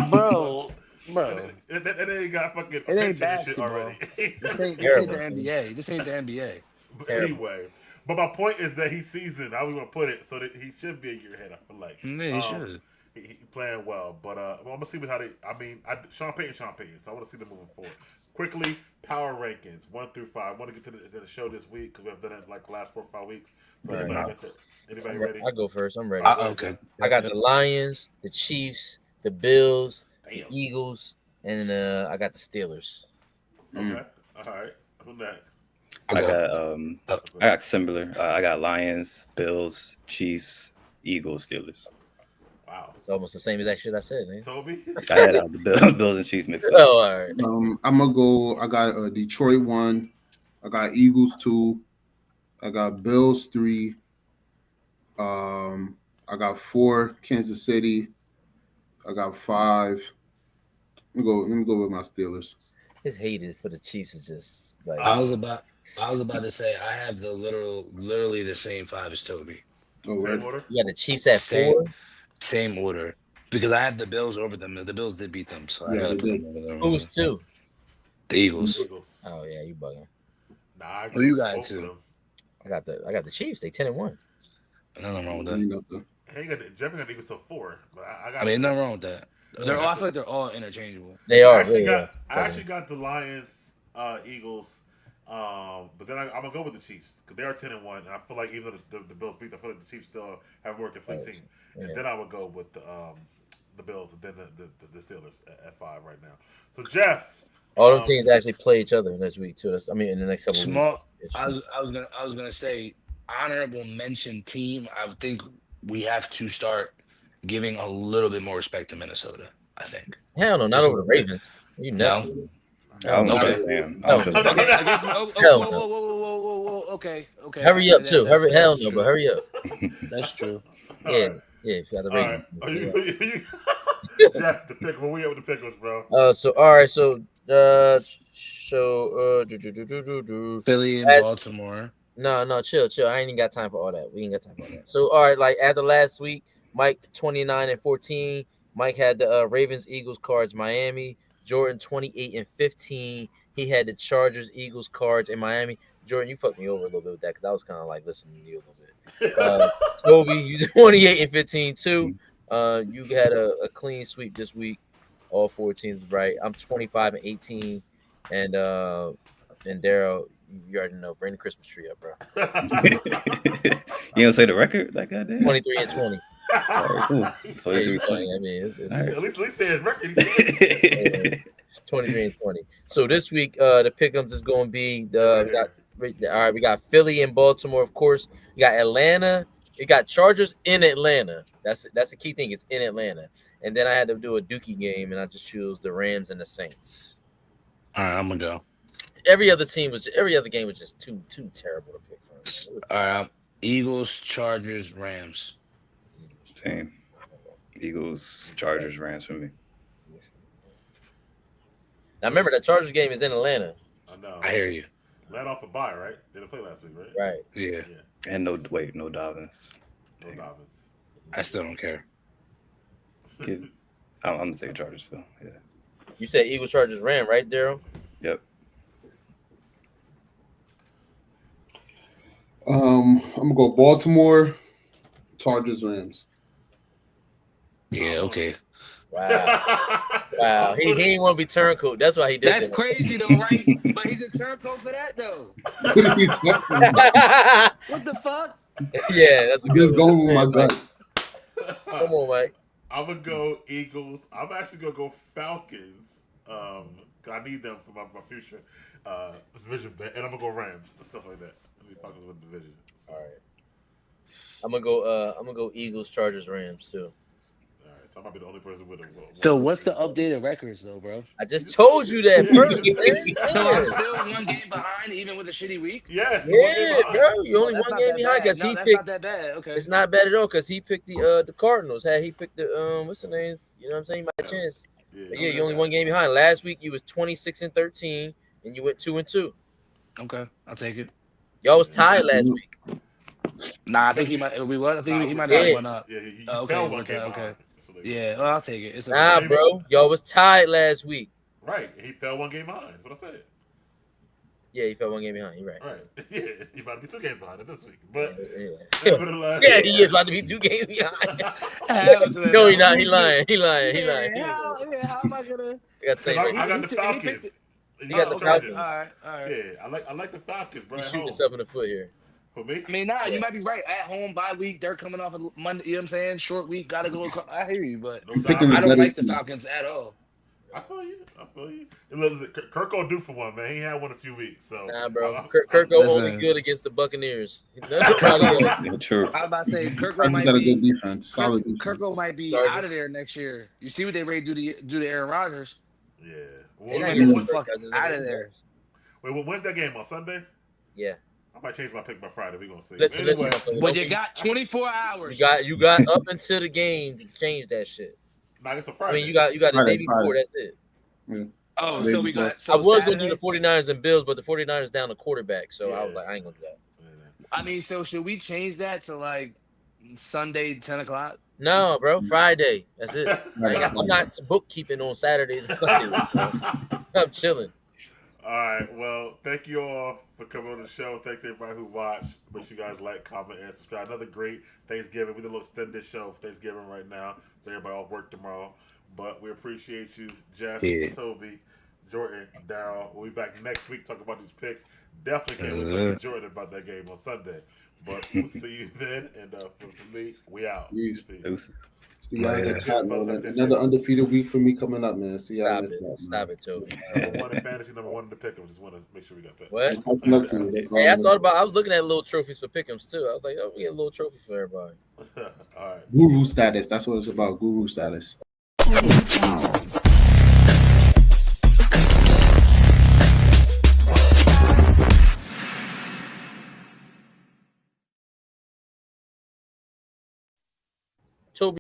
wrong. Bro. And they got fucking it ain't basketball already. This ain't the NBA. This ain't the NBA. But anyway, my point is that he's seasoned. How we gonna put it so that he should be a year ahead. I feel like he should. He playing well, but I'm gonna see how they. I mean, Sean Payton. So I want to see them moving forward. Quickly, power rankings 1 through 5. I want to get to the show this week because we've done it like the last 4 or 5 weeks. So anybody ready? I go first. I'm ready. Okay. I got the Lions, the Chiefs, the Bills, the Eagles, and I got the Steelers. Okay. All right. Who next? I got similar. I got Lions, Bills, Chiefs, Eagles, Steelers. Wow. It's almost the same exact shit I said, man. Toby? I had the Bills and Chiefs mixed up. Oh, all right. I'm gonna go. I got Detroit 1. I got Eagles 2. I got Bills 3. I got 4 Kansas City. I got 5. Let me go with my Steelers. His hate for the Chiefs is just like I was about to say I have the literally the same 5 as Toby. Oh, Same order? You got the Chiefs at 4. Same order because I have the Bills over them. The Bills did beat them, so I gotta put them over there. Who's 2? The Eagles. Oh yeah, you bugging. Nah, who you got 2? I got the Chiefs. They 10-1. Nothing wrong with that. Hey, Jeffrey got the Eagles till 4, but I mean, nothing wrong with that. I feel like they're all interchangeable. They are. I actually got the Lions, Eagles, but then I'm gonna go with the Chiefs because they are 10-1, and I feel like even though the Bills beat, I feel like the Chiefs still have a more complete team. And then I would go with the the Bills, and then the Steelers at 5 right now. So Jeff, All them teams actually play each other this week too. In the next couple Small. weeks. I was gonna say honorable mention team. I would think we have to start giving a little bit more respect to Minnesota. I think. Hell no, not Just a over the little bit. Ravens. You nuts? No. I don't Okay. understand. I don't feel Okay, bad. against, whoa, Hell whoa, no. whoa, whoa, whoa, whoa, whoa, okay. Hurry up too. That's Hell no, true. but hurry up. That's true. All Yeah, right. yeah. If you got the All right. Ravens. Jeff, the pick. Where we at with the pickles, bro? So all right. So Philly and As- Baltimore. No, chill. I ain't even got time for all that. We ain't got time for all that. So all right, like after last week, Mike 29-14. Mike had the Ravens, Eagles, Cards, Miami. Jordan 28-15. He had the Chargers, Eagles, Cards, and Miami. Jordan, you fucked me over a little bit with that because I was kind of like listening to you a little bit. Toby, you 28-15 too. You had a clean sweep this week. All 4 teams right. I'm 25-18, and Daryl, you already know. Bring the Christmas tree up, bro. You don't say the record? Like that, 23-20. All right, cool. So Yeah, you you do know, I mean, it's At least say his record. He said. 23-20. So this week, the pick'ems is going to be we got Philly and Baltimore, of course. We got Atlanta. We got Chargers in Atlanta. That's the key thing. It's in Atlanta. And then I had to do a Dookie game, and I just chose the Rams and the Saints. All right, I'm gonna go. Every other game was just too terrible to pick from. All right, Eagles, Chargers, Rams. Same. Eagles, Chargers, Rams for me. Now remember that Chargers game is in Atlanta. I know. I hear you. Let off a bye, right? They didn't play last week, right? Right. Yeah, And no Dobbins. No Dobbins. I still don't care. I'm gonna say Chargers though. Yeah. You said Eagles, Chargers, Ram, right, Daryl? Yep. I'm gonna go Baltimore, Chargers, Rams. Yeah, okay. Wow. He ain't want to be turncoat. That's why he did That's that. crazy though, right? But he's a turncoat for that though. What are you talking about? What the fuck? Yeah, that's a good Just one. going with my gut. Come on, Mike. I'm gonna go Eagles. I'm actually gonna go Falcons. 'Cause I need them for my future division bet, and I'm gonna go Rams and stuff like that. I need Falcons with the division. So, All right. I'm gonna go Eagles, Chargers, Rams too. all right, so I might be the only person with a. So what's the updated records though, bro? I just told you that first. So I'm man. still 1 game behind, even with a shitty week. Yes. Yeah, bro. You only That's one not game that behind bad. because No, he that's picked. not that bad. Okay. It's not bad at all because he picked the Cardinals. Had he picked the what's the names? You know what I'm saying? He might have a chance. But yeah, you only 1 game behind. Last week you was 26-13, and you went 2-2. Okay, I'll take it. Y'all was tied last week. Nah, I think he might. We what? I think he might Yeah. have one up. Yeah, he Okay, fell we'll 1 game tell, okay. behind. So they- Yeah, well, I'll take it. It's Nah, okay. bro. Y'all was tied last week. Right. He fell 1 game behind. That's what I said. Yeah, he fell 1 game behind. You're right. Right. Yeah, he about to be 2 games behind it this week, but Yeah. nevertheless, Yeah, he is about to be 2 games behind. Happened to that. No, he not. He lying. He lying. He Yeah, lying. how am I gonna? I got the same I record. got the He Falcons. picked it. You got the the Falcons. All right, all right. Yeah, I like the Falcons, bro. You At shoot home. yourself in the foot here. For me, I mean, nah, Yeah. you might be right. At home, bye week, they're coming off a Monday. You know what I'm saying? Short week, gotta go. I hear you, but no Picking doubt. I don't better like the team. Falcons at all. I feel you. And look, Kirk will do for one, man. He had one a few weeks, so Nah, bro. I- Kirk go Listen. only good against the Buccaneers. Nobody else. Yeah, true. I was about to say Kirko Chargers might got a good be defense, solid defense. Kirko might be Chargers. out of there next year. You see what they ready to do to Aaron Rodgers? Yeah. They Well, not might gonna be win fuck because it's outta in there. wait, when's that game on Sunday? Yeah. I might change my pick by Friday. We're gonna see. Listen, Anyway, listen. But you got 24 hours. You got up until the game to change that shit. nah, it's a I Friday. mean, you got the day Friday, before. Friday. That's it. Oh, so we got. So I was Saturday? gonna do the 49ers and Bills, but the 49ers down the quarterback, so I was Yeah. like, I ain't gonna do that. Yeah. I mean, so should we change that to like Sunday 10 o'clock? No, bro, Friday. That's it. Right. I'm not bookkeeping on Saturdays and Sundays. Bro. I'm chilling. All right. Well, thank you all for coming on the show. Thanks to everybody who watched. Make sure you guys like, comment, and subscribe. Another great Thanksgiving. We did a little extended show for Thanksgiving right now, so everybody off work tomorrow. But we appreciate you, Jeff, Yeah. Toby, Jordan, Daryl. We'll be back next week talking about these picks. Definitely can't Yes, wait to talk sir. to Jordan about that game on Sunday. But we'll see you then. And for me, we out. Peace. Peace. Deuces. See y'all Later. next time, man. Another undefeated week for me coming up, man. See y'all Stop next it. time. Stop it, too. Number one in fantasy, number one in the pick'em. Just want to make sure we got that. What? Catching up to you. That's all Hey, I I'm thought about. I was looking at little trophies for Pick'ems too. I was like, oh, we get a little trophy for everybody. All right. Guru status. That's what it's about. Guru status.